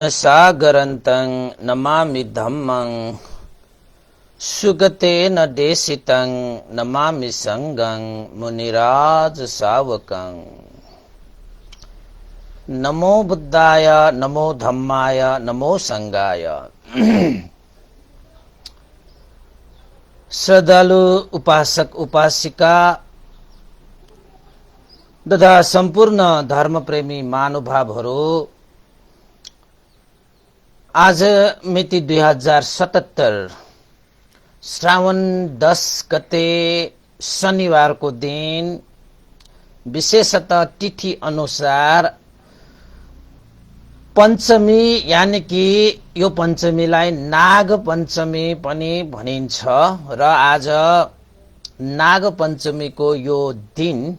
सागरन्तं नमामि धम्मं सुगतेन देशितं नमामि संगं मुनिराज सावकं। नमो बुद्धाय नमो धम्माय नमो संगाय। श्रद्धालु उपासक उपासिका तथा सम्पूर्ण धर्मप्रेमी महानुभावहरू, आज मिति 2077 श्रावण 10 गते शनिवार को दिन, विशेषतः तिथि अनुसार पंचमी, यानी कि यो पंचमीलाई नाग पंचमी पनि भनिन्छ र आज नाग पंचमीको यो दिन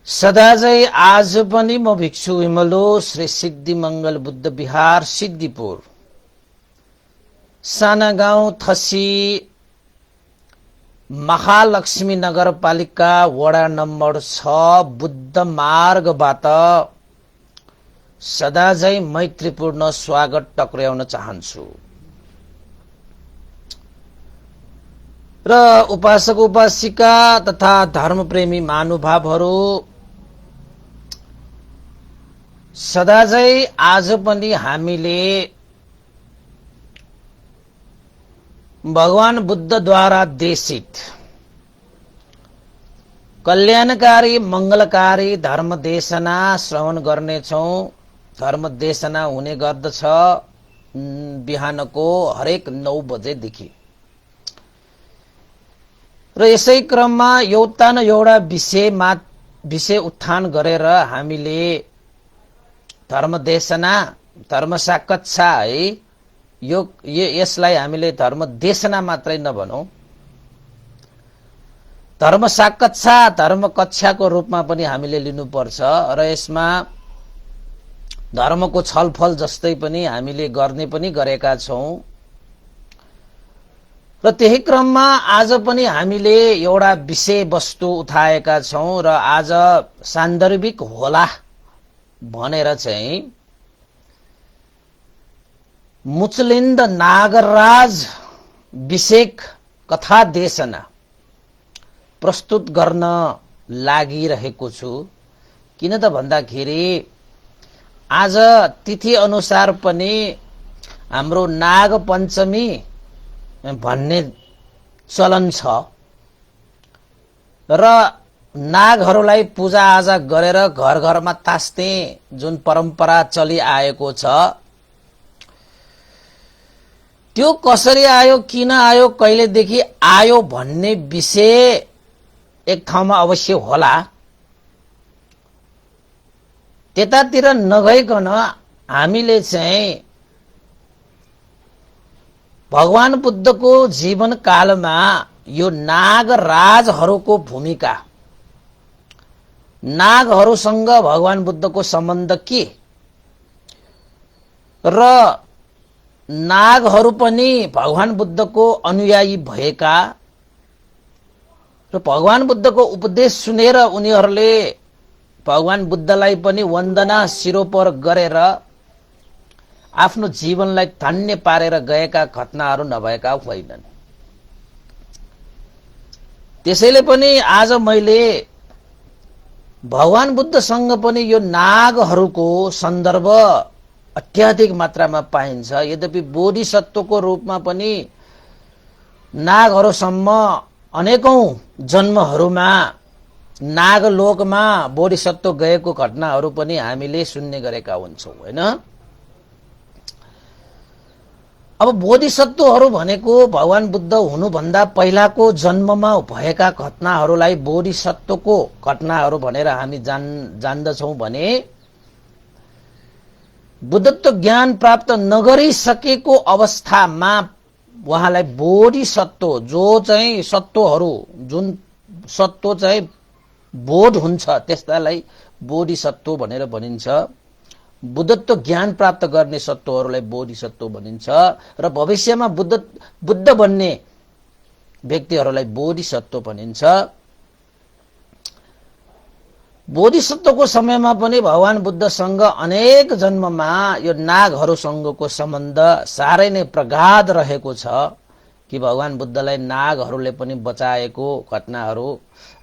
सदाझै आज पनि म भिक्षु विमलो श्री सिद्धि मंगल बुद्ध विहार सिद्धिपुर साना गाउँ थसी महालक्ष्मी नगरपालिका वडा नम्बर 6 बुद्ध मार्गबाट सदाझै मैत्रीपूर्ण स्वागत टक्र्याउन चाहन्छु। र उपासक उपासिका तथा धर्मप्रेमी महानुभावहरू, सदाझै आज पनि हामीले भगवान बुद्धद्वारा देशित कल्याणकारी मंगलकारी धर्म देशना श्रवण गर्नेछौं। धर्म देशना हुने गर्दछ बिहानको हरेक 9 बजेदेखि। र यसै क्रममा एउटा न एउटा विषय उत्थान गरेर हामीले धर्म देशना, धर्म साकच्छा है, यसलाई हामीले धर्म देशना मात्रै नभनौं, धर्म साकच्छा, धर्म कक्षाको रूपमा पनि हामीले लिनुपर्छ। र यसमा धर्मको छलफल जस्तै पनि हामीले गर्ने पनि गरेका छौं। र त्यही क्रममा आज पनि हामीले एउटा विषय वस्तु उठाएका छौं र आज सान्दर्भिक होला भनेर चाहिँ मुचलिन्द नागराज विषेक कथा देशना प्रस्तुत गर्न लागिरहेको छु। किन त भन्दाखेरि आज तिथि अनुसार पनि हाम्रो नाग पञ्चमी भन्ने चलन छ र नागहरूलाई पूजा आजा गरेर घर घरमा तास्ने जुन परम्परा चलि आएको छ, त्यो कसरी आयो, किन आयो, कहिलेदेखि आयो भन्ने विषय एक ठाउँमा अवश्य होला। त्यतातिर नगइकन हामीले चाहिँ भगवान बुद्धको जीवन कालमा यो नागराजहरूको भूमिका, नागहरूसँग भगवान बुद्धको सम्बन्ध के, र नागहरू पनि भगवान बुद्धको अनुयायी भएका र भगवान बुद्धको उपदेश सुनेर उनीहरूले भगवान बुद्धलाई पनि वन्दना शिरोपर गरेर आफ्नो जीवनलाई धन्य पारेर गएका घटनाहरू नभएका होइनन्। त्यसैले पनि आज मैले भगवान बुद्धसँग पनि यो नागहरूको सन्दर्भ अत्याधिक मात्रामा पाइन्छ। यद्यपि बोधिसत्वको रूपमा पनि नागहरूसम्म अनेकौं जन्महरूमा नागलोकमा बोधिसत्व गएको घटनाहरू पनि हामीले सुन्ने गरेका हुन्छौं, हैन? अब बोधिसत्वहरू भनेको भगवान बुद्ध हुनुभन्दा पहिलाको जन्ममा भएका घटनाहरूलाई बोधिसत्वको घटनाहरू भनेर हामी जान्दछौं भने बुद्धत्व ज्ञान प्राप्त नगरिसकेको अवस्थामा उहाँलाई बोधिसत्व, जो चाहिँ सत्वहरू, जुन सत्व चाहिँ बोध हुन्छ त्यसलाई बोधिसत्व भनेर भनिन्छ। बुद्धत्व ज्ञान प्राप्त गर्ने सत्वहरूलाई बोधिसत्व भनिन्छ र भविष्यमा बुद्ध बन्ने व्यक्तिहरूलाई बोधिसत्व भनिन्छ। बोधिसत्वको समयमा पनि भगवान बुद्धसँग अनेक जन्ममा यो नागहरूसँगको सम्बन्ध साह्रै नै प्रगाढ रहेको छ कि भगवान बुद्धलाई नागहरूले पनि बचाएको घटनाहरू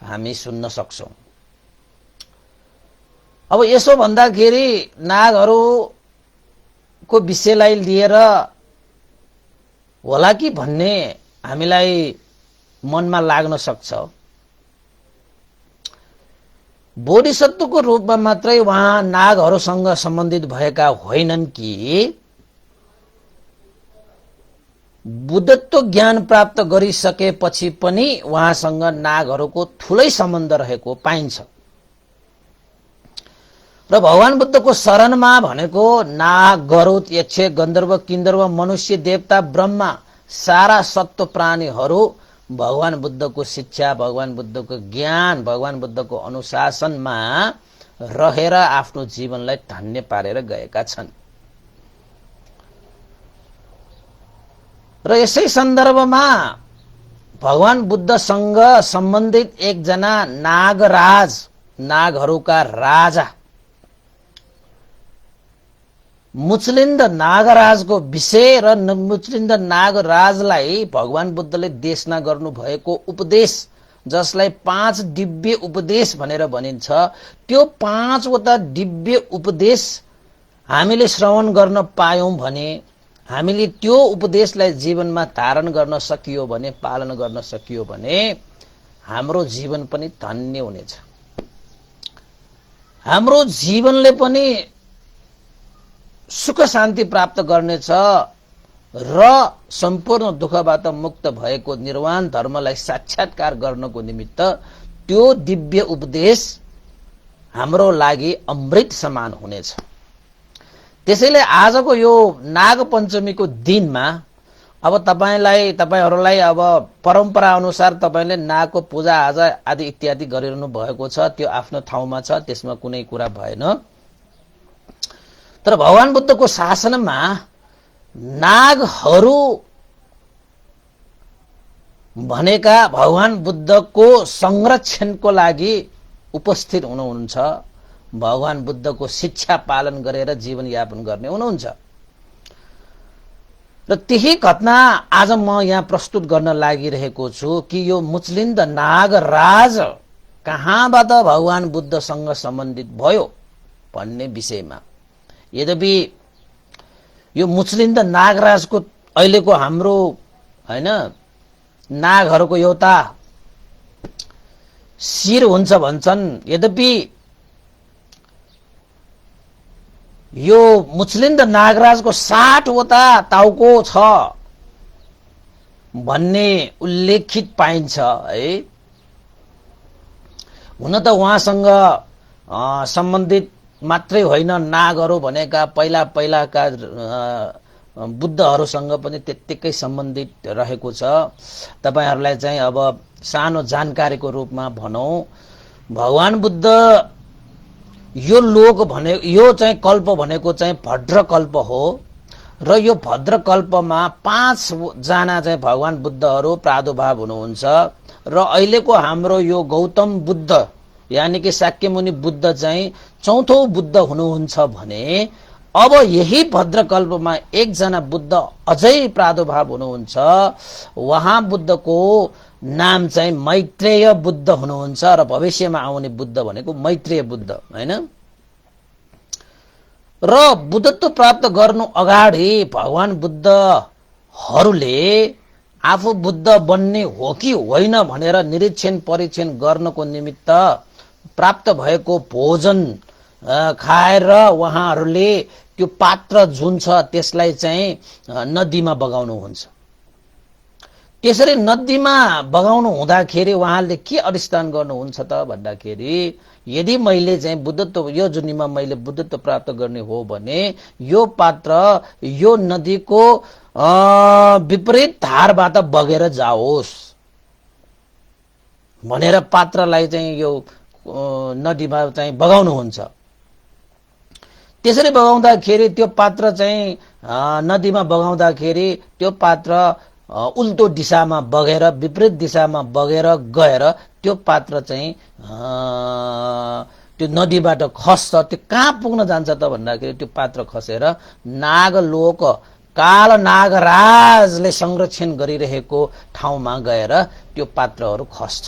हामी सुन्न सक्छौं। अब यसो भन्दाखेरि नागहरूको विषयलाई लिएर होला कि भन्ने हामीलाई मनमा लाग्न सक्छ। बोधिसत्वको रूपमा मात्रै उहाँ नागहरूसँग सम्बन्धित भएका होइनन् कि बुद्धत्व ज्ञान प्राप्त गरिसकेपछि पनि उहाँसँग नागहरूको ठूलै सम्बन्ध रहेको पाइन्छ। र भगवान बुद्धको शरणमा भनेको नाग, गरुड, यक्ष, गन्धर्व, किन्नर, मनुष्य, देवता, ब्रह्मा सारा सत्व प्राणीहरू भगवान बुद्धको शिक्षा, भगवान बुद्धको ज्ञान, भगवान बुद्धको अनुशासनमा रहेर आफ्नो जीवनलाई धन्य पारेर गएका छन्। र यसै सन्दर्भमा भगवान बुद्धसँग सम्बन्धित एकजना नागराज, नागहरूका राजा मुचलिन्द नागराजको विषय र मुचलिन्द नागराजलाई भगवान बुद्धले देशना गर्नु भएको उपदेश, जसलाई 5 दिव्य उपदेश भनेर भनिन्छ, त्यो 5 वटा दिव्य उपदेश हामीले श्रवण गर्न पायौं भने, हामीले त्यो उपदेशलाई जीवनमा धारण गर्न सकियो भने, पालन गर्न सकियो भने हाम्रो जीवन पनि धन्य हुनेछ। हाम्रो जीवनले पनि सुख शान्ति प्राप्त गर्नेछ र सम्पूर्ण दुःखबाट मुक्त भएको निर्वाण धर्मलाई साक्षात्कार गर्नको निमित्त त्यो दिव्य उपदेश हाम्रो लागि अमृत समान हुनेछ। त्यसैले आजको यो नाग पञ्चमीको दिनमा अब तपाईहरूलाई अब परम्परा अनुसार तपाईले नागको पूजा आजा आदि इत्यादि गरिरहनु भएको छ, त्यो आफ्नो ठाउँमा छ, त्यसमा कुनै कुरा भएन। तर भगवान बुद्धको शासनमा नागहरू भनेका भगवान बुद्धको संरक्षणको लागि उपस्थित हुनुहुन्छ, भगवान बुद्धको शिक्षा पालन गरेर जीवन यापन गर्ने हुनुहुन्छ। र त्यही घटना आज म यहाँ प्रस्तुत गर्न लागिरहेको छु कि यो मुचलिन्द नागराज कहाँबाट भगवान बुद्धसँग सम्बन्धित भयो भन्ने विषयमा। यद्यपि यो मुचलिन्द नागराजको अहिलेको हाम्रो हैन नागहरूको एउटा शिर हुन्छ भन्छन्, यद्यपि यो मुचलिन्द नागराजको 60 वटा टाउको छ भन्ने उल्लेखित पाइन्छ है। हुन त उहाँसँग सम्बन्धित मात्रै होइन, नागहरू भनेका पहिलाका बुद्धहरूसँग पनि त्यत्तिकै सम्बन्धित रहेको छ। तपाईहरूलाई चाहिँ अब सानो जानकारीको रूपमा भनौं, भगवान बुद्ध यो लोक भने यो चाहिँ कल्प भनेको चाहिँ भद्र कल्प हो र यो भद्र कल्पमा 5 जना चाहिँ भगवान बुद्धहरू प्रादुर्भाव हुनुहुन्छ र अहिलेको हाम्रो यो गौतम बुद्ध यानी कि शाक्यमुनि बुद्ध चाहिँ चौथो बुद्ध हुनुहुन्छ भने अब यही भद्रकल्पमा एकजना बुद्ध अझै प्रादुर्भाव हुनुहुन्छ। उहाँ बुद्धको नाम चाहिँ मैत्रेय बुद्ध हुनुहुन्छ र भविष्यमा आउने बुद्ध भनेको मैत्रेय बुद्ध हैन। र बुद्धत्व प्राप्त गर्नु अगाडि भगवान बुद्धहरूले आफू बुद्ध बन्ने हो कि होइन भनेर निरीक्षण परीक्षण गर्नको निमित्त प्राप्त भएको भोजन खाएर उहाँहरूले त्यो पात्र जुन छ त्यसलाई चाहिँ नदीमा बगाउनुहुन्छ। त्यसरी नदीमा बगाउनु हुँदाखेरि उहाँले के अधिष्ठान गर्नुहुन्छ त भन्दाखेरि, यदि मैले चाहिँ बुद्धत्व यो जुनीमा मैले बुद्धत्व प्राप्त गर्ने हो भने यो पात्र यो नदीको विपरीत धारबाट बगेर जाओस् भनेर पात्रलाई चाहिँ यो नदीमा चाहिँ बगाउनुहुन्छ। त्यसरी बगाउँदाखेरि त्यो पात्र चाहिँ नदीमा बगाउँदाखेरि त्यो पात्र उल्टो दिशामा बगेर विपरीत दिशामा बगेर गएर त्यो पात्र चाहिँ त्यो नदीबाट खस्छ, त्यो कहाँ पुग्न जान्छ त भन्दाखेरि त्यो पात्र खसेर नागलोक काल नागराजले संरक्षण गरिरहेको ठाउँमा गएर त्यो पात्रहरू खस्छ।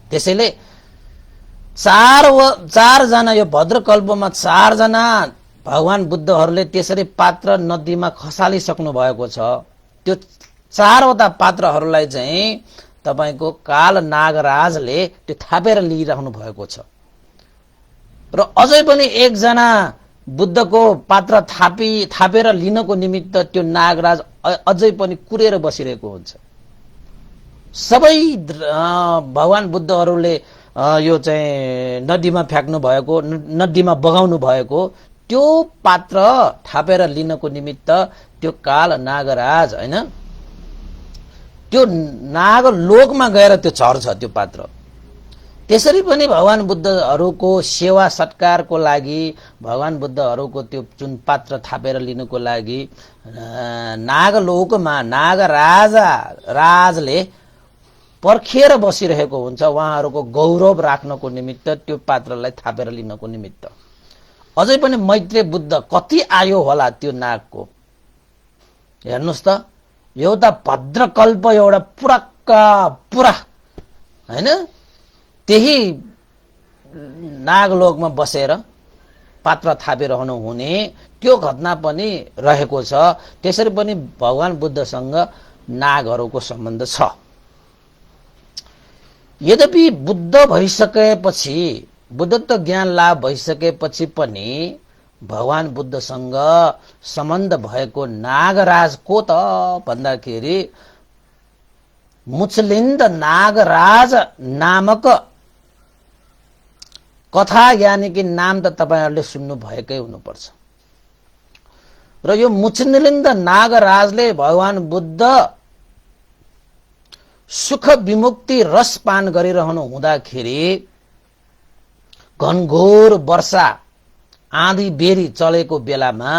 त्यसैले चारजना यो भद्रकल्पमा 4 जना भगवान बुद्धहरूले त्यसरी पात्र नदीमा खसालिसक्नु भएको छ। त्यो 4 वटा पात्रहरूलाई चाहिँ तपाईको काल नागराजले त्यो थापेर लिइराख्नु भएको छ। र अझै पनि 1 जना बुद्धको पात्र थापेर लिनको निमित्त त्यो नागराज अझै पनि कुरेर बसिरहेको हुन्छ। सबै भगवान बुद्धहरूले यो चाहिँ नदीमा फ्याक्नु भएको, नदीमा बगाउनु भएको त्यो पात्र थापेर लिनको निमित्त त्यो काल नागराज हैन, त्यो नागलोकमा गएर त्यो चढ्छ त्यो पात्र। त्यसरी पनि भगवान बुद्धहरूको सेवा सत्कारको लागि, भगवान बुद्धहरूको त्यो जुन पात्र थापेर लिनुको लागि नागलोकमा राजले पर्खेर बसिरहेको हुन्छ, उहाँहरूको गौरव राख्नको निमित्त त्यो पात्रलाई थापेर लिनको निमित्त। अझै पनि मैत्रेय बुद्ध कति आयो होला त्यो नागको, हेर्नुस् त। एउटा भद्रकल्प एउटा पुरा हैन, त्यही नागलोकमा बसेर पात्र थापिरहनु हुने त्यो घटना पनि रहेको छ। त्यसरी पनि भगवान बुद्धसँग नागहरूको सम्बन्ध छ। यद्यपि बुद्ध भइसकेपछि, बुद्धत्व ज्ञान लाभ भइसकेपछि पनि भगवान बुद्धसँग सम्बन्ध भएको नागराज को त भन्दाखेरि मुचलिन्द नागराज नामक कथा यानि कि नाम त तपाईहरुले सुन्नु भएकै हुनुपर्छ। र यो मुचलिन्द नागराजले भगवान बुद्ध सुख विमुक्ति रस पान गरिरहनु हुँदाखेरि घनघोर वर्षा आँधी बेरी चलेको बेलामा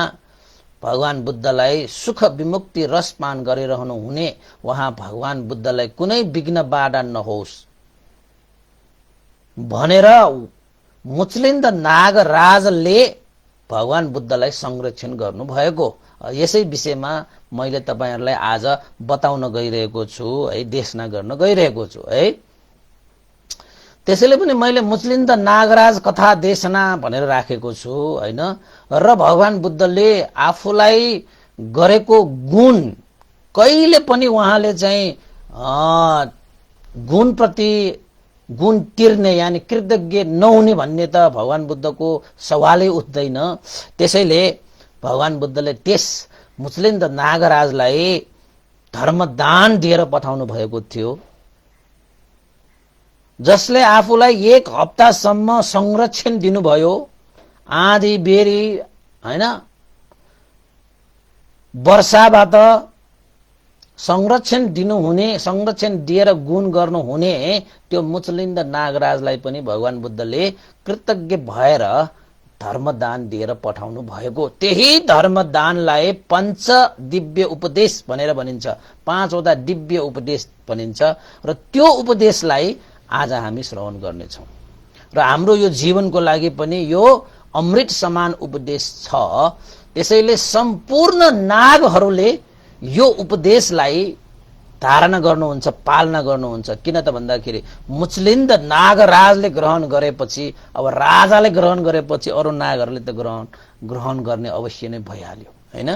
भगवान बुद्धलाई सुख विमुक्ति रस पान गरिरहनु हुने, वहाँ भगवान बुद्धलाई कुनै विघ्न बाधा नहोस् भनेर मुचलिन्द नागराजले भगवान बुद्धलाई संरक्षण गर्नु भएको। यसै विषयमा मैले तपाईहरुलाई आज बताउन गइरहेको छु है, देशना गर्न गइरहेको छु है। त्यसैले पनि मैले मुचलिन्द नागराज कथा देशना भनेर राखेको छु हैन। र भगवान बुद्धले आफूलाई गरेको गुण कहिले पनि उहाँले चाहिँ गुण तिर्ने यानी कृतज्ञ नहुने भन्ने त भगवान बुद्धको सवालै उठ्दैन। त्यसैले भगवान बुद्धले त्यस मुचलिन्द नागराजलाई धर्मदान दिएर पठाउनु भएको थियो, जसले आफूलाई 1 हप्तासम्म संरक्षण दिनुभयो। आँधी बेरी हैन, वर्षाबाट संरक्षण दिनुहुने, संरक्षण दिएर गुण गर्नुहुने त्यो मुचलिन्द नागराजलाई पनि भगवान बुद्धले कृतज्ञ भएर धर्मदान दिएर पठाउनु भएको। त्यही धर्मदानलाई पंच दिव्य उपदेश भनेर भनिन्छ, 5 वटा दिव्य उपदेश भनिन्छ। र त्यो उपदेशलाई आज हामी श्रवण गर्नेछौं। र हाम्रो यो जीवनको लागि पनि यो अमृत समान उपदेश छ। त्यसैले सम्पूर्ण नागहरूले यो उपदेशलाई धारणा गर्नुहुन्छ, पालना गर्नुहुन्छ। किन त भन्दाखेरि मुचलिन्द नागराजले ग्रहण गरेपछि, अब राजाले ग्रहण गरेपछि अरु नागहरूले त ग्रहण गर्ने अवश्य नै भइहाल्यो हैन।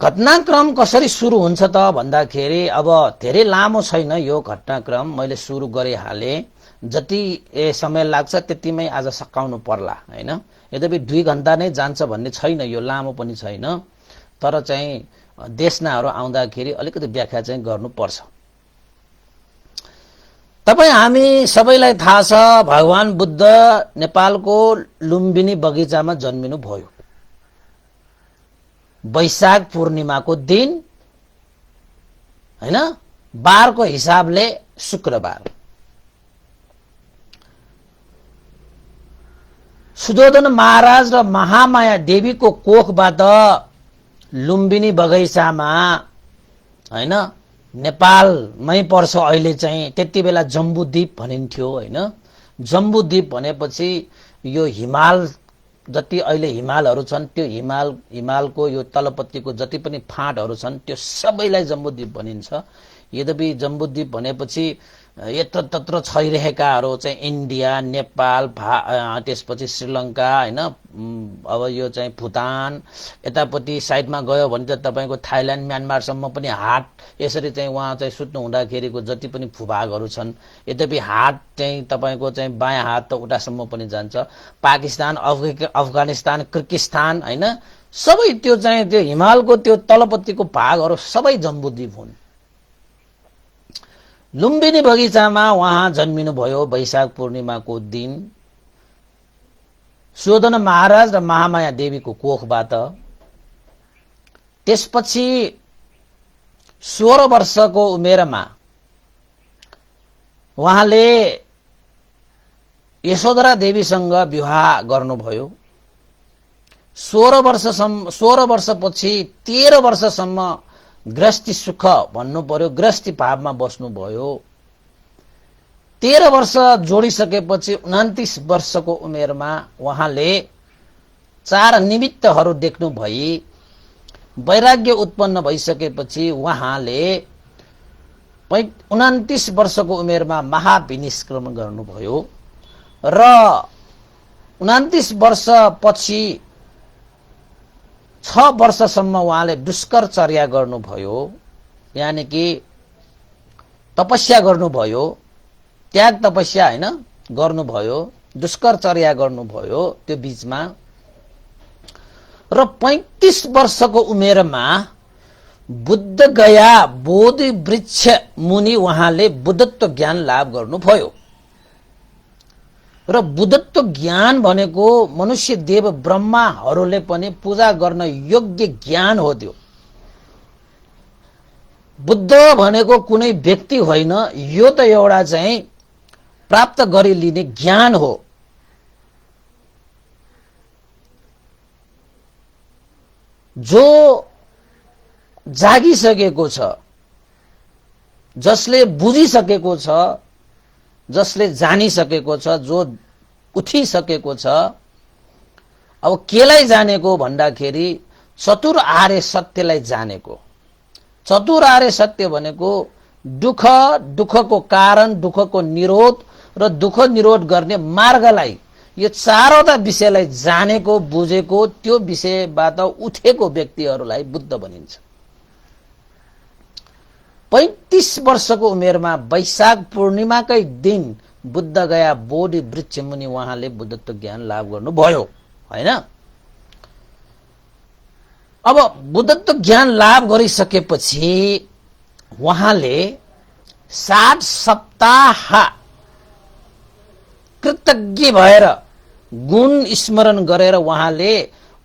घटनाक्रम कसरी सुरु हुन्छ त भन्दाखेरि अब धेरै लामो छैन यो घटनाक्रम, मैले सुरु गरिहाले। जति समय लाग्छ त्यतिमै आज सकाउनु पर्ला हैन। यद्यपि 2 घण्टा नै जान्छ भन्ने छैन, यो लामो पनि छैन। तर चाहिँ देशनाहरू आउँदाखेरि अलिकति व्याख्या चाहिँ गर्नुपर्छ। तपाई हामी सबैलाई थाहा छ भगवान बुद्ध नेपालको लुम्बिनी बगैंचामा जन्मिनु भयो। वैशाख पूर्णिमाको दिन हैन, बारको हिसाबले शुक्रबार। सुधोधन महाराज र महामाया देवीको कोखबाट लुम्बिनी बगैंचामा हैन, नेपालमै पर्छ अहिले चाहिँ, त्यति बेला जम्बुद्वीप भनिन्थ्यो हैन। जम्बूद्वीप भनेपछि यो हिमाल जति अहिले हिमालहरू छन् त्यो हिमालको यो तलपट्टिको जति पनि फाँटहरू छन् त्यो सबैलाई जम्बूद्वीप भनिन्छ। यद्यपि जम्बूद्वीप भनेपछि यत्र तत्र छरिरहेकाहरू चाहिँ इन्डिया, नेपाल, त्यसपछि श्रीलङ्का हैन, अब यो चाहिँ भुटान, यतापट्टि साइडमा गयो भने त तपाईको थाइल्यान्ड, म्यानमारसम्म पनि हात यसरी चाहिँ वहाँ चाहिँ सुत्नु हुँदाखेरिको जति पनि भूभागहरू छन्। यद्यपि हात चाहिँ तपाईको चाहिँ बायाँ हात त उतासम्म पनि जान्छ। पाकिस्तान, अफगानिस्तान, किर्गिस्तान हैन, सबै त्यो चाहिँ त्यो हिमालको त्यो तलपट्टिको भागहरू सबै जम्बूद्वीप हुन्। लुम्बिनी बगैँचामा उहाँ जन्मिनुभयो वैशाख पूर्णिमाको दिन सुयोधन महाराज र महामाया देवीको कोखबाट। त्यसपछि 16 वर्षको उमेरमा उहाँले यशोधरा देवीसँग विवाह गर्नुभयो। 16 वर्षपछि 13 वर्षसम्म गृहस्थी सुख भन्नु पर्यो, गृहस्थी भावमा बस्नुभयो। 13 वर्ष जोडिसकेपछि 29 वर्षको उमेरमा उहाँले 4 निमित्तहरू देख्नु भई वैराग्य उत्पन्न भइसकेपछि उहाँले 29 वर्षको उमेरमा महाविनिष्क्रमण गर्नुभयो र 29 वर्षपछि 6 वर्षसम्म उहाँले दुष्करचर्या गर्नुभयो, यानि कि तपस्या गर्नुभयो, त्याग तपस्या हैन गर्नुभयो, दुष्करचर्या गर्नुभयो त्यो बीचमा। र 35 वर्षको उमेरमा बुद्ध गया बोधि वृक्ष मुनि उहाँले बुद्धत्व ज्ञान लाभ गर्नुभयो। र बुद्धत्व ज्ञान भनेको मनुष्य देव ब्रह्माहरूले पनि पूजा गर्न योग्य ज्ञान हो। त्यो बुद्ध भनेको कुनै व्यक्ति होइन, यो त एउटा चाहिँ प्राप्त गरी लिने ज्ञान हो। जो जागिसकेको छ, जसले बुझिसकेको छ, जसले जानिसकेको छ, जो उठिसकेको छ। अब केलाई जानेको भन्दाखेरि चतुर आर्य सत्यलाई जानेको। चतुर आर्य सत्य भनेको दुःख, दुःखको कारण, दुःखको निरोध र दुःख निरोध गर्ने मार्गलाई, यो चारवटा विषयलाई जानेको, बुझेको, त्यो विषयबाट उठेको व्यक्तिहरूलाई बुद्ध भनिन्छ। 35 वर्षको उमेरमा वैशाख पूर्णिमाकै दिन बुद्ध गया बोधि वृक्ष मुनि उहाँले बुद्धत्व ज्ञान लाभ गर्नुभयो हैन। अब बुद्धत्व ज्ञान लाभ गरिसकेपछि उहाँले 60 सप्ताह कृतज्ञ भएर गुण स्मरण गरेर उहाँले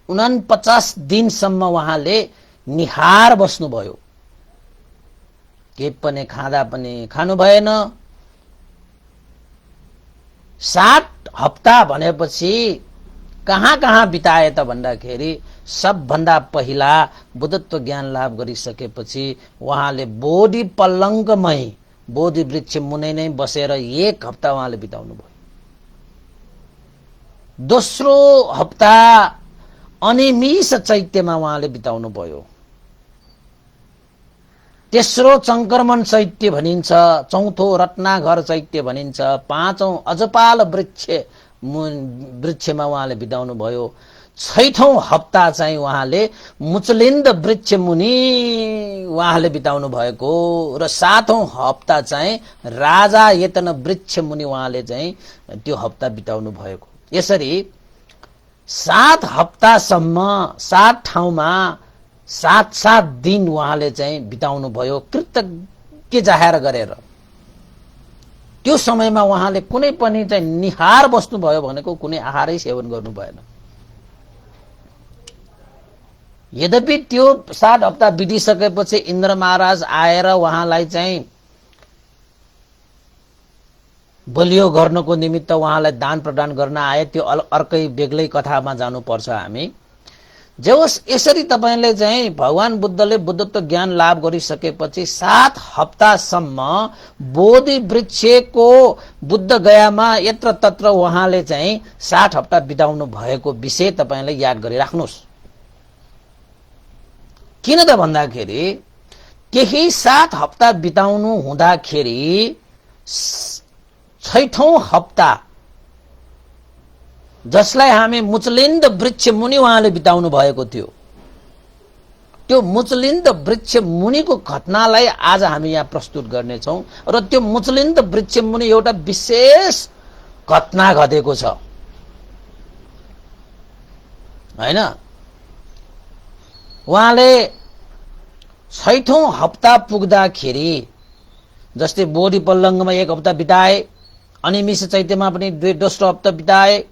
49 दिनसम्म उहाँले निहार बस्नुभयो। के पनि खाँदा पनि खानु भएन। 60 हप्ता भनेपछि कहाँ कहाँ बिताए त भन्दाखेरि सबभन्दा पहिला बुद्धत्व ज्ञान लाभ गरिसकेपछि उहाँले बोधि पल्लङ्कमै, बोधि वृक्ष मुनि नै बसेर 1 हप्ता उहाँले बिताउनु भयो। दोस्रो हप्ता अनिमिष चैत्यमा उहाँले बिताउनु भयो। तेस्रो संक्रमण चैत्य भनिन्छ, चौथो रत्नाघर चैत्य भनिन्छ, पाँचौं अजपाल वृक्षमा उहाँले बिताउनु भयो। 6औं हप्ता चाहिँ उहाँले मुचलिन्द वृक्ष मुनि उहाँले बिताउनु भएको र 7औं हप्ता चाहिँ राजा यतन वृक्ष मुनि उहाँले चाहिँ त्यो हप्ता बिताउनु भएको। यसरी 7 हप्तासम्म 7 ठाउँमा 7 दिन उहाँले चाहिँ बिताउनु भयो कृतज्ञ जाहेर गरेर। त्यो समयमा उहाँले कुनै पनि चाहिँ निहार बस्नु भयो भनेको कुनै आहारै सेवन गर्नु भएन। यद्यपि त्यो 7 हप्ता बितिसकेपछि इन्द्र महाराज आएर उहाँलाई चाहिँ बलियो गर्नको निमित्त उहाँलाई दान प्रदान गर्न आए। त्यो अर्कै बेग्लै कथामा जानुपर्छ हामी। जे होस् यसरी तपाईले चाहिँ भगवान बुद्धले बुद्धत्व ज्ञान लाभ गरिसकेपछि 7 हप्तासम्म बोधि वृक्षको बुद्ध गयामा यत्र तत्र उहाँले चाहिँ 60 हप्ता बिताउनु भएको विषय तपाईले याद गरिराख्नुस्। किन त भन्दाखेरि केही 7 हप्ता बिताउनु हुँदाखेरि 6औं हप्ता जसलाई हामी मुचलिन्द वृक्ष मुनि उहाँले बिताउनु भएको थियो, त्यो मुचलिन्द वृक्ष मुनिको घटनालाई आज हामी यहाँ प्रस्तुत गर्नेछौँ। र त्यो मुचलिन्द वृक्ष मुनि एउटा विशेष घटना घटेको छ हैन। उहाँले 6औं हप्ता पुग्दाखेरि जस्तै बोधि पल्लङ्गमा 1 हप्ता बिताए, अनिमिष चैत्यमा पनि दोस्रो हप्ता बिताए,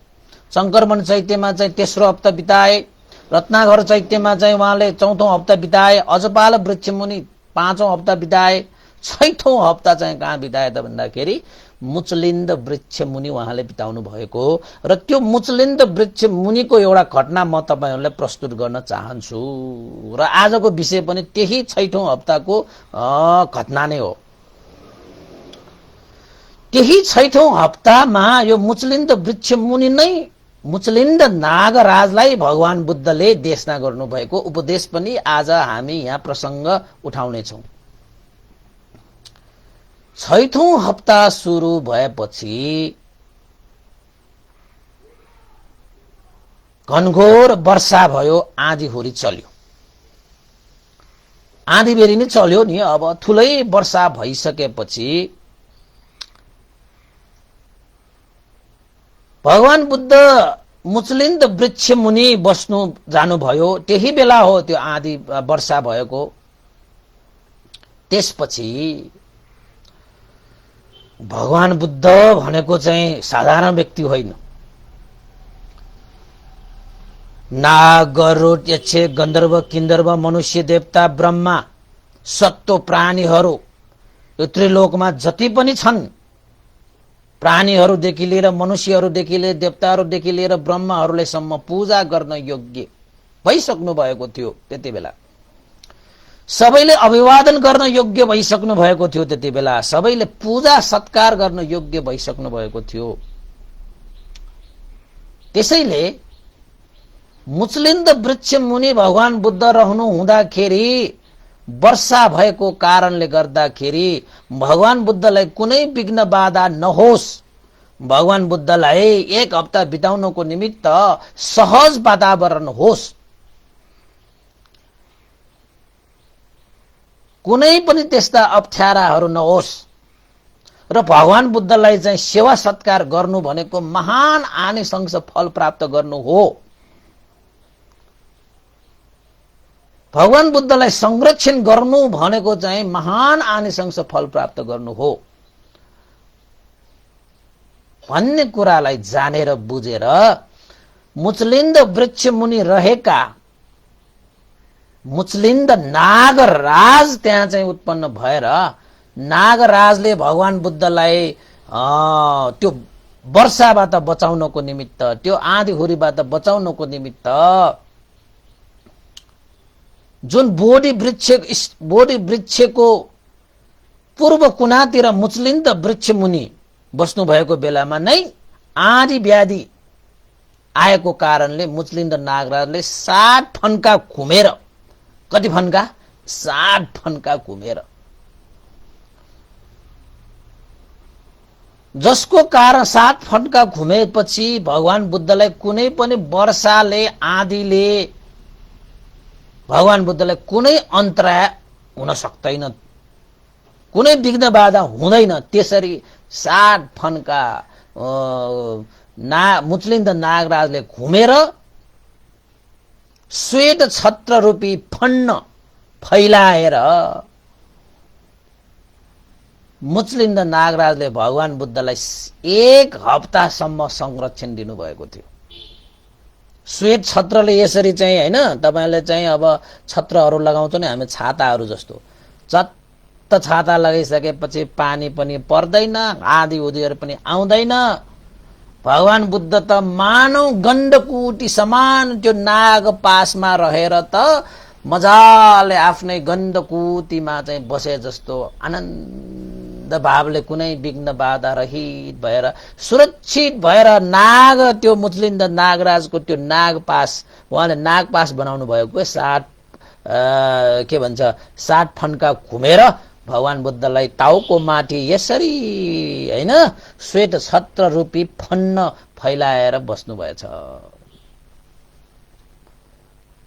संक्रमण चैत्यमा चाहिँ तेस्रो हप्ता बिताए, रत्नाघर चैत्यमा चाहिँ उहाँले 4औं हप्ता बिताए, अजपाल वृक्ष मुनि 5औं हप्ता बिताए, 6औं हप्ता चाहिँ कहाँ बिताए त भन्दाखेरि मुचलिन्द वृक्ष मुनि उहाँले बिताउनु भएको। र त्यो मुचलिन्द वृक्ष मुनिको एउटा घटना म तपाईहरुलाई प्रस्तुत गर्न चाहन्छु र आजको विषय पनि त्यही 6औं हप्ताको घटना नै हो। त्यही 6औं हप्तामा यो मुचलिन्द वृक्ष मुनि नै मुचलिन्द नागराजलाई भगवान बुद्धले देशना गर्नुभएको उपदेश पनि आज हामी यहाँ प्रसंग उठाउनेछौं। 6औं हप्ता सुरु भएपछि घनघोर वर्षा भयो, आँधीहुरी चल्यो। आँधीबेरी नै चल्यो नि। अब ठूलै वर्षा भइसकेपछि भगवान बुद्ध मुचलिन्द वृक्ष मुनि बस्नु जानुभयो। त्यही बेला हो त्यो आँधी वर्षा भएको। त्यसपछि भगवान बुद्ध भनेको चाहिँ साधारण व्यक्ति होइन। नाग, गरुड, यक्ष, गन्धर्व, किन्धर्व, मनुष्य, देवता, ब्रह्मा, सत्व प्राणीहरू यो त्रिलोकमा जति पनि छन्, प्राणीहरूदेखि लिएर मनुष्यहरूदेखि लिएर देवताहरूदेखि लिएर ब्रह्माहरूले सम्म पूजा गर्न योग्य भइसक्नु भएको थियो। त्यति बेला सबैले अभिवादन गर्न योग्य भइसक्नु भएको थियो। त्यति बेला सबैले पूजा सत्कार गर्न योग्य भइसक्नु भएको थियो। त्यसैले मुचलिन्द वृक्ष मुनि भगवान बुद्ध रहनु हुँदाखेरि वर्षा भएको कारणले गर्दाखेरि भगवान बुद्धलाई कुनै विघ्न बाधा नहोस्, भगवान बुद्धलाई 1 हप्ता बिताउनको निमित्त सहज वातावरण होस्, कुनै पनि त्यस्ता अप्ठ्याराहरू नहोस् र भगवान बुद्धलाई चाहिँ सेवा सत्कार गर्नु भनेको महान आनिसंस फल प्राप्त गर्नु हो। भगवान बुद्धलाई संरक्षण गर्नु भनेको चाहिँ महान आनिसंस फल प्राप्त गर्नु हो भन्ने कुरालाई जानेर बुझेर मुचलिन्द वृक्ष मुनि रहेका मुचलिन्द नागराज त्यहाँ चाहिँ उत्पन्न भएर नागराजले भगवान बुद्धलाई त्यो वर्षाबाट बचाउनको निमित्त, त्यो आँधीहुरीबाट बचाउनको निमित्त जुन बोधि वृक्षको पूर्व कुनातिर मुचलिन्द वृक्ष मुनि बस्नु भएको बेलामा नै आँधी व्याधि आएको कारणले मुचलिन्द नागराजले 60 फन्का घुमेर, कति फन्का? 60 फन्का घुमेर, जसको कारण 60 फन्का घुमेपछि भगवान बुद्धलाई कुनै पनि वर्षाले, आँधीले भगवान बुद्धलाई कुनै अन्तराय हुन सक्दैन, कुनै विघ्न बाधा हुँदैन। त्यसरी 60 फन्का मुचलिन्द नागराजले घुमेर श्वेत छत्र रूपी फन्न फैलाएर मुचलिन्द नागराजले भगवान बुद्धलाई 1 हप्तासम्म संरक्षण दिनुभएको थियो। श्वेत छत्रले यसरी चाहिँ हैन, तपाईले चाहिँ अब छत्रहरू लगाउँछौ नि हामी छाताहरू जस्तो, चत्त छाता लगाइसकेपछि पानी पनि पर्दैन, आँधी उधीहरू पनि आउँदैन भगवान बुद्ध त मानव गण्डकुटी समान त्यो नाग पासमा रहेर त मजाले आफ्नै गण्डकुटीमा चाहिँ बसे जस्तो आनन्द भावले कुनै विघ्न बाधा रहित भएर सुरक्षित भएर नाग त्यो मुचलिन्द नागराजको त्यो नाग पास उहाँले नाग पास बनाउनु भएको 60 फन्का घुमेर भगवान बुद्धलाई टाउको माथि यसरी हैन श्वेत छत्र रूपी फन्न फैलाएर बस्नु भएछ।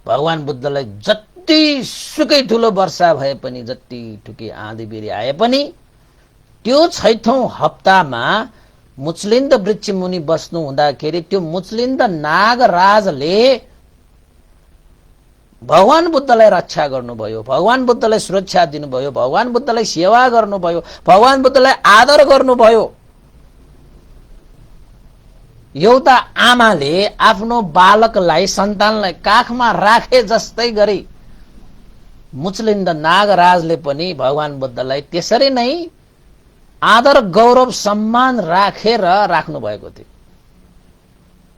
भगवान बुद्धलाई जति सुकै ठुलो वर्षा भए पनि जति ठुकी आँधी बेरी आए पनि त्यो 6औं हप्तामा मुचलिन्द वृक्ष मुनि बस्नु हुँदाखेरि त्यो मुचलिन्द नागराजले भगवान बुद्धलाई रक्षा गर्नुभयो, भगवान बुद्धलाई सुरक्षा दिनुभयो, भगवान बुद्धलाई सेवा गर्नुभयो, भगवान बुद्धलाई आदर गर्नुभयो। एउटा आमाले आफ्नो बालकलाई सन्तानलाई काखमा राखे जस्तै गरी मुचलिन्द नागराजले पनि भगवान बुद्धलाई त्यसरी नै आदर गौरव सम्मान राखेर राख्नु भएको थियो,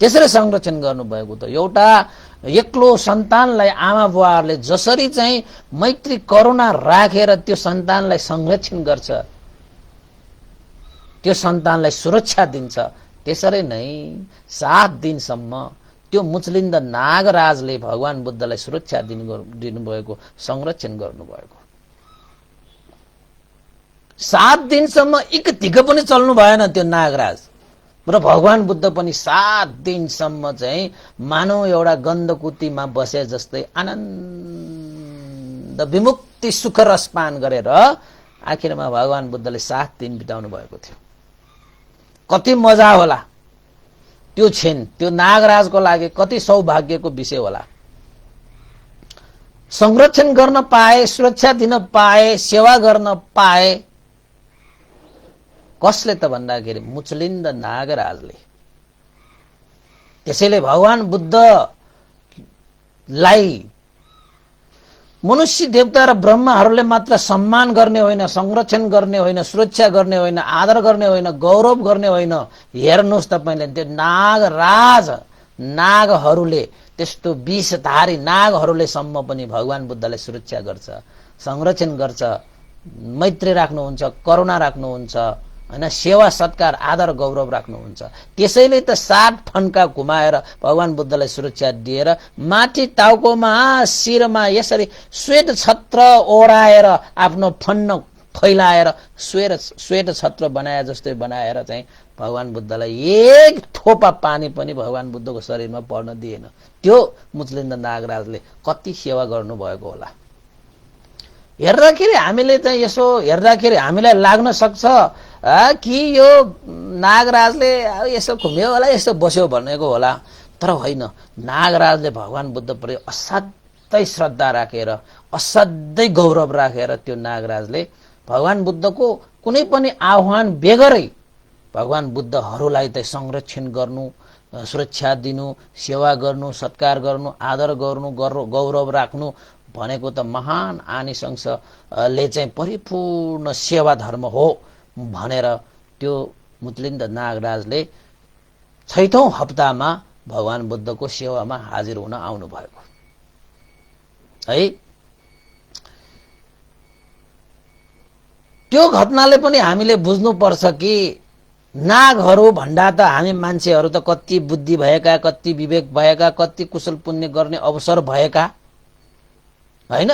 त्यसरी संरक्षण गर्नुभएको थियो। एउटा एक्लो सन्तानलाई आमा बुवाहरूले जसरी चाहिँ मैत्री करुणा राखेर त्यो सन्तानलाई संरक्षण गर्छ, त्यो सन्तानलाई सुरक्षा दिन्छ, त्यसरी नै 7 दिनसम्म त्यो मुचलिन्द नागराजले भगवान बुद्धलाई सुरक्षा दिनुभएको, संरक्षण गर्नुभएको। 7 दिनसम्म इकतिक पनि चल्नु भएन त्यो नागराज र भगवान बुद्ध पनि 7 दिनसम्म चाहिँ मानव एउटा गन्धकुतीमा बसे जस्तै आनन्द विमुक्ति सुख रसपान गरेर आखिरमा भगवान बुद्धले 7 दिन बिताउनु भएको थियो। कति मजा होला त्यो क्षण, त्यो नागराजको लागि कति सौभाग्यको विषय होला। संरक्षण गर्न पाए, सुरक्षा दिन पाए, सेवा गर्न पाए। कसले त भन्दाखेरि मुचलिन्द नागराजले। त्यसैले भगवान बुद्धलाई मनुष्य देवता र ब्रह्माहरूले मात्र सम्मान गर्ने होइन, संरक्षण गर्ने होइन, सुरक्षा गर्ने होइन, आदर गर्ने होइन, गौरव गर्ने होइन। हेर्नुहोस् तपाईले त्यो नागराज नागहरूले, त्यस्तो विषधारी नागहरूले सम्म पनि भगवान बुद्धलाई सुरक्षा गर्छ, संरक्षण गर्छ, मैत्री राख्नुहुन्छ, करुणा राख्नुहुन्छ, हैन, सेवा सत्कार आदर गौरव राख्नुहुन्छ। त्यसैले त 7 फन्का घुमाएर भगवान बुद्धलाई सुरक्षा दिएर माथि टाउकोमा शिरमा यसरी श्वेत छत्र ओराएर आफ्नो फन्न फैलाएर श्वेत छत्र बनाए जस्तै बनाएर चाहिँ भगवान बुद्धलाई एक थोपा पानी पनि भगवान बुद्धको शरीरमा पर्न दिएन। त्यो मुचलिन्द नागराजले कति सेवा गर्नुभएको होला। हेर्दाखेरि हामीले चाहिँ यसो हेर्दाखेरि हामीलाई लाग्न सक्छ कि यो नागराजले यसो घुम्यो होला, यसो बस्यो भनेको होला, तर होइन। नागराजले भगवान बुद्ध प्रति असाध्यै श्रद्धा राखेर, असाध्यै गौरव राखेर त्यो नागराजले भगवान बुद्धको कुनै पनि आह्वान बेगरै भगवान बुद्धहरूलाई चाहिँ संरक्षण गर्नु, सुरक्षा दिनु, सेवा गर्नु, सत्कार गर्नु, आदर गर्नु, गौरव राख्नु भनेको त महान आनिशंसले चाहिँ परिपूर्ण सेवा धर्म हो भनेर त्यो मुचलिन्द नागराजले 6औं हप्तामा भगवान बुद्धको सेवामा हाजिर हुन आउनु भएको है। त्यो घटनाले पनि हामीले बुझ्नुपर्छ कि नागहरू भन्दा त हामी मान्छेहरू त कति बुद्धि भएका, कति विवेक भएका, कति कुशल पुण्य गर्ने अवसर भएका, हैन।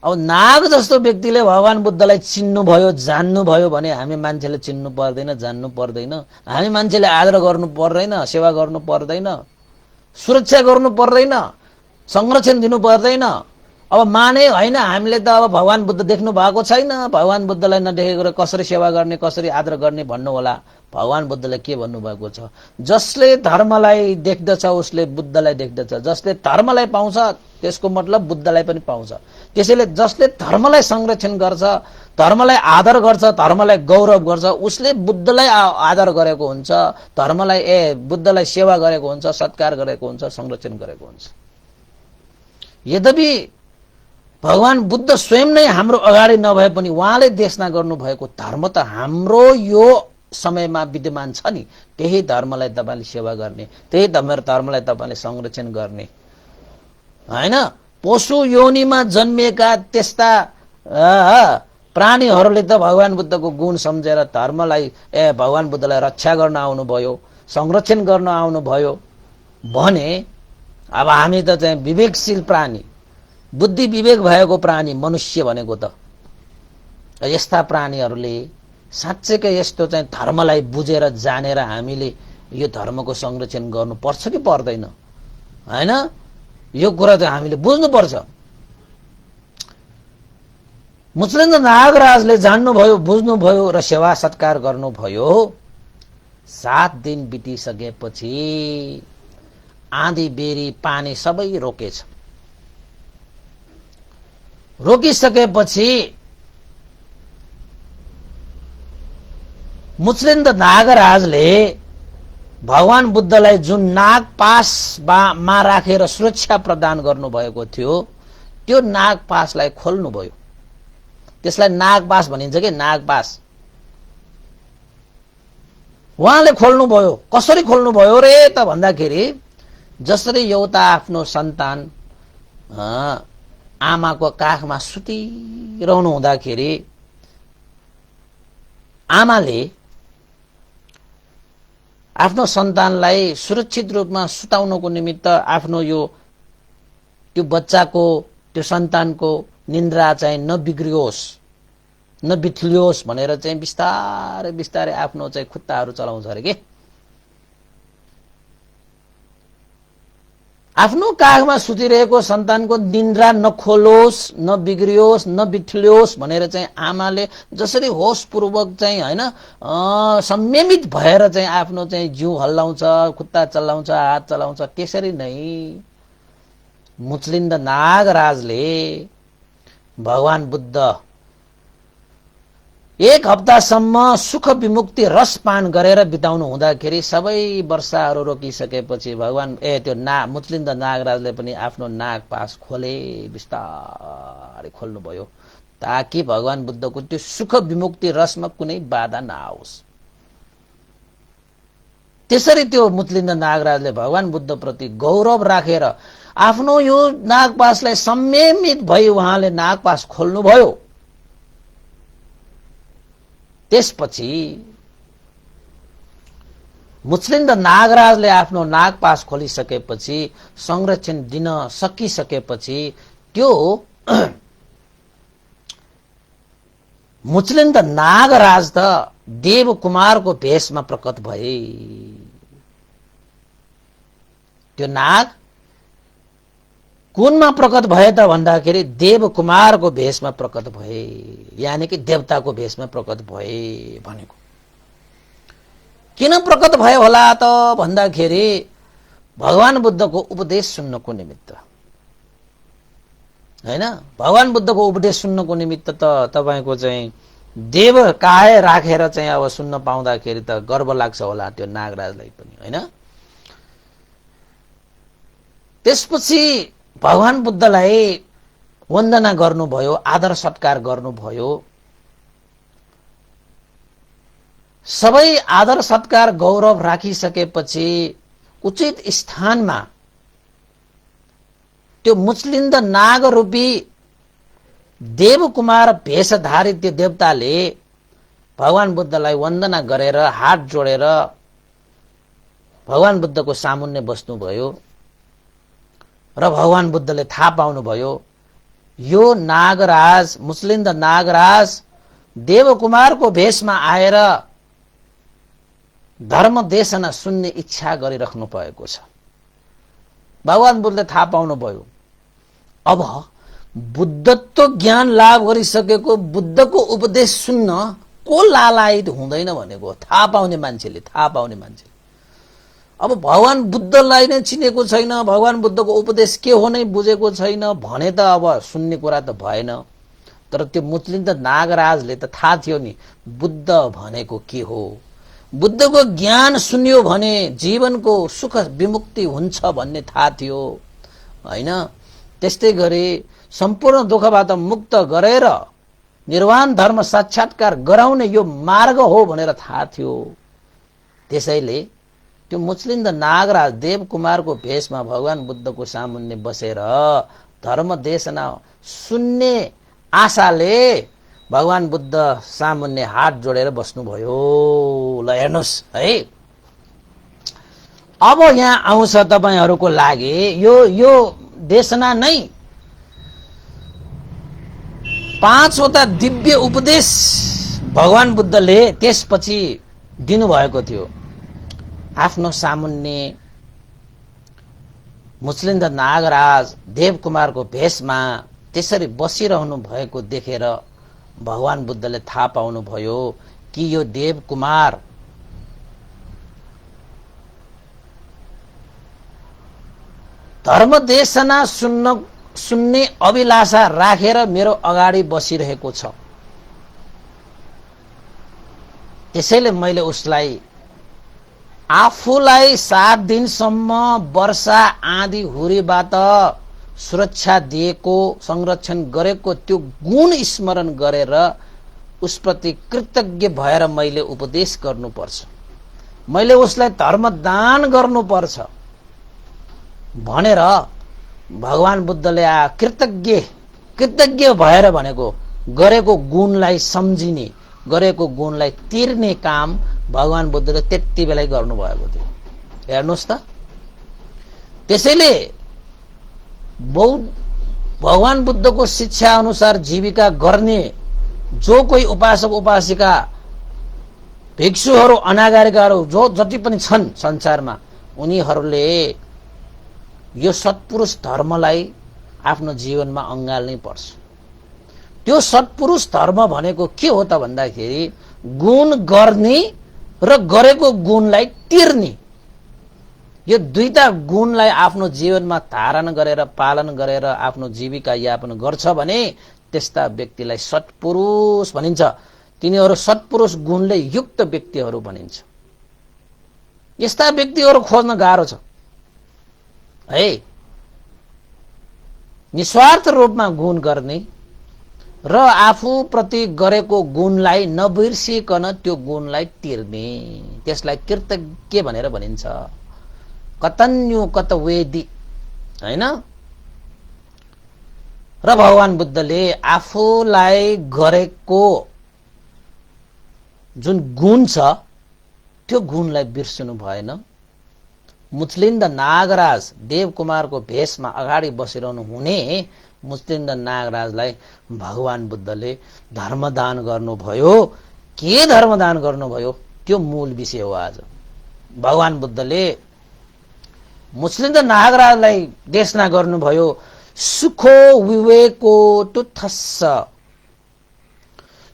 अब नाग जस्तो व्यक्तिले भगवान बुद्धलाई चिन्नुभयो, जान्नुभयो भने हामी मान्छेले चिन्नु पर्दैन, जान्नु पर्दैन। हामी मान्छेले आदर गर्नु पर्दैन, सेवा गर्नु पर्दैन, सुरक्षा गर्नु पर्दैन, संरक्षण दिनु पर्दैन। अब माने होइन, हामीले त अब भगवान बुद्ध देख्नु भएको छैन, भगवान बुद्धलाई नदेखेको कसरी सेवा गर्ने, कसरी आदर गर्ने भन्नु होला। भगवान बुद्धले के भन्नुभएको छ? जसले धर्मलाई देख्दछ उसले बुद्धलाई देख्दछ, जसले धर्मलाई पाउँछ त्यसको मतलब बुद्धलाई पनि पाउँछ। त्यसैले जसले धर्मलाई संरक्षण गर्छ, धर्मलाई आदर गर्छ, धर्मलाई गौरव गर्छ, उसले बुद्धलाई आदर गरेको हुन्छ, धर्मलाई बुद्धलाई सेवा गरेको हुन्छ, सत्कार गरेको हुन्छ, संरक्षण गरेको हुन्छ। यद्यपि भगवान बुद्ध स्वयं नै हाम्रो अगाडि नभए पनि उहाँले देशना गर्नुभएको धर्म त हाम्रो यो समयमा विद्यमान छ नि, त्यही धर्मलाई तपाईले सेवा गर्ने, त्यही धर्मलाई तपाईले संरक्षण गर्ने हैन। पशु योनिमा जन्मिएका त्यस्ता प्राणीहरूले त भगवान बुद्धको गुण सम्झेर धर्मलाई भगवान बुद्धलाई रक्षा गर्न आउनुभयो, संरक्षण गर्न आउनुभयो भने अब हामी त चाहिँ विवेकशील प्राणी, बुद्धि विवेक भएको प्राणी मनुष्य भनेको त यस्ता प्राणीहरूले साँच्चैकै यस्तो चाहिँ धर्मलाई बुझेर जानेर हामीले यो धर्मको संरक्षण गर्नुपर्छ कि पर्दैन हैन। यो कुरा चाहिँ हामीले बुझ्नुपर्छ। मुचलिन्द नागराजले जान्नुभयो, बुझ्नुभयो र सेवा सत्कार गर्नुभयो। 7 दिन बितिसकेपछि आँधी बेरी पानी सबै रोकेछ। रोकिसकेपछि मुचलिन्द नागराजले भगवान बुद्धलाई जुन नागपासमा राखेर सुरक्षा प्रदान गर्नुभएको थियो त्यो नागपासलाई खोल्नुभयो। त्यसलाई नागपास भनिन्छ के, नागपास। उहाँले खोल्नुभयो। कसरी खोल्नुभयो रे त भन्दाखेरि जसरी एउटा आफ्नो सन्तान आमाको काखमा सुतिरहनु हुँदाखेरि आमाले आफ्नो सन्तानलाई सुरक्षित रूपमा सुताउनको निमित्त आफ्नो त्यो बच्चाको, त्यो सन्तानको निन्द्रा चाहिँ नबिग्रियोस्, नबिथलियोस् भनेर चाहिँ बिस्तारै बिस्तारै आफ्नो चाहिँ खुट्टाहरू चलाउँछ अरे के। आफ्नो काखमा सुतिरहेको सन्तानको निन्द्रा नखोलोस्, नबिग्रियोस्, नबिथलियोस् भनेर चाहिँ आमाले जसरी होसपूर्वक चाहिँ हैन संयमित भएर चाहिँ आफ्नो चाहिँ जिउ हल्लाउँछ, खुट्टा चलाउँछ, हात चलाउँछ, त्यसरी नै मुचलिन्द नागराजले भगवान बुद्ध 1 हप्तासम्म सुख विमुक्ति रसपान गरेर बिताउनु हुँदाखेरि सबै वर्षाहरू रोकिसकेपछि त्यो मुचलिन्द नागराजले पनि आफ्नो नागपास खोले, बिस्तारै खोल्नुभयो ताकि भगवान बुद्धको त्यो सुख विमुक्ति रसमा कुनै बाधा नआओस्। त्यसरी त्यो मुचलिन्द नागराजले भगवान बुद्ध प्रति गौरव राखेर आफ्नो यो नागपासलाई संयमित भई उहाँले नागपास खोल्नुभयो। त्यसपछि मुचलिन्द नागराजले आफ्नो नागपास खोलिसकेपछि, संरक्षण दिन सकिसकेपछि त्यो मुचलिन्द नागराज त देवकुमारको भेषमा प्रकट भए। त्यो नाग कुनमा प्रकट भए त भन्दाखेरि देवकुमारको भेषमा प्रकट भए, यानी कि देवताको भेषमा प्रकट भए भनेको। किन प्रकट भए होला त भन्दाखेरि भगवान बुद्धको उपदेश सुन्नको निमित्त हैन। भगवान बुद्धको उपदेश सुन्नको निमित्त त तपाईको चाहिँ देव काय राखेर चाहिँ अब सुन्न पाउँदाखेरि त गर्व लाग्छ होला त्यो नागराजलाई पनि हैन। त्यसपछि भगवान बुद्धलाई वन्दना गर्नुभयो, आदर सत्कार गर्नुभयो। सबै आदर सत्कार गौरव राखिसकेपछि उचित स्थानमा त्यो मुचलिन्द नागरूपी देवकुमार भेषधारी त्यो देवताले भगवान बुद्धलाई वन्दना गरेर हात जोडेर भगवान बुद्धको सामुन्ने बस्नुभयो र भगवान बुद्धले थाहा पाउनुभयो यो नागराज, मुचलिन्द नागराज देवकुमारको भेषमा आएर धर्म देशना सुन्ने इच्छा गरिराख्नु भएको छ। भगवान बुद्धले थाहा पाउनुभयो अब बुद्धत्व ज्ञान लाभ गरिसकेको बुद्धको उपदेश सुन्न को लालायित हुँदैन भनेको थाहा पाउने मान्छेले, थाहा पाउने मान्छेले। अब भगवान बुद्धलाई नै चिनेको छैन, भगवान बुद्धको उपदेश के हो नै बुझेको छैन भने त अब सुन्ने कुरा त भएन। तर त्यो मुचलिन्द नागराजले त थाहा थियो नि बुद्ध भनेको के हो, बुद्धको ज्ञान सुन्यो भने जीवनको सुख विमुक्ति हुन्छ भन्ने थाहा थियो हैन। त्यस्तै गरी सम्पूर्ण दुःखबाट मुक्त गरेर निर्वाण धर्म साक्षात्कार गराउने यो मार्ग हो भनेर थाहा थियो। त्यसैले त्यो मुचलिन्द नागराज देवकुमारको भेषमा भगवान बुद्धको सामुन्ने बसेर धर्म देशना सुन्ने आशाले भगवान बुद्ध सामुन्ने हात जोडेर बस्नुभयो। ल हेर्नुहोस् है, अब यहाँ आउँछ तपाईहरूको लागि यो देशना नै 5वटा दिव्य उपदेश भगवान बुद्धले त्यसपछि दिनुभएको थियो। आफ्नो सामुन्ने मुचलिन्द नागराज देवकुमारको भेषमा त्यसरी बसिरहनु भएको देखेर भगवान बुद्धले थाहा पाउनुभयो कि यो देवकुमार धर्मदेशना सुन्ने अभिलाषा राखेर मेरो अगाडि बसिरहेको छ। त्यसैले मैले उसलाई आफूलाई 7 दिनसम्म वर्षा आँधी हुरीबाट सुरक्षा दिएको, संरक्षण गरेको त्यो गुण स्मरण गरेर उसप्रति कृतज्ञ भएर मैले उपदेश गर्नुपर्छ, मैले उसलाई धर्मदान गर्नुपर्छ भनेर भगवान बुद्धले कृतज्ञ भएर भनेको गरेको गुणलाई सम्झिने, गरेको गुणलाई तिर्ने काम भगवान बुद्धले त्यति बेलै गर्नुभएको थियो। हेर्नुहोस् त, त्यसैले भगवान बुद्धको शिक्षा अनुसार जीविका गर्ने जो कोही उपासक उपासिका भिक्षुहरू अनागारिकाहरू जो जति पनि छन् संसारमा, उनीहरूले यो सत्पुरुष धर्मलाई आफ्नो जीवनमा अँगाल्नै पर्छ। त्यो सत्पुरुष धर्म भनेको के हो त भन्दाखेरि गुण गर्ने र गरेको गुणलाई तिर्ने, यो दुईटा गुणलाई आफ्नो जीवनमा धारण गरेर पालन गरेर आफ्नो जीविका यापन गर्छ भने त्यस्ता व्यक्तिलाई सत्पुरुष भनिन्छ। तिनीहरू सत्पुरुष गुणले युक्त व्यक्तिहरू भनिन्छ। यस्ता व्यक्तिहरू खोज्न गाह्रो छ है। निस्वार्थ रूपमा गुण गर्ने र आफू प्रति गरेको गुणलाई नबिर्सिकन त्यो गुणलाई तिर्ने, त्यसलाई कृतज्ञ भनेर भनिन्छ। कतन्यु कतवेदी हैन। र भगवान बुद्धले आफूलाई गरेको जुन गुण छ त्यो गुणलाई बिर्सनु भएन। मुचलिन्द नागराज देवकुमारको भेषमा अगाडि बसिरहनु हुने मुचलिन्द नागराजलाई भगवान बुद्धले धर्मदान गर्नुभयो। के धर्मदान गर्नुभयो त्यो मूल विषय हो। आज भगवान बुद्धले मुचलिन्द नागराजलाई देशना गर्नुभयो, सुखो विवेको तुथस्स,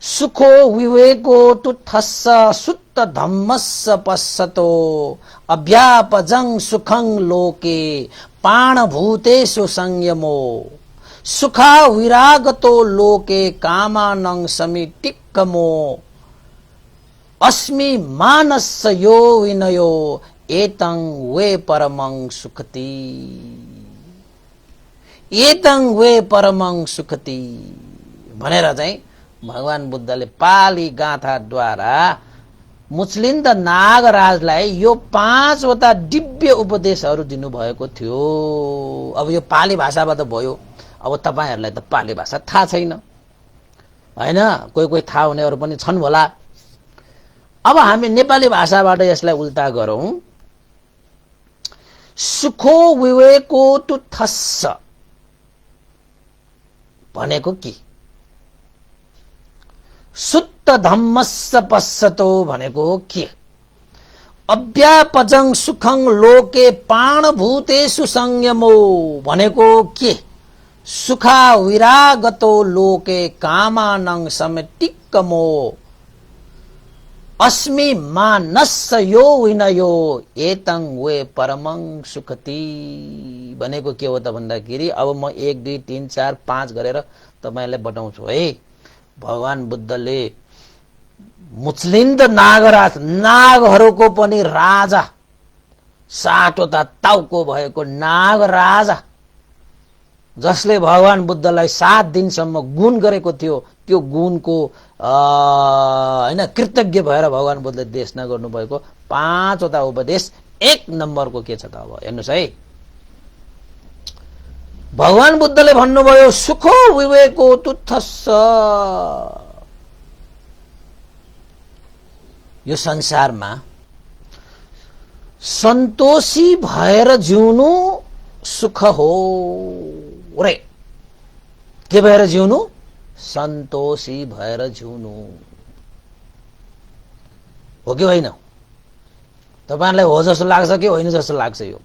सुखो विवेको तुथस्स सुत्त धम्मस्स पश्यतो अभ्यापजं सुखं लोके प्राणभूतेषु संयमो सुखा विरागतो लोके कामानं समितिक्कमो अस्मि मानस्य यो विनयो एतं वे परमं सुखति, एतं वे परमं सुखति भनेर चाहिँ भगवान बुद्धले पाली गाथाद्वारा मुचलिन्द नागराजलाई यो 5वटा दिव्य उपदेशहरू दिनुभएको थियो। अब यो पाली भाषाबाट भयो। अब तपाईहरुलाई त पाली भाषा थाहा छैन हैन, कोही कोही थाहा हुनेहरू पनि छन् होला। अब हामी नेपाली भाषाबाट यसलाई उल्टा गरौं। सुखो विवेको तुथस्स भनेको के, सुत्त धम्मस्स पश्यतो भनेको के, अव्यापजं सुखं लोके प्राणभूतेषु संयमो भनेको के, सुखा विरागतो लोके कामानं समितिक्कमो अस्मि मानस्य यो विनयो एतं वे परमं सुखति भनेको के हो त भन्दाखेरि अब म 1 2 3 4 5 गरेर तपाईलाई बताउँछु है। भगवान बुद्धले मुचलिन्द नागराज, नागहरूको पनि राजा, 7वटा टाउको भएको नागराजा जसले भगवान बुद्धलाई 7 दिनसम्म गुण गरेको थियो, त्यो गुणको हैन कृतज्ञ भएर भगवान बुद्धले देशना गर्नुभएको 5 वटा उपदेश 1 नम्बरको के छ त? अब हेर्नुस् है, भगवान बुद्धले भन्नुभयो सुखो विवेको तुच्छस्स, यो संसारमा सन्तोषी भएर जिउनु सुख हो रे। के भएर जिउनु? सन्तोषी भएर जिउनु हो कि होइन? तपाईहरुलाई हो जस्तो लाग्छ कि होइन जस्तो लाग्छ? यो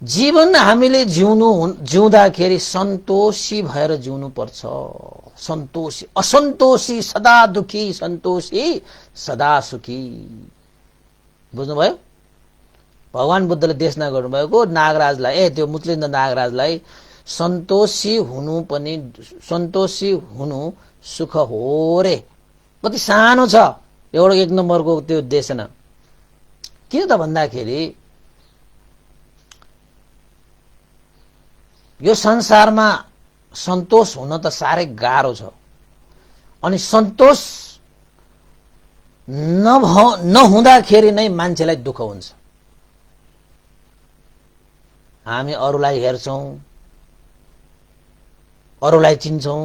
जीवन हामीले जिउँदाखेरि सन्तोषी भएर जिउनु पर्छ। सन्तोषी, असन्तोषी सदा दुखी, सन्तोषी सदा सुखी। बुझ्नुभयो? भगवान बुद्धले देशना गर्नुभएको नागराजलाई, त्यो मुचलिन्द नागराजलाई सन्तोषी हुनु सुख हो रे। कति सानो छ एउटा 1 नम्बरको त्यो देशना। किन त भन्दाखेरि यो संसारमा सन्तोष हुन त साह्रै गाह्रो छ। अनि सन्तोष नहुँदाखेरि नै मान्छेलाई दुःख हुन्छ। हामी अरूलाई हेर्छौं, अरूलाई चिन्छौं,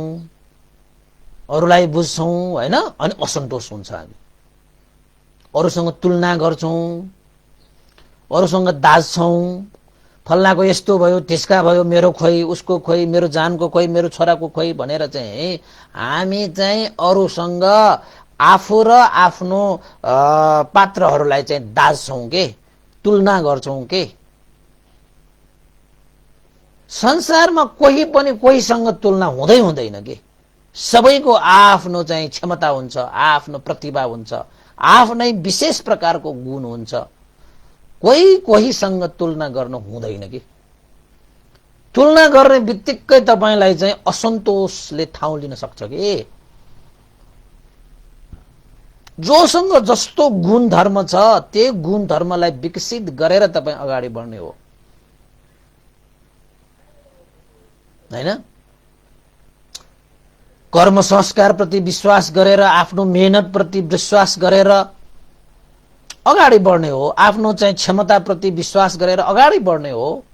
अरूलाई बुझ्छौं हैन, अनि असन्तोष हुन्छ। हामी अरूसँग तुलना गर्छौं, अरूसँग दाज्छौं, फल्लाको यस्तो भयो, त्यसका भयो, मेरो खोइ, उसको खोइ, मेरो जानको खोइ, मेरो छोराको खोइ भनेर चाहिँ हामी चाहिँ अरूसँग आफू र आफ्नो पात्रहरूलाई चाहिँ दाज्छौं के, तुलना गर्छौं के। संसारमा कोही पनि कोहीसँग तुलना हुँदैन के। सबैको आफ्नो चाहिँ क्षमता हुन्छ, आफ्नो प्रतिभा हुन्छ, आफ्नै विशेष प्रकारको गुण हुन्छ। कोहीसँग तुलना गर्न हुँदैन कि। तुलना गर्ने बित्तिकै तपाईलाई चाहिँ असन्तोषले ठाउँ लिन सक्छ कि। जोसँग जस्तो गुण धर्म छ त्यही गुण धर्मलाई विकसित गरेर तपाई अगाडि बढ्ने हो, हैन? कर्म संस्कार प्रति विश्वास गरेर, आफ्नो मेहनत प्रति विश्वास गरेर अगाडि बढ्ने हो, आफ्नो चाहिँ क्षमता प्रति विश्वास गरेर अगाडि बढ्ने हो,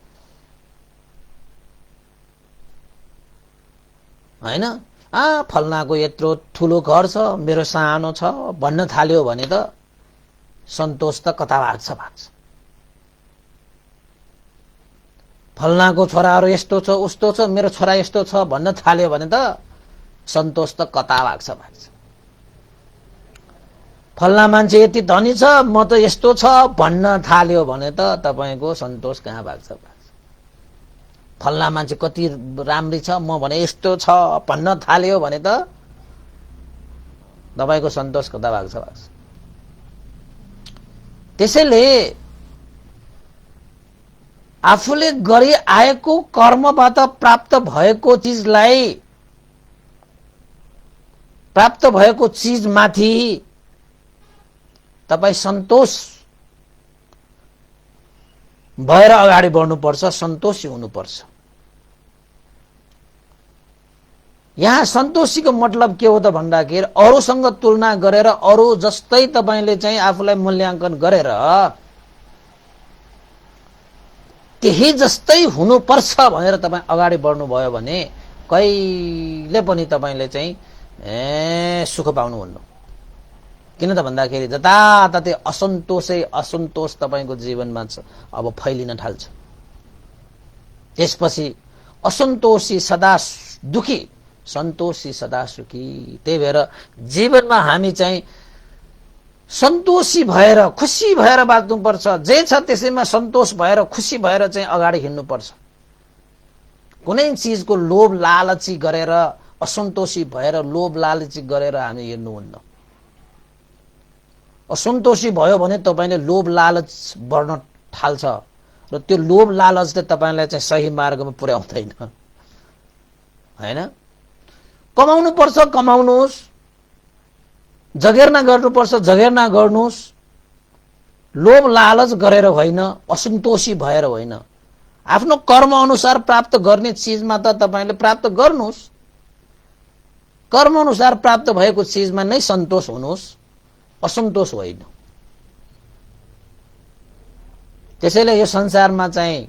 हैन? फल्नाको यत्रो ठुलो घर छ, मेरो सानो छ भन्न थाल्यो भने त सन्तोष त कता भाग्छ। फल्नाको छोराहरू यस्तो छ, उस्तो छ, मेरो छोरा यस्तो छ भन्न थाल्यो भने त सन्तोष त कता भाग्छ। फल्ना मान्छे यति धनी छ, म त यस्तो छ भन्न थाल्यो भने त तपाईको सन्तोष कहाँ भाग्छ। फल्ना मान्छे कति राम्री छ, म भने यस्तो छ भन्न थाल्यो भने त तपाईको सन्तोष कता भाग्छ। त्यसैले आफूले गरी आएको कर्मबाट प्राप्त भएको चीज माथि तपाई सन्तोष भएर अगाडि बढ्नुपर्छ, सन्तोषी हुनुपर्छ। यहाँ सन्तोषीको मतलब के हो त भन्दाखेरि अरूसँग तुलना गरेर, अरू जस्तै तपाईले चाहिँ आफूलाई मूल्याङ्कन गरेर त्यही जस्तै हुनुपर्छ भनेर तपाई अगाडि बढ्नु भयो भने कहिले पनि तपाईले चाहिँ सुख पाउनुहुन्न। किन त भन्दाखेरि जताततै असन्तोष तपाईको जीवनमा छ, अब फैलिन थाल्छ। त्यसपछि असन्तोषी सदा दुखी, सन्तोषी सदा सुखी। त्यही भएर जीवनमा हामी चाहिँ सन्तोषी भएर, खुसी भएर बाँच्नुपर्छ। जे छ त्यसैमा सन्तोष भएर, खुसी भएर चाहिँ अगाडि हिँड्नुपर्छ। कुनै चीजको लोभ लालची गरेर, असन्तोषी भएर लोभ लालची गरेर हामी हिँड्नुहुन्न। असन्तोषी भयो भने तपाईले लोभ लालच बढ्न थाल्छ र त्यो लोभ लालचले तपाईलाई चाहिँ सही मार्गमा पुर्याउँदैन, हैन? कमाउनु पर्छ, कमाउनुस्, जगेर्ना गर्नुपर्छ, जगेर्ना गर्नुस्। लोभ लालच गरेर होइन, असन्तोषी भएर होइन। आफ्नो कर्म अनुसार प्राप्त गर्ने चीजमा त तपाईले प्राप्त गर्नुस्, कर्म अनुसार प्राप्त भएको चीजमा नै सन्तोष हुनुस्, असन्तोष होइन। त्यसैले यो संसारमा चाहिँ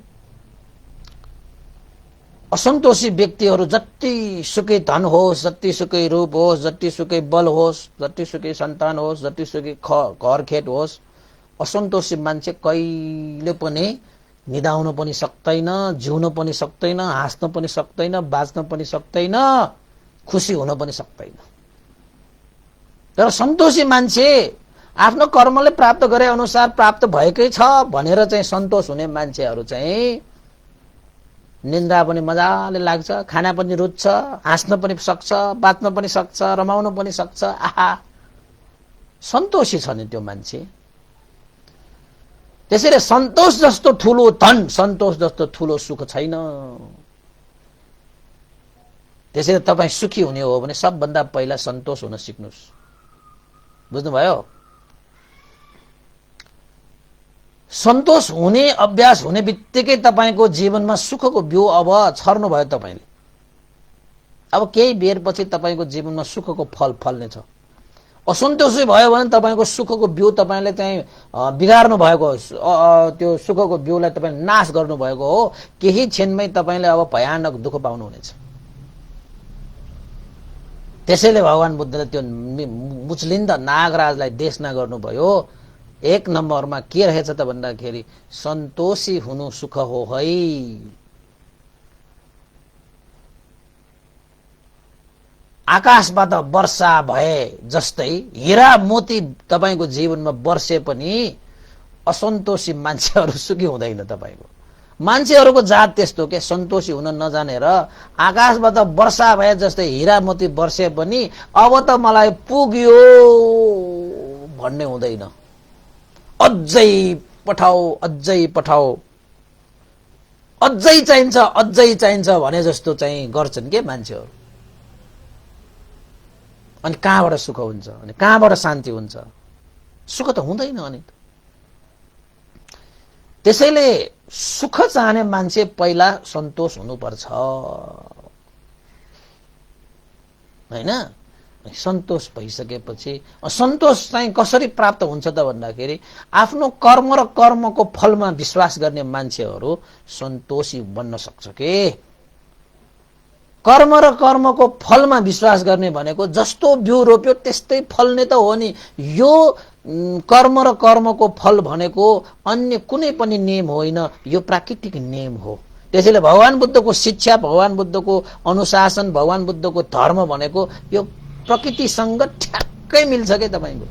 असन्तोषी व्यक्तिहरू जतिसुकै धन होस्, जतिसुकै रूप होस्, जतिसुकै बल होस्, जतिसुकै सन्तान होस्, जतिसुकै घरखेत होस्, असन्तोषी मान्छे कहिले पनि निदाउन पनि सक्दैन, जिउन पनि सक्दैन, हाँस्न पनि सक्दैन, बाँच्न पनि सक्दैन, खुसी हुन पनि सक्दैन। तर सन्तोषी मान्छे आफ्नो कर्मले प्राप्त गरे अनुसार प्राप्त भएकै छ भनेर चाहिँ सन्तोष हुने मान्छेहरू चाहिँ निन्द्रा पनि मजाले लाग्छ, खाना पनि रुच्छ, हाँस्न पनि सक्छ, बाँच्न पनि सक्छ, रमाउन पनि सक्छ। आहा, सन्तोषी छ नि त्यो मान्छे। त्यसैले सन्तोष जस्तो ठूलो धन, सन्तोष जस्तो ठूलो सुख छैन। त्यसैले तपाईं सुखी हुने हो भने सबभन्दा पहिला सन्तोष हुन सिक्नुस्। बुझ्नुभयो? सन्तोष हुने अभ्यास हुने बित्तिकै तपाईको जीवनमा सुखको बिउ अब छर्नु भयो तपाईले। अब केही बेरपछि तपाईको जीवनमा सुखको फल फल्नेछ। असन्तोषी भयो भने तपाईको सुखको बिउ तपाईले चाहिँ बिगार्नु भएको, त्यो सुखको बिउलाई तपाईले नाश गर्नु भएको हो। केही क्षणमै तपाईले अब भयानक दुःख पाउनुहुनेछ। त्यसैले भगवान बुद्धले त्यो मुचलिन्द नागराजलाई देशना गर्नुभयो। एक नम्बरमा के रहेछ त भन्दाखेरि सन्तोषी हुनु सुख हो है। आकाशबाट वर्षा भए जस्तै हीरा मोती तपाईको जीवनमा वर्षे पनि असन्तोषी मान्छेहरू सुखी हुँदैन। तपाईको मान्छेहरूको जात त्यस्तो के, सन्तोषी हुन नजानेर आकाशबाट वर्षा भए जस्तै हीरा मोती वर्षे पनि अब त मलाई पुग्यो भन्ने हुँदैन। अझै पठाऊ, अझै पठाऊ, अझै चाहिन्छ, अझै चाहिन्छ भने जस्तो चाहिँ गर्छन् के मान्छेहरू। अनि कहाँबाट सुख हुन्छ, अनि कहाँबाट शान्ति हुन्छ? सुख त हुँदैन। अनि त्यसैले सुख चाहने मान्छे पहिला सन्तोष हुनुपर्छ, हैन? सन्तोष भइसकेपछि सन्तोष चाहिँ कसरी प्राप्त हुन्छ त भन्दाखेरि आफ्नो कर्म र कर्मको फलमा विश्वास गर्ने मान्छेहरू सन्तोषी बन्न सक्छ के। कर्म र कर्मको फलमा विश्वास गर्ने भनेको जस्तो बिउ रोप्यो त्यस्तै फल्ने त हो नि। यो कर्म र कर्मको फल भनेको अन्य कुनै पनि नियम होइन, यो प्राकृतिक नियम हो। त्यसैले भगवान बुद्धको शिक्षा, भगवान बुद्धको अनुशासन, भगवान बुद्धको धर्म भनेको यो प्रकृतिसँग ठ्याक्कै मिल्छ के तपाईको।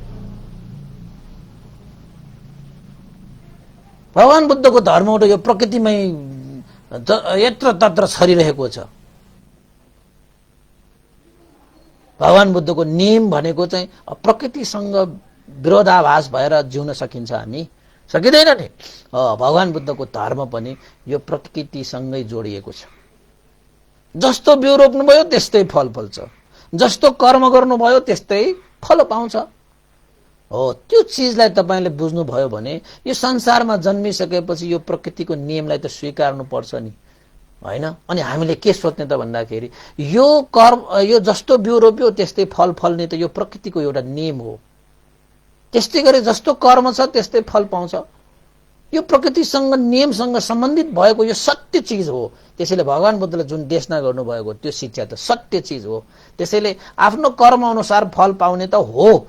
भगवान बुद्धको धर्म यो प्रकृतिमै यत्र तत्र छरिरहेको छ। भगवान बुद्धको नियम भनेको चाहिँ प्रकृतिसँग विरोधाभास भएर जिउन सकिन्छ हामी? सकिँदैन नि। भगवान बुद्धको धर्म पनि यो प्रकृतिसँगै जोडिएको छ। जस्तो बिउ रोप्नुभयो त्यस्तै फल फल्छ, जस्तो कर्म गर्नुभयो त्यस्तै फल पाउँछ। हो, त्यो चिजलाई तपाईले बुझ्नुभयो भने यो संसारमा जन्मिसकेपछि यो प्रकृतिको नियमलाई त स्वीकार्नु पर्छ नि, हैन? अनि हामीले के सोच्ने त भन्दाखेरि यो कर्म, यो जस्तो बिउ रोप्यो त्यस्तै फल फल्ने त यो प्रकृतिको एउटा नियम हो। त्यस्तै गरी जस्तो कर्म छ त्यस्तै फल पाउँछ। यो प्रकृतिसँग नियमसँग सम्बन्धित भएको यो सत्य चीज हो। त्यसैले भगवान बुद्धले जुन देशना गर्नुभएको त्यो शिक्षा त सत्य चीज हो। त्यसैले आफ्नो कर्म अनुसार फल पाउने त हो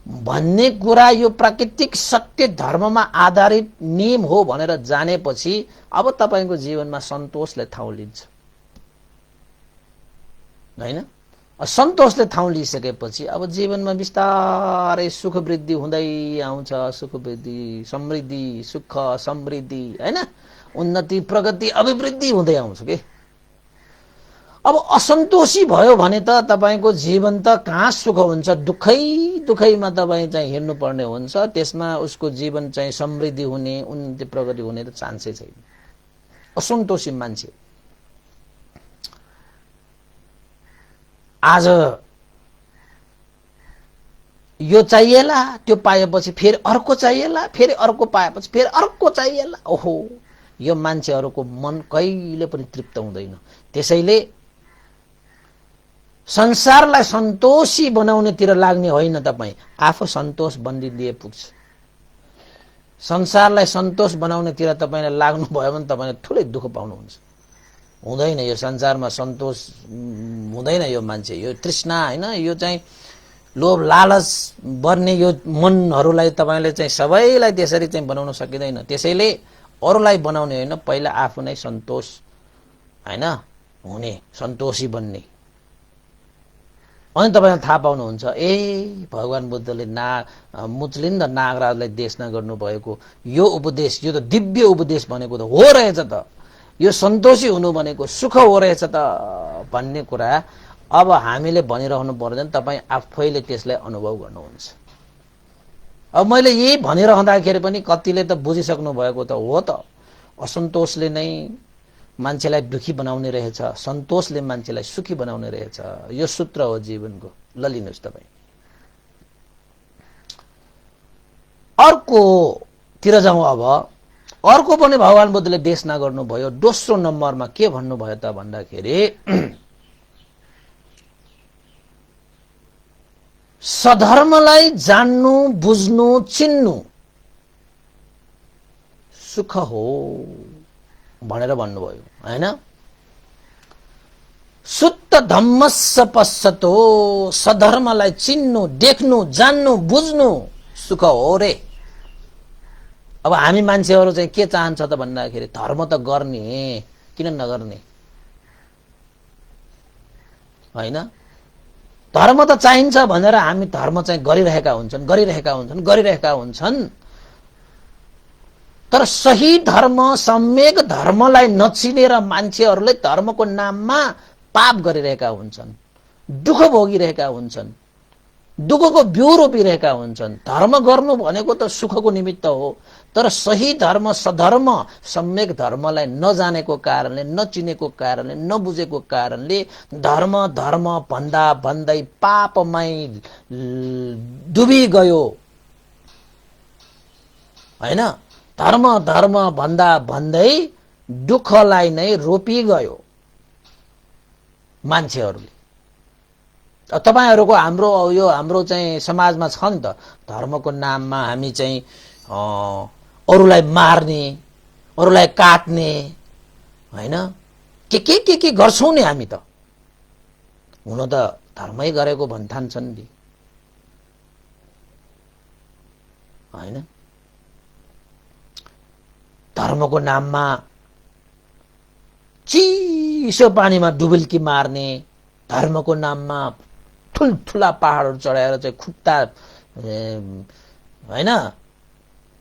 भन्ने कुरा यो प्राकृतिक सत्य धर्ममा आधारित नियम हो भनेर जानेपछि अब तपाईको जीवनमा सन्तोषले ठाउँ लिन्छ, हैन? सन्तोषले ठाउँ लिइसकेपछि अब जीवनमा बिस्तारै सुख वृद्धि हुँदै आउँछ। सुख वृद्धि, समृद्धि, सुख समृद्धि, हैन? उन्नति, प्रगति, अभिवृद्धि हुँदै आउँछ के। अब असन्तोषी भयो भने त तपाईको जीवन त कहाँ सुख हुन्छ? दुखै दुखैमा तपाईँ चाहिँ हिँड्नु पर्ने हुन्छ। त्यसमा उसको जीवन चाहिँ समृद्धि हुने, उन्नति, प्रगति हुने त चान्सै छैन। असन्तोषी मान्छे आज यो चाहिएला, त्यो पाएपछि फेरि अर्को चाहिएला, फेरि अर्को पाएपछि फेरि अर्को चाहिएला। ओहो, यो मान्छेहरूको मन कहिले पनि तृप्त हुँदैन। त्यसैले संसारलाई सन्तोषी बनाउनेतिर लाग्ने होइन, तपाईँ आफू सन्तोष बनिदिए पुग्छ। संसारलाई सन्तोष बनाउनेतिर तपाईँले लाग्नुभयो भने तपाईँले ठुलै दुःख पाउनुहुन्छ। हुँदैन, यो संसारमा सन्तोष हुँदैन। यो मान्छे यो तृष्णा होइन, यो चाहिँ लोभ लालच बर्ने यो मनहरूलाई तपाईँले चाहिँ सबैलाई त्यसरी चाहिँ बनाउन सकिँदैन। त्यसैले अरूलाई बनाउने होइन, पहिला आफू नै सन्तोष होइन हुने, सन्तोषी बन्ने। अनि तपाईँले थाहा पाउनुहुन्छ ए भगवान् बुद्धले मुचलिन्द नागराजलाई देश नगर्नु भएको यो उपदेश, यो त दिव्य उपदेश भनेको त हो रहेछ त, यो सन्तोषी हुनु भनेको सुख हो रहेछ त भन्ने कुरा अब हामीले भनिरहनु पर्दैन, तपाईँ आफैले त्यसलाई अनुभव गर्नुहुन्छ। अब मैले यही भनिरहँदाखेरि पनि कतिले त बुझिसक्नु भएको त हो त, असन्तोषले नै मान्छेलाई दुखी बनाउने रहेछ, सन्तोषले मान्छेलाई सुखी बनाउने रहेछ। यो सूत्र हो जीवनको। ल लिनुहोस् तपाईँ। अर्कोतिर जाउँ अब। अर्को पनि भगवान् बुद्धले देशना गर्नुभयो। दोस्रो नम्बरमा के भन्नुभयो त भन्दाखेरि सधर्मलाई जान्नु, बुझ्नु, चिन्नु सुख हो भनेर भन्नुभयो हैन। सुत्त धम्मस्स पश्यतो, सधर्मलाई चिन्नु, देख्नु, जान्नु, बुझ्नु सुख हो रे। अब हामी मान्छेहरू चाहिँ के चाहन्छ त भन्दाखेरि धर्म त गर्ने, किन नगर्ने हैन। धर्म त चाहिन्छ भनेर हामी धर्म चाहिँ गरिरहेका हुन्छन्। तर सही धर्म, सम्यक धर्मलाई नचिनेर मान्छेहरूले धर्मको नाममा पाप गरिरहेका हुन्छन्, दुःख भोगिरहेका हुन्छन्, दुःखको बिउ रोपिरहेका हुन्छन्। धर्म गर्नु भनेको त सुखको निमित्त हो, तर सही धर्म, सधर्म, सम्यक धर्मलाई नजानेको कारणले, नचिनेको कारणले, नबुझेको कारणले धर्म धर्म भन्दा भन्दै पापमै डुबी गयो हैन। धर्म धर्म भन्दा भन्दै दुःखलाई नै रोपी गयो मान्छेहरूले। तपाईहरुको हाम्रो चाहिँ समाजमा छ नि त, धर्मको नाममा हामी चाहिँ अरूलाई मार्ने, अरूलाई काट्ने हैन, के गर्छौं नि हामी त। हुन त धर्मै गरेको भन्ठान्छन् नि हैन। धर्मको नाममा चिसो पानीमा डुबुल्की मार्ने, धर्मको नाममा ठुल्ठुला पहाडहरू चढाएर चाहिँ खुट्टा हैन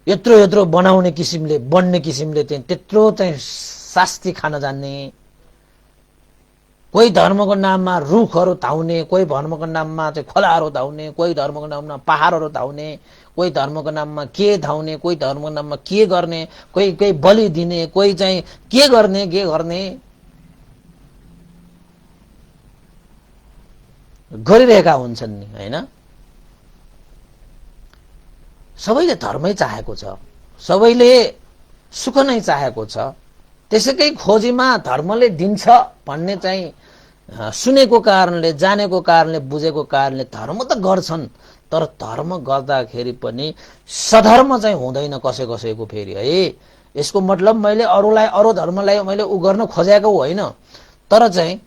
यत्रो यत्रो बनाउने किसिमले, बन्ने किसिमले चाहिँ त्यत्रो चाहिँ शास्ति खान जान्ने। कोही धर्मको नाममा रुखहरू धाउने, कोही धर्मको नाममा चाहिँ खोलाहरू धाउने, कोही धर्मको नाममा पहाडहरू धाउने, कोही धर्मको नाममा के धाउने, कोही धर्मको नाममा के गर्ने, कोही बलि दिने, कोही चाहिँ के गर्ने गरिरहेका हुन्छन् नि हैन। सबैले धर्मै चाहेको छ, सबैले सुख नै चाहेको छ। त्यसैकै खोजीमा धर्मले दिन्छ भन्ने चाहिँ सुनेको कारणले, जानेको कारणले, बुझेको कारणले धर्म त गर्छन्। तर धर्म गर्दाखेरि पनि सधर्म चाहिँ हुँदैन कसैको फेरि है। यसको मतलब मैले अरू धर्मलाई मैले उ गर्न खोजेको होइन, तर चाहिँ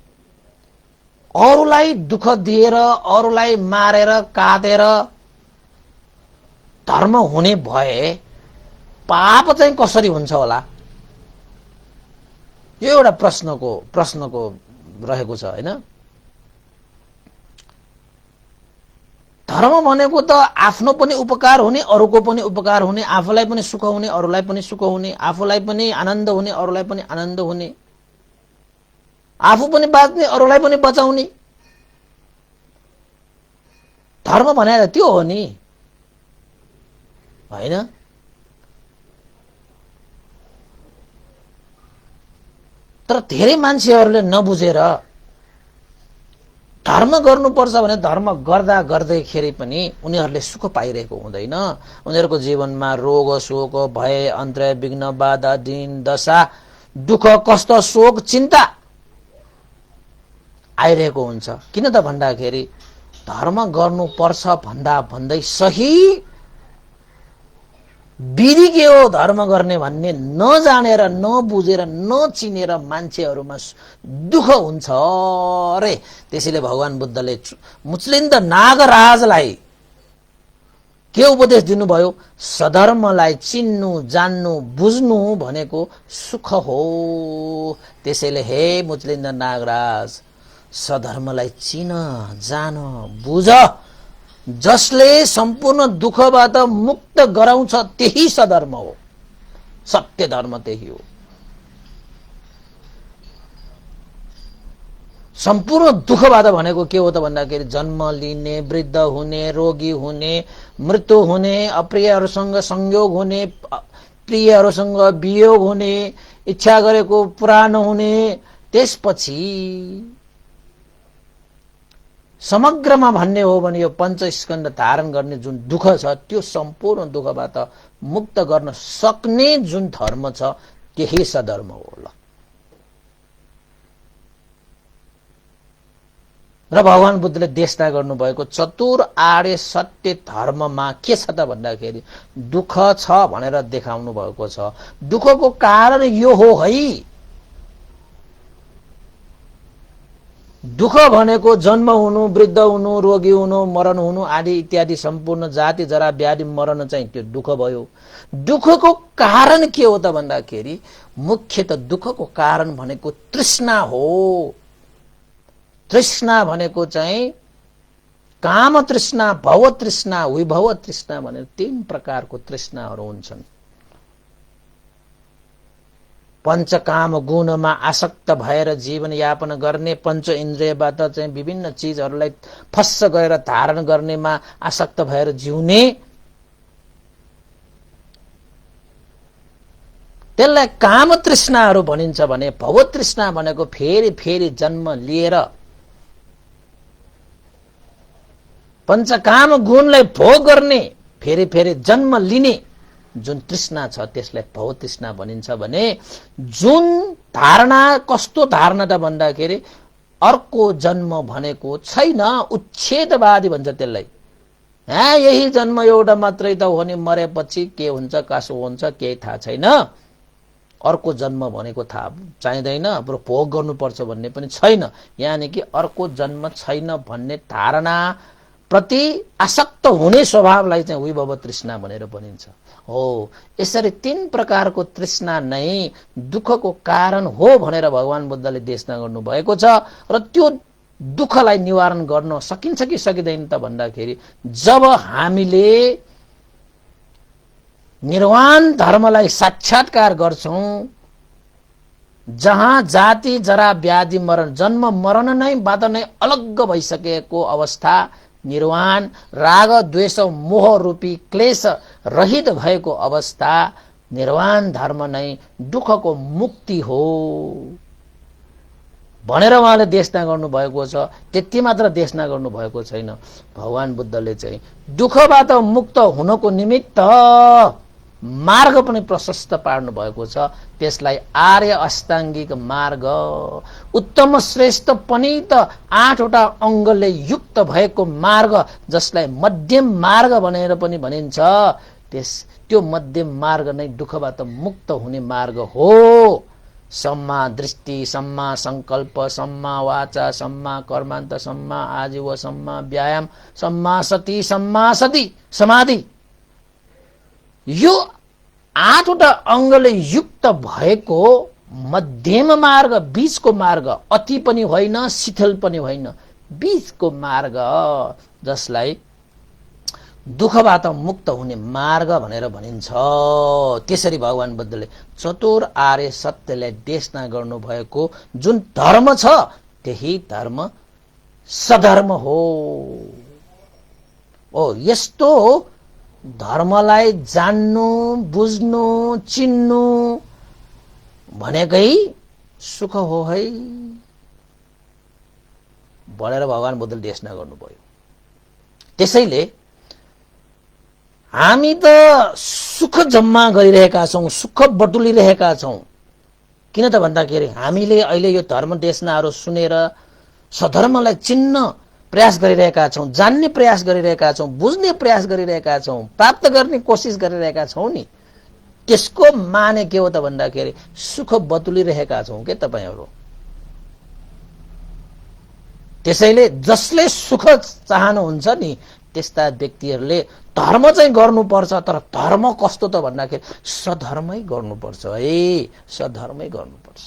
अरूलाई दुःख दिएर, अरूलाई मारेर काटेर धर्म हुने भए पाप चाहिँ कसरी हुन्छ होला, यो एउटा प्रश्नको रहेको छ हैन। धर्म भनेको त आफ्नो पनि उपकार हुने, अरूको पनि उपकार हुने, आफूलाई पनि सुख हुने, अरूलाई पनि सुख हुने, आफूलाई पनि आनन्द हुने, अरूलाई पनि आनन्द हुने, आफू पनि बाँच्ने, अरूलाई पनि बचाउने। धर्म भनेर त्यो हो नि हैन। तर धेरै मान्छेहरूले नबुझेर धर्म गर्नुपर्छ भने धर्म गर्दा गर्दैखेरि पनि उनीहरूले सुख पाइरहेको हुँदैन। उनीहरूको जीवनमा रोग शोक भय अन्तर्य विघ्न बाधा दिन दशा दुःख कष्ट शोक चिन्ता आइरहेको हुन्छ। किन त भन्दाखेरि धर्म गर्नुपर्छ भन्दा भन्दै सही विधि के हो धर्म गर्ने भन्ने नजानेर नबुझेर नचिनेर मान्छेहरूमा दुःख हुन्छ रे। त्यसैले भगवान बुद्धले मुचलिन्द नागराजलाई के उपदेश दिनुभयो? सधर्मलाई चिन्नु जान्नु बुझ्नु भनेको सुख हो। त्यसैले हे मुचलिन्द नागराज, सधर्मलाई चिन जान बुझ। जसले सम्पूर्ण दुःखबाट मुक्त गराउँछ त्यही सधर्म हो, सत्य धर्म त्यही हो। सम्पूर्ण दुःखबाट भनेको के हो त भन्दाखेरि जन्म लिने, वृद्ध हुने, रोगी हुने, मृत्यु हुने, अप्रियहरूसँग संयोग हुने, प्रियहरूसँग वियोग हुने, इच्छा गरेको पुरा नहुने, त्यसपछि समग्रमा भन्ने हो भने यो पञ्चस्कन्ध धारण गर्ने जुन दुःख छ त्यो सम्पूर्ण दुःखबाट मुक्त गर्न सक्ने जुन धर्म छ त्यही सधर्म हो। ल र भगवान बुद्धले देशना गर्नुभएको चतुर आर्य सत्य धर्ममा के छ त भन्दाखेरि दुःख छ भनेर देखाउनु भएको छ। दुःखको कारण यो हो है। दुःख भनेको जन्म हुनु, वृद्ध हुनु, रोगी हुनु, मरण हुनु आदि इत्यादि सम्पूर्ण जाति जरा व्याधि मरण चाहिँ त्यो दुःख भयो। दुःखको कारण के हो त भन्दाखेरि मुख्यत दुःखको कारण भनेको तृष्णा हो। तृष्णा भनेको चाहिँ काम तृष्णा, भव तृष्णा, विभव तृष्णा भनेर तीन प्रकारको तृष्णाहरू हुन्छन्। पञ्चकाम गुणमा आसक्त भएर जीवन यापन गर्ने, पञ्च इन्द्रियबाट चाहिँ विभिन्न चिजहरूलाई फस्स गरेर धारण गर्नेमा आसक्त भएर जिउने, त्यसलाई काम तृष्णाहरू भनिन्छ भने भव तृष्णा भनेको फेरि फेरि जन्म लिएर पञ्चकाम गुणलाई भोग गर्ने, फेरि फेरि जन्म लिने जुन तृष्णा छ त्यसलाई भव तृष्णा भनिन्छ भने जुन धारणा कस्तो धारणा त भन्दाखेरि अर्को जन्म भनेको छैन, उच्छेदवादी भन्छ त्यसलाई। यही जन्म एउटा मात्रै त हो नि, मरेपछि के हुन्छ कसो हुन्छ केही थाहा छैन। अर्को जन्म भनेको थाहा चाहिँदैन, बरु भोग गर्नुपर्छ भन्ने पनि छैन। यानि कि अर्को जन्म छैन भन्ने धारणा प्रति आसक्त हुने स्वभावलाई चाहिँ विभव तृष्णा भनेर भनिन्छ। हो यसरी तीन प्रकारको तृष्णा नै दुःखको कारण हो भनेर भगवान बुद्धले देशना गर्नुभएको छ। र त्यो दुःखलाई निवारण गर्न सकिन्छ कि सकिँदैन त भन्दाखेरि जब हामीले निर्वाण धर्मलाई साक्षात्कार गर्छौं, जहाँ जाति जरा व्याधि मरण जन्म मरण नै बाट नै अलग भइसकेको अवस्था, निर्वाण राग द्वेष मोह रूपी क्लेश रहित भएको अवस्था, निर्वाण धर्म नै दुःखको मुक्ति हो भनेर उहाँले देशना गर्नुभएको छ। त्यति मात्र देशना गर्नुभएको छैन, भगवान बुद्धले चाहिँ दुःखबाट मुक्त हुनको निमित्त मार्ग पनि प्रशस्त पार्नु भएको छ। त्यसलाई आर्य अष्टाङ्गिक मार्ग, उत्तम श्रेष्ठ पनि त 8वटा अङ्गले युक्त भएको मार्ग, जसलाई मध्यम मार्ग भनेर पनि भनिन्छ। त्यो मध्यम मार्ग नै दुःखबाट मुक्त हुने मार्ग हो। सम्मा दृष्टि, सम्मा संकल्प, सम्मा वाचा, सम्मा कर्मान्त, सम्मा आजीव, सम्मा व्यायाम, सम्मा सति, सम्मा समाधि, यो 8वटा अङ्गले युक्त भएको मध्यम मार्ग, बीचको मार्ग, अति पनि होइन शिथिल पनि होइन, बीचको मार्ग, जसलाई दुःखबाट मुक्त हुने मार्ग भनेर भनिन्छ। त्यसरी भगवान बुद्धले चतुर आर्य सत्यलाई देशना गर्नुभएको जुन धर्म छ त्यही धर्म सधर्म हो। यस्तो धर्मलाई जान्नु बुझ्नु चिन्नु भनेकै सुख हो है। भनेर भगवान बुद्धले देशना गर्नुभयो। त्यसैले हामी त सुख जम्मा गरिरहेका छौं, सुख बटुलिरहेका छौं। किन त भन्दाखेरि हामीले अहिले यो धर्म देशनाहरू सुनेर सधर्मलाई चिन्न प्रयास गरिरहेका छौं, जान्ने प्रयास गरिरहेका छौं, बुझ्ने प्रयास गरिरहेका छौं, प्राप्त गर्ने कोसिस गरिरहेका छौं नि। त्यसको माने के हो त भन्दाखेरि सुख बटुलिरहेका छौं के तपाईहरु। त्यसैले जसले सुख चाहनुहुन्छ नि त्यस्ता व्यक्तिहरूले धर्म चाहिँ गर्नुपर्छ, तर धर्म कस्तो त भन्दाखेरि सधर्मै गर्नुपर्छ है, सधर्मै गर्नुपर्छ।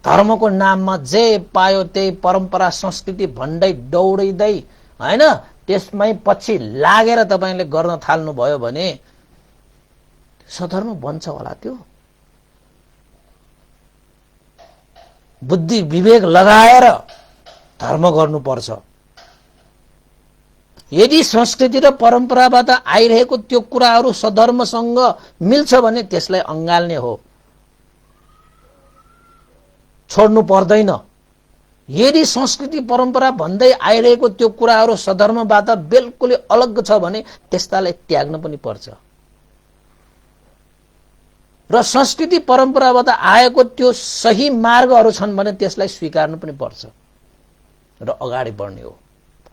धर्मको नाममा जे पायो त्यही परम्परा संस्कृति भन्दै दौडिँदै हैन त्यसमै पछि लागेर तपाईले गर्न थाल्नु भयो भने सधर्म बन्छ होला। त्यो बुद्धि विवेक लगाएर धर्म गर्नुपर्छ। यदि संस्कृति र परम्पराबाट आइरहेको त्यो कुराहरू सधर्मसँग मिल्छ भने त्यसलाई अंगाल्ने हो, छोड्नु पर्दैन। यदि संस्कृति परम्परा भन्दै आइरहेको त्यो कुराहरू सधर्मबाट बिल्कुलै अलग छ भने त्यस्तालाई त्याग्न पनि पर्छ। र संस्कृति परम्पराबाट आएको त्यो सही मार्गहरू छन् भने त्यसलाई स्वीकार्नु पनि पर्छ र अगाडि बढ्ने हो,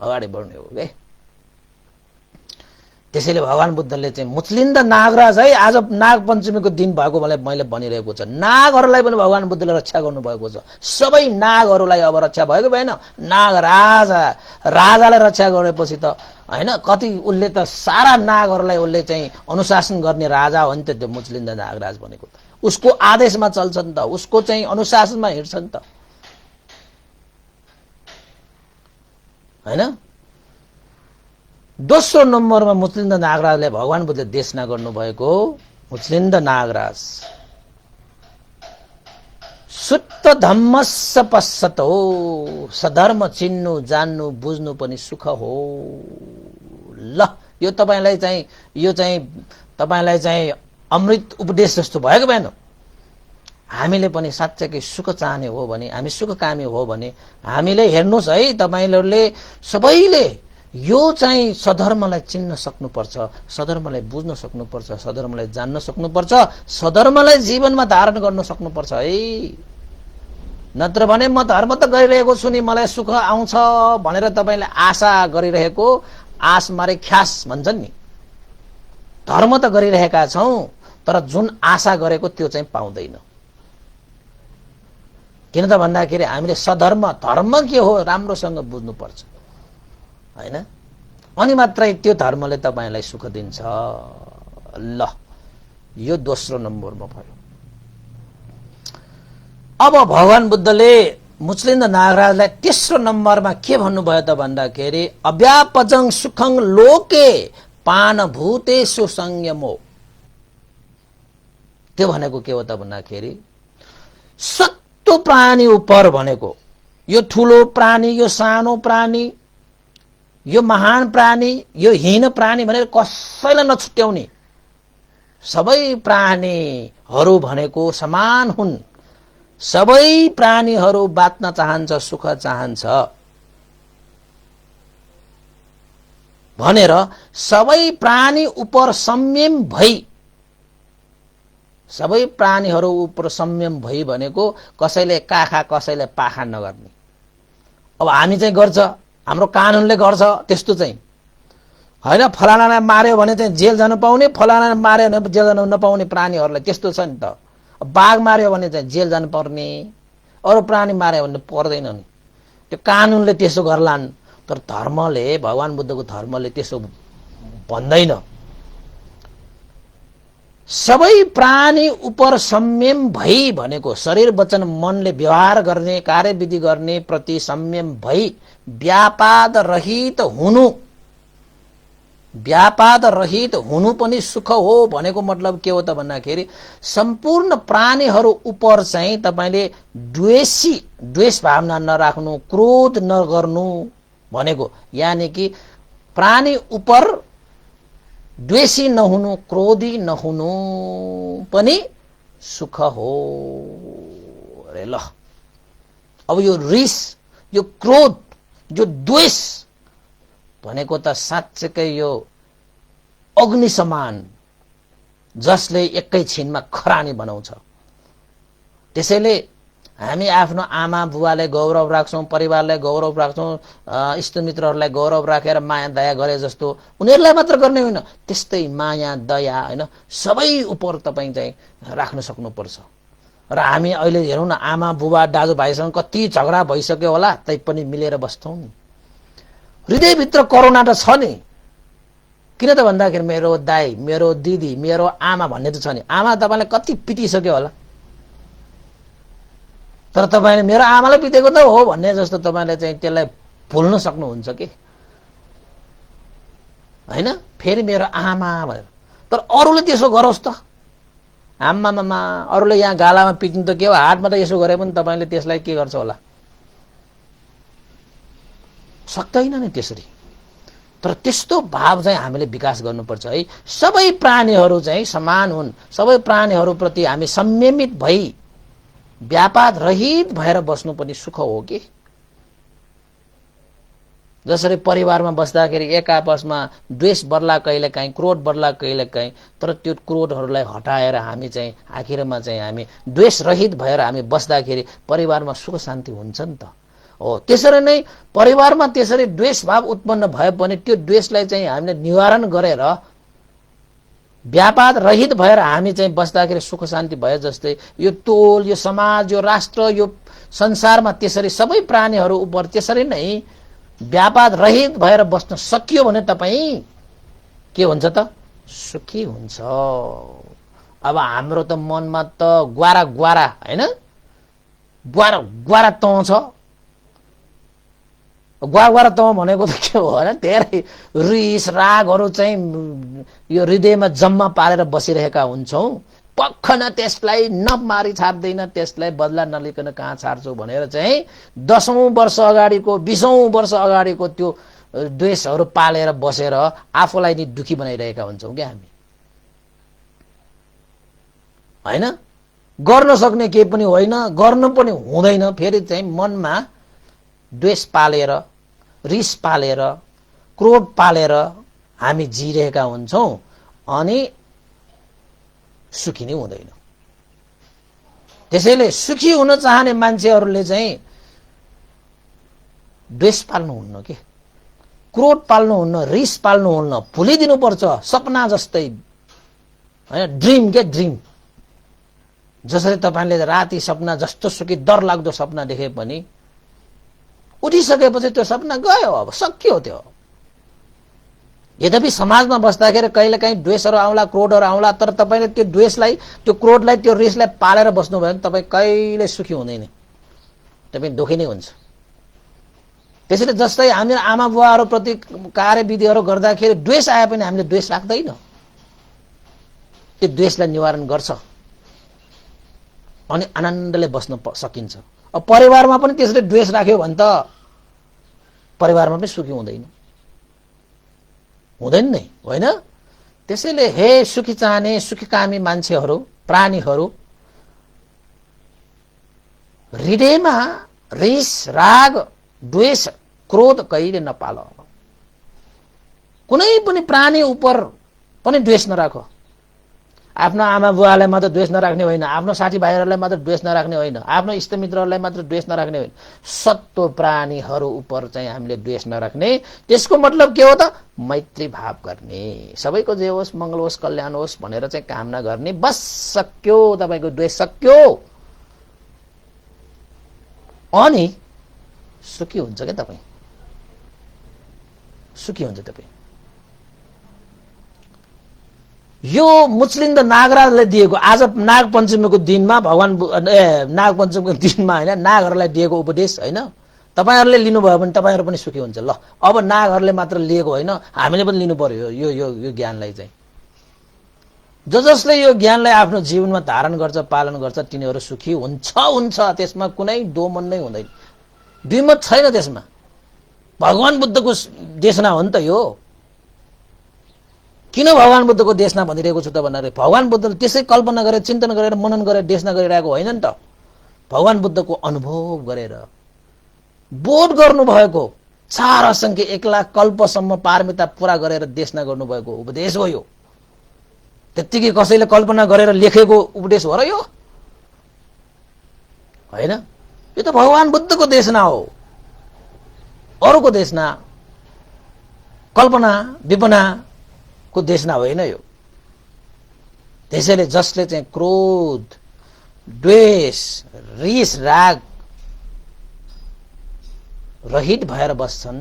अगाडि बढ्ने हो के। त्यसैले भगवान बुद्धले चाहिँ मुचलिन्द नागराज है, आज नाग पञ्चमीको दिन भएको मैले भनिरहेको छ। नागहरूलाई पनि भगवान बुद्धले रक्षा गर्नुभएको छ। सबै नागहरूलाई अब रक्षा भएको भएन, नाग राजा राजालाई रक्षा गरेपछि त हैन कति उसले त सारा नागहरूलाई उसले चाहिँ अनुशासन गर्ने राजा हो नि त त्यो मुचलिन्द नागराज भनेको। उसको आदेशमा चल्छन् त, उसको चाहिँ अनुशासनमा हिँड्छन् त हैन। दोस्रो नम्बरमा मुचलिन्द नागराजले भगवान बुद्धले देशना गर्नुभएको मुचलिन्द नागराज सुत्त धम्मस्य पश्यतो, सधर्म चिन्नु जान्नु बुझ्नु पनि सुख हो। ल यो तपाईलाई चाहिँ यो चाहिँ तपाईलाई चाहिँ अमृत उपदेश जस्तो भएको भएन। हामीले पनि साच्चै सुख चाहने हो भने, हामी सुखकामी हो भने हामीले हेर्नुस् है, तपाईहरुले सबैले यो चाहिँ सधर्मलाई चिन्न सक्नुपर्छ, सधर्मलाई बुझ्न सक्नुपर्छ, सधर्मलाई जान्न सक्नुपर्छ, सधर्मलाई जीवनमा धारण गर्न सक्नुपर्छ है। नत्र भने म धर्म त गरिरहेको छु नि मलाई सुख आउँछ भनेर तपाईले आशा गरिरहेको आश मारे ख्यास भन्छन् नि। धर्म त गरिरहेका छौं तर जुन आशा गरेको त्यो चाहिँ पाउँदैन। किन त भन्दाखेरि हामीले सधर्म धर्म के हो राम्रोसँग बुझ्नुपर्छ हैन, अनि मात्रै त्यो धर्मले तपाईलाई सुख दिन्छ। ल यो दोस्रो नम्बरमा भयो। अब भगवान बुद्धले मुचलिन्द नागराजलाई तेस्रो नम्बरमा के भन्नुभयो त भन्दाखेरि अव्यापजं सुखं लोके पानभूतेषु संयमो। त्यो भनेको के हो त भन्दाखेरि सत्तो प्राणी उपर भनेको यो ठूलो प्राणी, यो सानो प्राणी, यो महान प्राणी, यो हीन प्राणी भनेर कसैलाई नछुट्याउने। सबै प्राणीहरू भनेको समान हुन्। सबै प्राणीहरू बाँच्न चाहन्छ, सुख चाहन्छ भनेर सबै प्राणी उपर संयम भई, सबै प्राणीहरू उपर संयम भई भनेको कसैले काखा कसैले पाखा नगर्ने। अब हामी चाहिँ गर्छ, हाम्रो कानूनले गर्छ त्यस्तो चाहिँ हैन। फलानालाई मार्यो भने चाहिँ जेल जानु पाउने, फलानालाई मार्यो भने जेल जानु नपाउने प्राणीहरूलाई त्यस्तो छ नि त। बाघ मार्यो भने चाहिँ जेल जानु पर्ने, अरू प्राणी मार्यो भने पर्दैन नि। त्यो कानूनले त्यसो गर्लान्, तर धर्मले, भगवान बुद्धको धर्मले त्यसो भन्दैन। सबै प्राणी उपर संयम भई भनेको शरीर वचन मनले व्यवहार गर्ने, कार्यविधि गर्ने प्रति संयम भई व्यापाद रहित हुनु, व्यापाद रहित हुनु पनि सुख हो भनेको मतलब के हो त भन्दाखेरि सम्पूर्ण प्राणीहरू उपर चाहिँ तपाईले द्वेष भावना नराख्नु, क्रोध नगर्नु भनेको, यानी कि प्राणी उपर द्वेषी नहुनु, क्रोधी नहुनु पनि सुख हो रे। ल अब यो रिस यो क्रोध, यो द्वेष भनेको त साँच्चै यो अग्नि समान, जसले एकैछिनमा खरानी बनाउँछ। त्यसैले हामी आफ्नो आमा बुवाले गौरव राख्छौं, परिवारलाई गौरव राख्छौं, इष्टमित्रहरूलाई गौरव राखेर माया दया गरे जस्तो उनीहरूलाई मात्र गर्ने होइन, त्यस्तै माया दया हैन सबै उप तपाईं चाहिँ राख्न सक्नुपर्छ। र हामी अहिले हेरौँ न, आमा बुबा दाजुभाइसँग कति झगडा भइसक्यो होला, तैपनि मिलेर बस्छौं नि। हृदयभित्र करुणा त छ नि। किन त भन्दाखेरि मेरो दाइ, मेरो दिदी, मेरो आमा भन्ने त छ नि। आमा तपाईलाई कति पिटिसक्यो होला, तर तपाईले मेरो आमालाई पिटेको त हो भन्ने जस्तो तपाईले चाहिँ त्यसलाई भुल्न सक्नुहुन्छ के हैन? फेरि मेरो आमा भनेर। तर अरूले त्यसो गरोस् त, आम्मामा अरूले यहाँ गालामा पिट्नु त के हो, हातमा त यसो गरे पनि तपाईले त्यसलाई के गर्छ होला, सक्दैन नि त्यसरी। तर त्यस्तो भाव चाहिँ हामीले विकास गर्नुपर्छ है। सबै प्राणीहरू चाहिँ समान हुन्, सबै प्राणीहरूप्रति हामी संयमित भई व्यापाद रहित भएर बस्नु पनि सुख हो कि। जसरी परिवारमा बस्दाखेरि एक आपसमा द्वेष बढ्ला कहिलेकाहीँ, क्रोध बढ्ला कहिलेकाहीँ, तर त्यो क्रोधहरूलाई हटाएर हामी चाहिँ आखिरमा चाहिँ हामी द्वेष रहित भएर हामी बस्दाखेरि परिवारमा सुख शान्ति हुन्छ नि त। हो त्यसरी नै परिवारमा त्यसरी द्वेष भाव उत्पन्न भए पनि त्यो द्वेषलाई चाहिँ हामीले निवारण गरेर व्यापाद रहित भएर हामी चाहिँ बस्दाखेरि सुख शान्ति भए जस्तै यो टोल, यो समाज, यो राष्ट्र, यो संसारमा त्यसरी सबै प्राणीहरू उप त्यसरी नै व्यापाद रहित भएर बस्न सकियो भने तपाईँ के हुन्छ त? सुखी हुन्छ। अब हाम्रो त मनमा त ग्वारा ग्वारा हैन, ग्वारा ग्वारा तँ छ। ग्वारा तँ भनेको त के हो हैन, धेरै रिस रागहरू चाहिँ यो हृदयमा जम्मा पारेर बसिरहेका हुन्छौं। पक्क न त्यसलाई नमारी छाड्दैन, त्यसलाई बदला नलिकन कहाँ छाड्छौ भनेर चाहिँ 10औं वर्ष अगाडिको 20औं वर्ष अगाडिको त्यो द्वेषहरू पालेर बसेर आफूलाई नि दुखी बनाइरहेका हुन्छौं क्या हामी हैन। गर्न सक्ने केही पनि होइन, गर्न पनि हुँदैन। फेरि चाहिँ मनमा द्वेष पालेर, रिस पालेर, क्रोध पालेर हामी जिरहेका हुन्छौं अनि सुखी नै हुँदैन। त्यसैले सुखी हुन चाहने मान्छेहरूले चाहिँ द्वेष पाल्नुहुन्न के, क्रोध पाल्नुहुन्न, रिस पाल्नुहुन्न, भुलिदिनुपर्छ। सपना जस्तै हैन, ड्रिम के ड्रिम। जसरी तपाईले राति सपना जस्तो सुकै डरलाग्दो सपना देखे पनि उठिसकेपछि त्यो सपना गयो, अब सकियो त्यो। यद्यपि समाजमा बस्दाखेरि कहिलेकाहीँ द्वेषहरू आउला, क्रोधहरू आउला, तर तपाईले त्यो द्वेषलाई, त्यो क्रोधलाई, त्यो रिसलाई पालेर बस्नुभयो भने तपाईँ कहिले सुखी हुँदैन, तपाईँ दुखी नै हुन्छ। त्यसैले जस्तै हामी आमा बुवाहरूप्रति कार्यविधिहरू गर्दाखेरि द्वेष आए पनि हामीले द्वेष राख्दैन, त्यो द्वेषलाई निवारण गर्छ अनि आनन्दले बस्न सकिन्छ। अब परिवारमा पनि त्यसरी द्वेष राख्यो भने त परिवारमा पनि सुखी हुँदैन, हुँदैन नै होइन। त्यसैले हे सुखी चाहने, सुखीकामी मान्छेहरू, प्राणीहरू, हृदयमा रिस राग द्वेष क्रोध कहिले नपाल। कुनै पनि प्राणी उप पनि द्वेष नराख। आफ्नो आमा बुवालाई मात्र द्वेष नराख्ने होइन, आफ्नो साथीभाइहरूलाई मात्र द्वेष नराख्ने होइन, आफ्नो इष्टमित्रहरूलाई मात्र द्वेष नराख्ने होइन, सत्व प्राणीहरू उप चाहिँ हामीले द्वेष नराख्ने। त्यसको मतलब के हो त? मैत्री भाव गर्ने, सबैको जे होस्, मंगल होस्, कल्याण होस् भनेर चाहिँ कामना गर्ने। बस सक्यो, तपाईको द्वेष सक्यो अनि सुखी हुन्छ के तपाईँ, सुखी हुन्छ तपाईँ। यो मुचलिन्द नागराजले दिएको, आज नागपञ्चमीको दिनमा भगवान नागपञ्चमीको दिनमा हैन, नागहरूलाई दिएको उपदेश हैन, तपाईहरुले लिनुभयो भने तपाईहरु पनि सुखी हुन्छ। ल अब नागहरूले मात्र लिएको होइन, हामीले पनि लिनु पर्यो यो यो यो ज्ञानलाई चाहिँ। जसले यो ज्ञानलाई आफ्नो जीवनमा धारण गर्छ, पालन गर्छ, तिनीहरू सुखी हुन्छ हुन्छ। त्यसमा कुनै दोमन नै हुँदैन, द्विमत छैन त्यसमा। भगवान बुद्धको देशना हो नि त यो। किन भगवान बुद्धको देशना भनिरहेको छु त भन्नाले भगवान बुद्धले त्यसै कल्पना गरेर, चिन्तन गरेर, मनन गरेर देशना गरिरहेको होइन नि त। भगवान बुद्धको अनुभव गरेर बोध गर्नुभएको 4 असंख्य 1 लाख कल्पसम्म पारमिता पूरा गरेर देशना गर्नुभएको उपदेश हो यो। त्यतिकै कसैले कल्पना गरेर लेखेको उपदेश हो र यो? हैन, यो त भगवान बुद्धको देशना हो, अरूको देशना, कल्पना विपनाको देशना होइन यो। त्यसैले जसले चाहिँ क्रोध, द्वेष, रिस, राग रहित भएर बस्छन्,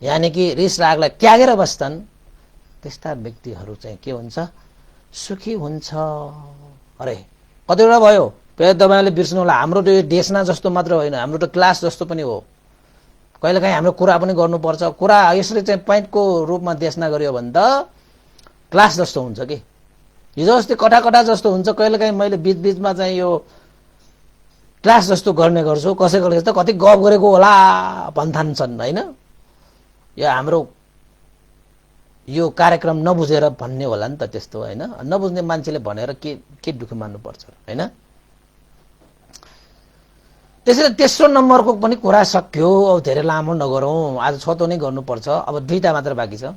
यानी कि रिस रागलाई त्यागेर बस्छन्, त्यस्ता व्यक्तिहरू चाहिँ के हुन्छ? सुखी हुन्छ। अरे कतिवटा भयो तपाईँले बिर्सनु होला, हाम्रो त्यो देशना जस्तो मात्र होइन, हाम्रो त क्लास जस्तो पनि हो। कहिलेकाहीँ हाम्रो कुरा पनि गर्नुपर्छ। कुरा यसरी चाहिँ पोइन्टको रूपमा देशना गरियो भने त क्लास जस्तो हुन्छ कि हिजो अस्ति कटा कटा जस्तो हुन्छ। कहिलेकाहीँ मैले बीचबीचमा चाहिँ यो क्लास जस्तो गर्ने गर्छु। कसै कसैले त कति गफ गरेको होला भन्ठान्छन् होइन। यो हाम्रो यो कार्यक्रम नबुझेर भन्ने होला नि त त्यस्तो होइन। नबुझ्ने मान्छेले भनेर के दुःख मान्नुपर्छ होइन। त्यसैले तेस्रो नम्बरको पनि कुरा सक्यो। अब धेरै लामो नगरौँ, आज छतो नै गर्नुपर्छ। अब 2टा मात्र बाँकी छ।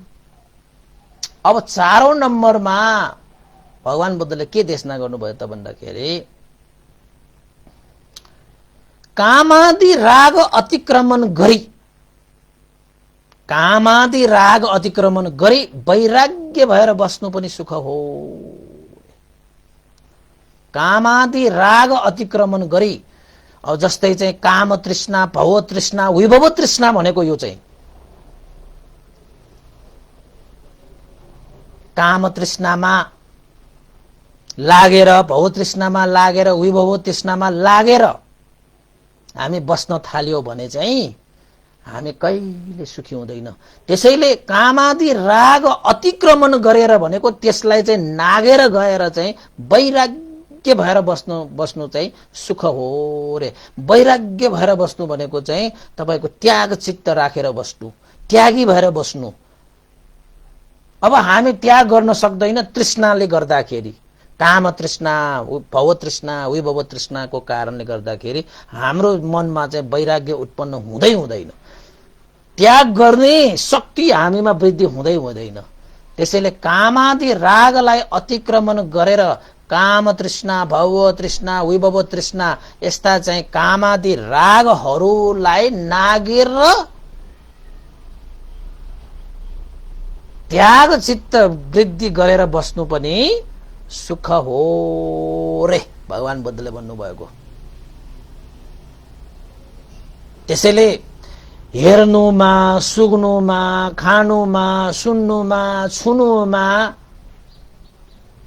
अब 4औं नम्बरमा भगवान बुद्धले के देशना गर्नुभयो त भन्दाखेरि कामादि राग अतिक्रमण गरी, कामादि राग अतिक्रमण गरी वैराग्य भएर बस्नु पनि सुख हो। कामादि राग अतिक्रमण गरी, अब जस्तै चाहिँ काम तृष्णा, भव तृष्णा, विभव तृष्णा भनेको यो चाहिँ काम तृष्णामा लागेर, भव तृष्णामा लागेर, विभव तृष्णामा लागेर हामी बस्न थाल्यो भने चाहिँ हामी कहिले सुखी हुँदैन। त्यसैले कामादि राग अतिक्रमण गरेर भनेको त्यसलाई चाहिँ नागेर गएर चाहिँ वैराग्य भएर बस्नु चाहिँ सुख हो रे। वैराग्य भएर बस्नु भनेको चाहिँ तपाईको त्याग चित्त राखेर बस्नु, त्यागी भएर बस्नु। अब हामी त्याग गर्न सक्दैन तृष्णाले गर्दाखेरि, काम तृष्णा, भव तृष्णा, विभव तृष्णाको कारणले गर्दाखेरि हाम्रो मनमा चाहिँ वैराग्य उत्पन्न हुँदैन। त्याग गर्ने शक्ति हामीमा वृद्धि हुँदैन। त्यसैले कामादि रागलाई अतिक्रमण गरेर काम तृष्णा, भव तृष्णा, विभव तृष्णा यस्ता चाहिँ कामादि रागहरूलाई नागेर त्याग चित्त वृद्धि गरेर बस्नु पनि सुख हो रे, भगवान बुद्धले भन्नुभएको। त्यसैले हेर्नुमा, सुग्नुमा, खानुमा, सुन्नुमा, छुनुमा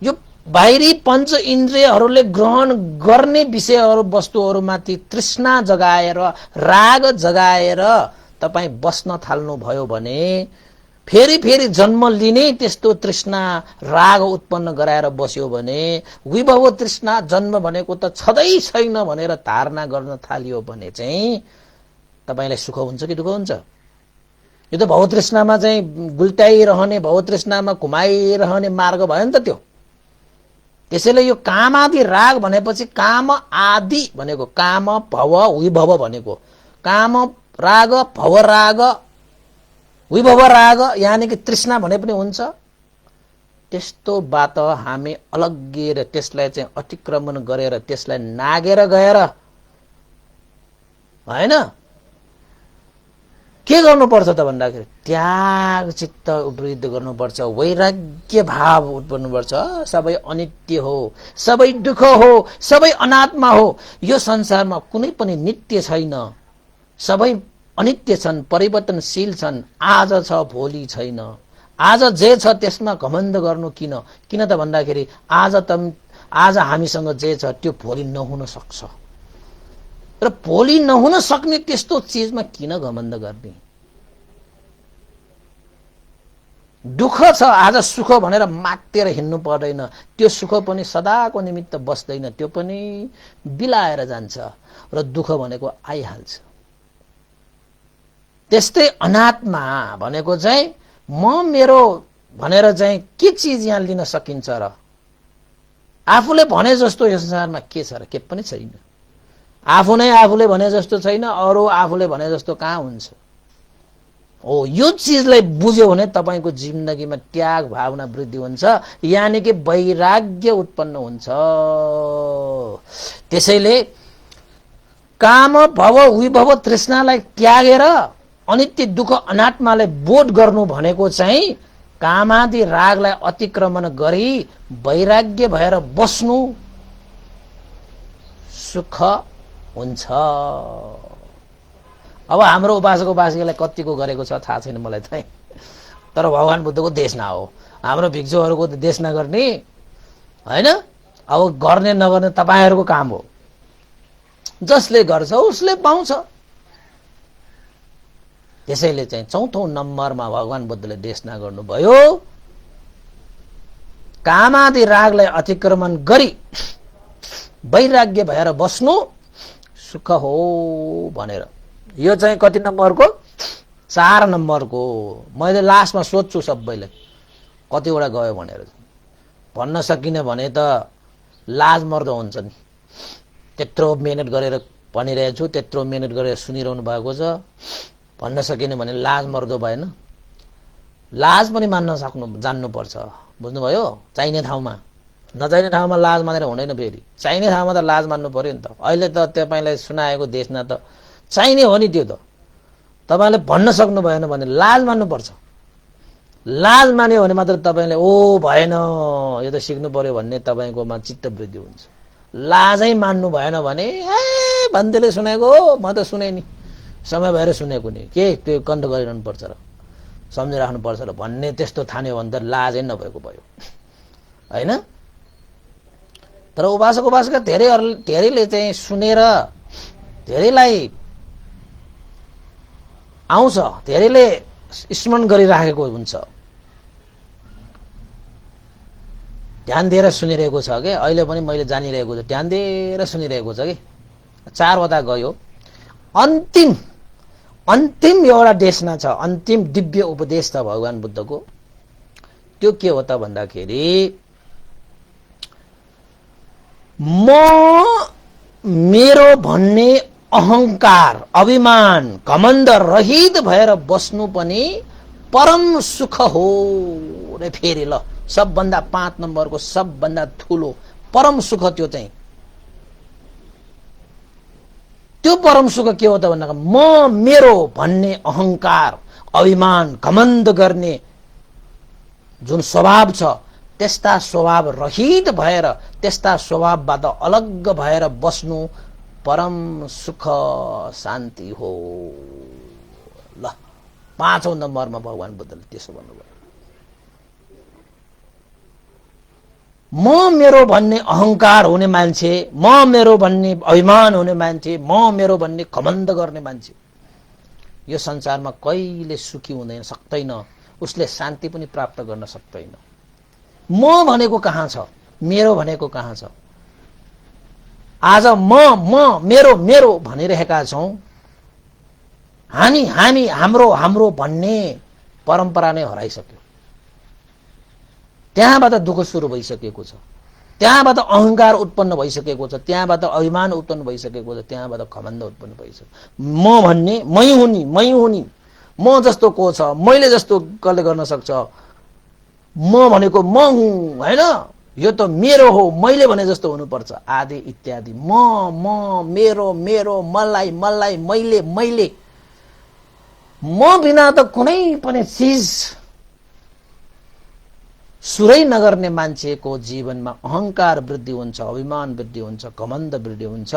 यो बाहिरी पञ्च इन्द्रियहरूले ग्रहण गर्ने विषयहरू वस्तुहरूमाथि तृष्णा जगाएर, राग जगाएर तपाई बस्न थाल्नु भयो भने फेरि जन्म लिने त्यस्तो तृष्णा राग उत्पन्न गराएर बस्यो भने, विभव तृष्णा जन्म भनेको त छँदै छैन भनेर धारणा गर्न थालियो भने चाहिँ तपाईलाई सुख हुन्छ कि दुःख हुन्छ? यो त भव तृष्णामा चाहिँ गुल्टाइरहने, भव तृष्णामा घुमाइरहने मार्ग भयो नि त त्यो। त्यसैले यो काम आदि राग भनेपछि काम आदि भनेको काम भव विभव भनेको, काम राग भव राग विभव राग यानी कि तृष्णा भने पनि हुन्छ। त्यस्तो बात हामी अलग्गिएर त्यसलाई चाहिँ अतिक्रमण गरेर त्यसलाई नागेर गएर हैन के गर्नुपर्छ त भन्दाखेरि त्याग चित्त वृद्धि गर्नुपर्छ, वैराग्य भाव उत्पन्न गर्नुपर्छ। सबै अनित्य हो, सबै दुःख हो, सबै अनात्मा हो। यो संसारमा कुनै पनि नित्य छैन, सबै अनित्य छन्, परिवर्तनशील छन्। आज छ भोलि छैन। आज जे छ त्यसमा घमण्ड गर्नु किन त भन्दाखेरि आज हामीसँग जे छ त्यो भोलि नहुन सक्छ र भोलि नहुन सक्ने त्यस्तो चीजमा किन घमण्ड गर्ने? दुःख छ आज सुख भनेर मातेर हिँड्नु पर्दैन। त्यो सुख पनि सदाको निमित्त बस्दैन, त्यो पनि बिलाएर जान्छ र दुःख भनेको आइहाल्छ। त्यस्तै अनात्मा भनेको चाहिँ म मेरो भनेर चाहिँ के चीज यहाँ लिन सकिन्छ र? आफूले भने जस्तो यो संसारमा के छ र? के पनि छैन। आफू नै आफूले भने जस्तो छैन, अरू आफूले भने जस्तो कहाँ हुन्छ। हो, यो चिजलाई बुझ्यो भने तपाईको जिन्दगीमा त्याग भावना वृद्धि हुन्छ, यानि कि वैराग्य उत्पन्न हुन्छ। त्यसैले काम भव विभव तृष्णालाई त्यागेर अनित्य दुःख अनात्मालाई बोध गर्नु भनेको चाहिँ कामादि रागलाई अतिक्रमण गरी वैराग्य भएर बस्नु सुख हुन्छ। अब हाम्रो उपासक उपासिकालाई कतिको गरेको छ थाहा छैन मलाई चाहिँ, तर भगवान बुद्धको देश न हो, हाम्रो भिक्षुहरूको देश नगर्ने हैन। अब गर्ने नगर्ने तपाईहरुको काम हो, जसले गर्छ उसले पाउँछ। त्यसैले चाहिँ चौथो नम्बरमा भगवान बुद्धले देशना गर्नुभयो, कामादि रागलाई अतिक्रमण गरी वैराग्य भएर बस्नु सुख हो भनेर। यो चाहिँ कति नम्बरको? 4 नम्बरको। मैले लास्टमा सोध्छु सबैलाई कतिवटा गयो भनेर। भन्न सकिन भने त लाज मर्दो हुन्छ नि। त्यत्रो मेहनत गरेर भनिरहेको छु, त्यत्रो मेहनत गरेर सुनिरहनु भएको छ। भन्न सकिन भने लाज मर्दो भएन। लाज पनि मान्न सक्नु जान्नुपर्छ, बुझ्नुभयो? चाहिने ठाउँमा, नचाहिने ठाउँमा लाज मानेर हुँदैन। फेरि चाहिने ठाउँमा त लाज मान्नु पर्यो नि त। अहिले त तपाईलाई सुनाएको देशना त चाहिने हो नि, त्यो त तपाईले भन्न सक्नु भएन भने लाज मान्नुपर्छ। लाज मान्यो भने मात्र तपाईले ओ भएन यो त सिक्नु पर्यो भन्ने तपाईकोमा चित्त वृद्धि हुन्छ। लाजै मान्नु भएन भने ए भन्देले सुनेको हो, म त सुने नि, समय भएर सुनेको नि, के त्यो कण्ठ गरिरहनु पर्छ र सम्झिराख्नु पर्छ र भन्ने त्यस्तो ठान्यो भने त लाजै नभएको भयो हैन। तर उपासक उपासका धेरैले चाहिँ सुनेर धेरैलाई आउँछ, धेरैले स्मरण गरिराखेको हुन्छ, ध्यान दिएर सुनिरहेको छ के। अहिले पनि मैले जानिरहेको छु, ध्यान दिएर सुनिरहेको छ कि। 4 वटा गयो। अन्तिम एउटा देशना छ, अन्तिम दिव्य उपदेश छ भगवान बुद्धको। त्यो के हो त भन्दाखेरि म मेरो भन्ने अहंकार अभिमान घमण्ड रहित भएर बस्नु पनि परम सुख हो रे। फेरि ल सबभन्दा 5 नम्बरको सबभन्दा ठुलो परम सुख त्यो चाहिँ, त्यो परम सुख के हो त भन्दा म मेरो भन्ने अहंकार अभिमान घमण्ड गर्ने जुन स्वभाव छ त्यस्ता स्वभाव रहित भएर, त्यस्ता स्वभावबाट अलग भएर बस्नु परम सुख शान्ति हो। ल 5औं नम्बरमा भगवान बुद्धले त्यसो भन्नुभयो। म मेरो भन्ने अहंकार हुने मान्छे, म मेरो भन्ने अभिमान हुने मान्छे, म मेरो भन्ने घमण्ड गर्ने मान्छे यो संसारमा कहिले सुखी हुँदैन सक्दैन, उसले शान्ति पनि प्राप्त गर्न सक्दैन। म भनेको कहाँ छ, मेरो भनेको कहाँ छ? आज म मेरो भनिरहेका छौं। हामी हाम्रो भन्ने परम्परा नै हराइसक्यो। त्यहाँबाट दुःख सुरु भइसकेको छ, त्यहाँबाट अहंकार उत्पन्न भइसकेको छ, त्यहाँबाट अभिमान उत्पन्न भइसकेको छ, त्यहाँबाट घमण्ड उत्पन्न भइसक्यो। म भन्ने मै हुनी, म जस्तो को छ, मैले जस्तो कसले गर्न सक्छ, म भनेको म हुँ हैन, यो त मेरो हो, मैले भने जस्तो हुनुपर्छ आदि इत्यादि। म मेरो मलाई मैले म बिना त कुनै पनि चीज सुरै नगर्ने मान्छेको जीवनमा अहंकार वृद्धि हुन्छ, अभिमान वृद्धि हुन्छ, घमण्ड वृद्धि हुन्छ।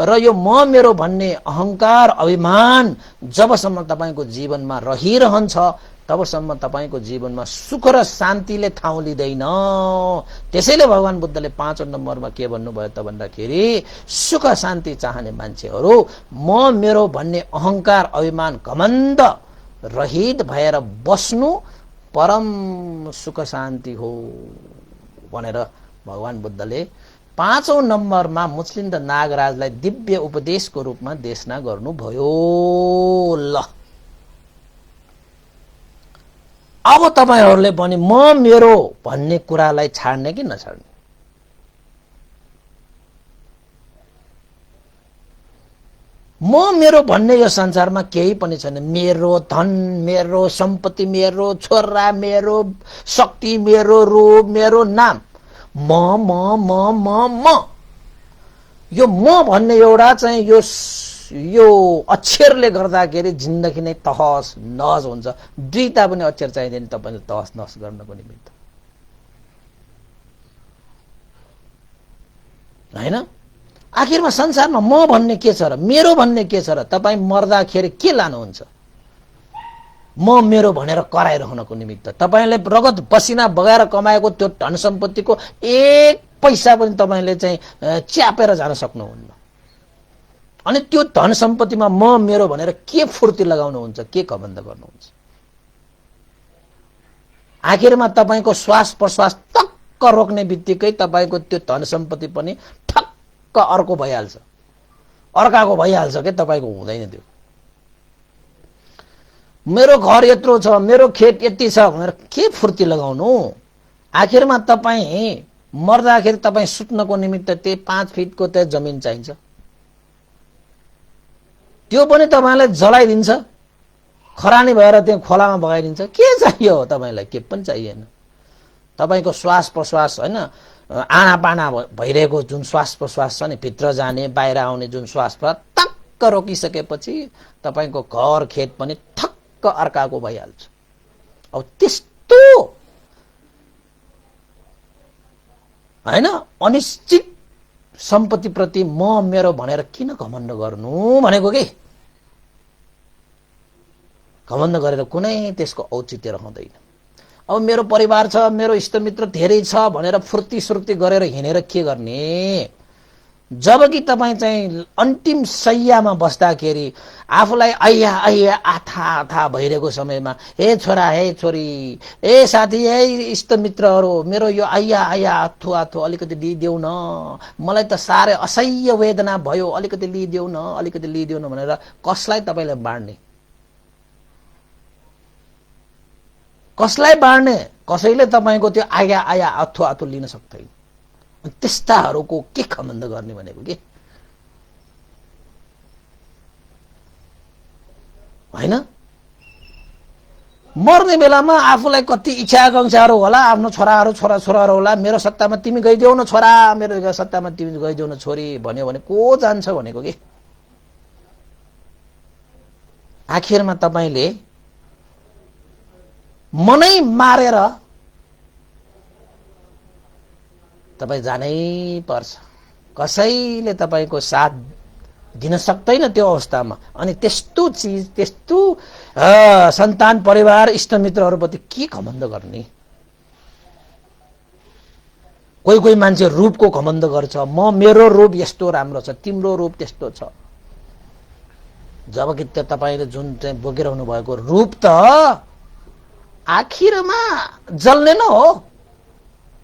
र यो म मेरो भन्ने अहंकार अभिमान जबसम्म तपाईको जीवनमा रहिरहन्छ तबसम्म तपाईको जीवनमा सुख र शान्तिले ठाउँ लिँदैन। त्यसैले भगवान बुद्धले 5औं नम्बरमा के भन्नुभयो त भन्दाखेरि सुख शान्ति चाहने मान्छेहरू म मेरो भन्ने अहंकार अभिमान घमण्ड रहित भएर बस्नु परम सुख शान्ति हो भनेर भगवान बुद्धले 5औं नम्बरमा मुचलिन्द नागराजलाई दिव्य उपदेशको रूपमा देशना गर्नुभयो। ल अब तपाईहरुले पनि म मेरो भन्ने कुरालाई छाड्ने कि नछाड्ने? म मेरो भन्ने यो संसारमा केही पनि छैन। मेरो धन, मेरो सम्पत्ति, मेरो छोरा, मेरो शक्ति, मेरो रूप, मेरो नाम, म म म म म यो म भन्ने एउटा चाहिँ यो अक्षरले गर्दाखेरि जिन्दगी नै तहस नहस हुन्छ। दुईटा पनि अक्षर चाहिँदैन तपाईले तहस नहस गर्नको निमित्त, हैन? आखिरमा संसारमा म भन्ने के छ र, मेरो भन्ने के छ र? तपाईँ मर्दाखेरि के लानुहुन्छ? म मेरो भनेर कराइरहनको निमित्त तपाईले रगत पसिना बगाएर कमाएको त्यो धन सम्पत्तिको एक पैसा पनि तपाईले चाहिँ च्यापेर जान सक्नुहुन्न। अनि त्यो धन सम्पत्तिमा म मेरो भनेर के फुर्ती लगाउनुहुन्छ, के घमण्ड गर्नुहुन्छ? आखिरमा तपाईको श्वास प्रश्वास टक्क रोक्ने बित्तिकै तपाईको त्यो धन सम्पत्ति पनि ठक्क अर्को भइहाल्छ, अर्काको भइहाल्छ के तपाईको हुँदैन त्यो। मेरो घर यत्रो छ, मेरो खेत यति छ भनेर के फुर्ती लगाउनु? आखिरमा तपाईँ मर्दाखेरि तपाईँ सुत्नको निमित्त त्यही 5 फिटको त्यो जमिन चाहिन्छ, त्यो पनि तपाईलाई जलाइदिन्छ, खरानी भएर त्यहाँ खोलामा बगाइदिन्छ। के चाहियो तपाईलाई? के पनि चाहिएन। तपाईको श्वास प्रश्वास, हैन, आनापाना भइरहेको जुन श्वास प्रश्वास छ नि, भित्र जाने बाहिर आउने जुन श्वास प्रश्वास टक्क रोकिसकेपछि तपाईको घर खेत पनि ठक्क अर्काको भइहाल्छ। अब त्यस्तो, हैन, अनिश्चित सम्पत्ति प्रति म मेरो भनेर किन घमण्ड गर्नु भनेको के? घमण्ड गरेर कुनै त्यसको औचित्य रहँदैन। अब मेरो परिवार छ, मेरो इष्टमित्र धेरै छ भनेर फुर्ती सुर्ती गरेर हिँडेर के गर्ने? जबकि तपाईँ चाहिँ अन्तिम शय्यामा बस्दाखेरि आफूलाई अय्या अय्या आथा आथा भइरहेको समयमा, हे छोरा, हे छोरी, हे साथी, हे इष्टमित्रहरू, मेरो यो अय्या अय्या आथो आथो अलिकति लिइदेऊ न, मलाई त साह्रै असह्य वेदना भयो, अलिकति लिइदेऊ न, अलिकति लिइदेऊ न भनेर कसलाई तपाईँले बाँड्ने? कसलाई बाँड्ने? कसैले तपाईँको त्यो आया आया आथो आथो लिन सक्दैन। त्यस्ताहरूको के घमण्ड गर्ने भनेको के? हैन? मर्ने बेलामा आफूलाई कति इच्छा आकांक्षाहरू होला, आफ्नो छोराहरू छोराछोराहरू होला, मेरो सत्तामा तिमी गइदेऊ न छोरा, मेरो सत्तामा तिमी गइदेऊ न छोरी भन्यो भने को जान्छ भनेको के? आखिरमा तपाईले मनै मारेर तपाईँ जानै पर्छ। कसैले तपाईको साथ दिन सक्दैन त्यो अवस्थामा। अनि त्यस्तो चिज, त्यस्तो सन्तान परिवार इष्टमित्रहरूप्रति के घमण्ड गर्ने? कोही कोही मान्छे रूपको घमण्ड गर्छ, म मेरो रूप यस्तो राम्रो छ, तिम्रो रूप त्यस्तो छ। जबकि त्यो तपाईले जुन चाहिँ बोकिरहनु भएको रूप त आखिरमा जल्ने न हो।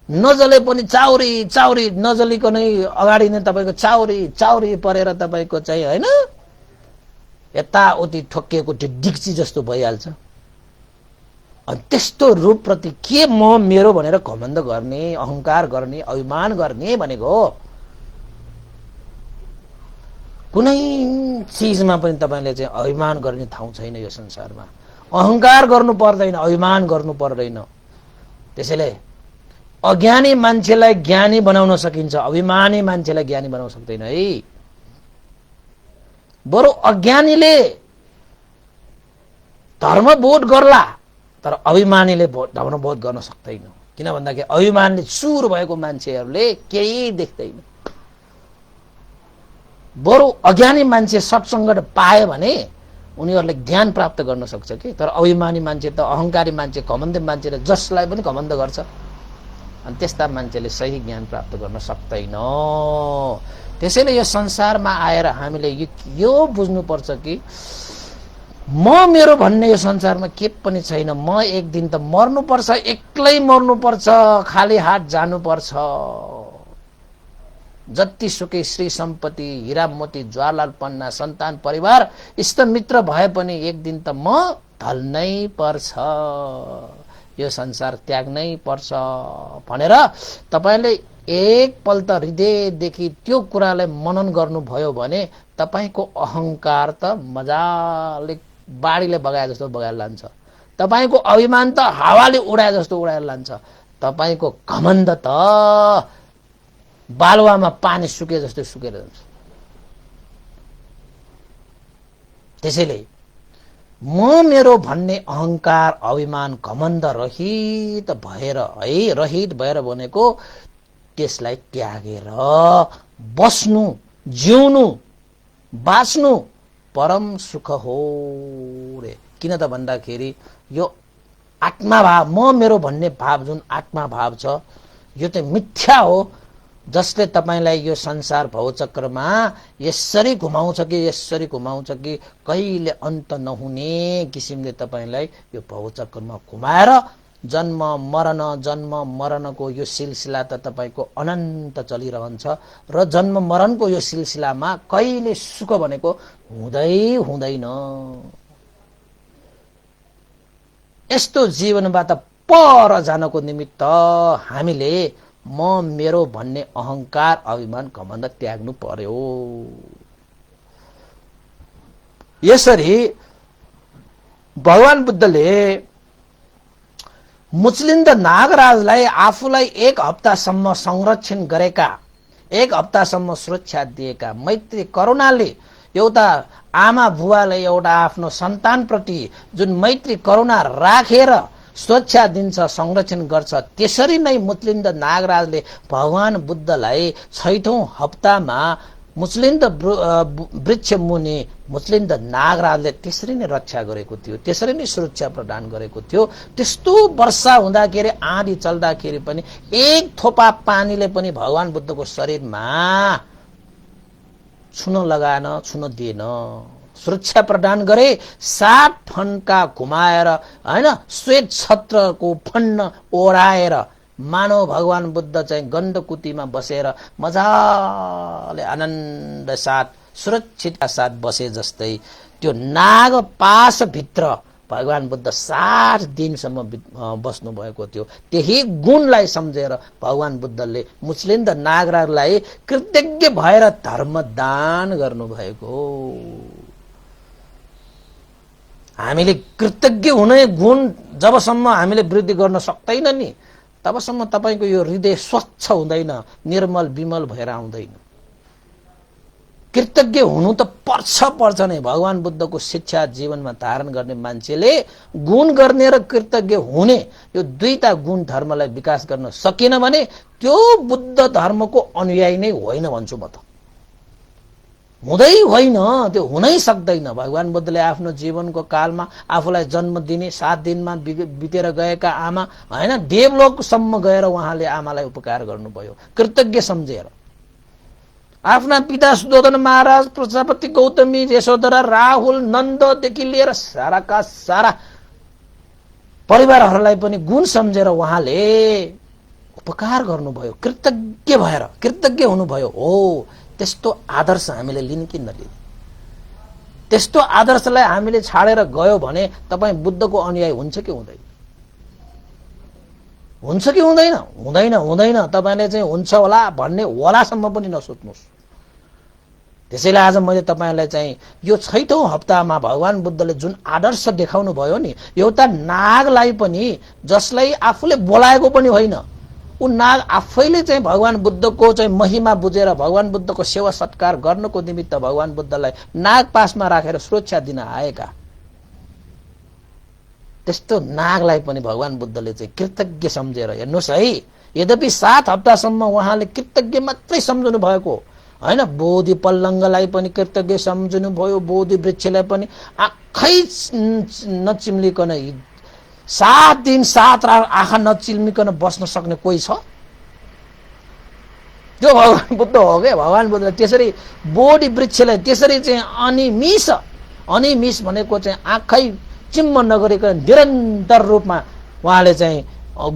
नजले पनि चाउरी चाउरी, नजलिकनै अगाडि नै तपाईको चाउरी चाउरी परेर तपाईको चाहिँ, हैन, यताउति ठोकिएको त्यो डिक्ची जस्तो भइहाल्छ। अनि त्यस्तो रूपप्रति के म मेरो भनेर घमण्ड गर्ने, अहंकार गर्ने, अभिमान गर्ने भनेको? कुनै चीजमा पनि तपाईले चाहिँ अभिमान गर्ने ठाउँ छैन यो संसारमा। अहंकार गर्नु पर्दैन, अभिमान गर्नु पर्दैन। त्यसैले अज्ञानी मान्छेलाई ज्ञानी बनाउन सकिन्छ, अभिमानी मान्छेलाई ज्ञानी बनाउन सक्दैन है। बरु अज्ञानीले धर्मबोध गर्ला, तर अभिमानीले धर्मबोध गर्न सक्दैन। किन भन्दाखेरि अभिमानले चुर भएको मान्छेहरूले केही देख्दैन। बरु अज्ञानी मान्छे सत्संग पाए भने उनीहरूले ज्ञान प्राप्त गर्न सक्छ कि। तर अभिमानी मान्छे त, अहंकारी मान्छे, घमण्डी मान्छेले जसलाई पनि घमण्ड गर्छ, अनि त्यस्ता मान्छेले सही ज्ञान प्राप्त गर्न सक्दैन। त्यसैले यो संसारमा आएर हामीले यो बुझ्नुपर्छ कि म मेरो भन्ने यो संसारमा के पनि छैन। म एक दिन त मर्नुपर्छ, एक्लै मर्नुपर्छ, खाली हात जानुपर्छ। जतिसुकै श्री सम्पत्ति, हीरा मोती, ज्वालाल पन्ना, सन्तान परिवार इष्टमित्र भए पनि एक दिन त म ढल्नै पर्छ, यो संसार त्याग्नै पर्छ भनेर तपाईले एकपल्ट हृदयदेखि त्यो कुरालाई मनन गर्नुभयो भने तपाईको अहंकार त मजाले बाढीले बगाए जस्तो बगाएर लान्छ। तपाईको अभिमान त हावाले उडाए जस्तो उडाएर लान्छ। तपाईको घमण्ड त बालुवामा पानी सुके जस्तो सुकेर जान्छ। त्यसैले म मेरो भन्ने अहंकार अभिमान घमण्ड रहित भएर भनेको त्यसलाई त्यागेर बस्नु, जिउनु, बाँच्नु परम सुख हो रे। किन त भन्दाखेरि यो आत्मा भाव, म मेरो भन्ने भाव जुन आत्मा भाव छ यो चाहिँ मिथ्या हो, जसले तपाईलाई यो संसार भवचक्रमा यसरी घुमाउँछ कि कहिले अन्त नहुने किसिमले तपाईलाई यो भवचक्रमा घुमाएर जन्म मरणको यो सिलसिला त तपाईको अनन्त चलिरहन्छ र जन्म मरणको यो सिलसिलामा कहिले सुख भनेको हुँदैन। यस्तो जीवनबाट पर जानको निमित्त हामीले म मेरो भन्ने अहंकार अभिमान घमण्ड त्याग्नु पर्यो। यसरी भगवान बुद्धले मुचलिन्द नागराजलाई आफूलाई 1 हप्तासम्म संरक्षण गरेका, 1 हप्तासम्म सुरक्षा दिएका मैत्री करुणाले एउटा आमा बुवाले एउटा आफ्नो सन्तानप्रति जुन मैत्री करुणा राखेर सुरक्षा दिन्छ, संरक्षण गर्छ, त्यसरी नै मुचलिन्द नागराजले भगवान बुद्धलाई 6औं हप्तामा मुचलिन्द वृक्ष मुनि मुचलिन्द नागराजले त्यसरी नै रक्षा गरेको थियो, त्यसरी नै सुरक्षा प्रदान गरेको थियो। त्यस्तो वर्षा हुँदाखेरि, आँधी चल्दाखेरि पनि 1 थोपा पानीले पनि भगवान बुद्धको शरीरमा छुन लगाएन, छुन दिएन, सुरक्षा प्रदान गरे। 7 फन्का घुमाएर हैन, श्वेत छत्रको फन्न ओढाएर मानव भगवान बुद्ध चाहिँ गण्डकुटीमा बसेर मजाले आनन्द साथ सुरक्षितका साथ बसे जस्तै त्यो नागपाश भित्र भगवान बुद्ध 60 दिनसम्म बस्नु भएको थियो। त्यही गुणलाई सम्झेर भगवान बुद्धले मुचलिन्द नागराजलाई कृतज्ञ भएर धर्मदान गर्नुभएको। हामीले कृतज्ञ हुने गुण जबसम्म हामीले वृद्धि गर्न सक्दैन नि तबसम्म तपाईको यो हृदय स्वच्छ हुँदैन, निर्मल विमल भएर आउँदैन। कृतज्ञ हुनु त पर्छ नै। भगवान बुद्धको शिक्षा जीवनमा धारण गर्ने मान्छेले गुण गर्ने र कृतज्ञ हुने यो दुईटा गुण धर्मलाई विकास गर्न सकेन भने त्यो बुद्ध धर्मको अनुयायी नै होइन भन्छु म त। हुँदै होइन, त्यो हुनै सक्दैन। भगवान बुद्धले आफ्नो जीवनको कालमा आफूलाई जन्म दिने 7 दिनमा बितेर गएका आमा हैन, देवलोकसम्म गएर उहाँले आमालाई उपकार गर्नुभयो कृतज्ञ सम्झेर। आफ्ना पिता सुदोधन महाराज, प्रजापति गौतमी, यशोधरा, राहुल, नन्ददेखि लिएर साराका सारा परिवारहरूलाई पनि गुण सम्झेर उहाँले उपकार गर्नुभयो, कृतज्ञ भएर कृतज्ञ हुनुभयो। हो, त्यस्तो आदर्श हामीले लिन कि नलिने? त्यस्तो आदर्शलाई हामीले छाडेर गयो भने तपाई बुद्धको अनुयायी हुन्छ कि हुँदैन? हुन्छ कि हुँदैन? हुँदैन। तपाईले चाहिँ हुन्छ होला भन्ने होलासम्म पनि नसोच्नुस्। त्यसैले आज मैले तपाईलाई चाहिँ यो 6औं हप्तामा भगवान बुद्धले जुन आदर्श देखाउनु भयो नि, एउटा नागलाई पनि, जसलाई आफूले बोलाएको पनि होइन, उ नाग आफैले चाहिँ भगवान बुद्धको चाहिँ महिमा बुझेर भगवान बुद्धको सेवा सत्कार गर्नको निमित्त भगवान बुद्धलाई नागपासमा राखेर सुरक्षा दिन आएका त्यस्तो नागलाई पनि भगवान बुद्धले चाहिँ कृतज्ञ सम्झेर, हेर्नुस् है, यद्यपि 7 हप्तासम्म उहाँले कृतज्ञ मात्रै सम्झनु भएको हैन, बोधि पल्लङ्गलाई पनि कृतज्ञ सम्झनु भयो, बोधि वृक्षलाई पनि आँखै नचिम्लिकन 7 दिन 7 रात आँखा नचिम्लिकन बस्न सक्ने कोही छ? जो भगवान बुद्ध हो के? भगवान बुद्धले त्यसरी बोधि वृक्षलाई त्यसरी चाहिँ अनिमिष भनेको चाहिँ आँखै चिम्म नगरिकन निरन्तर रूपमा उहाँले चाहिँ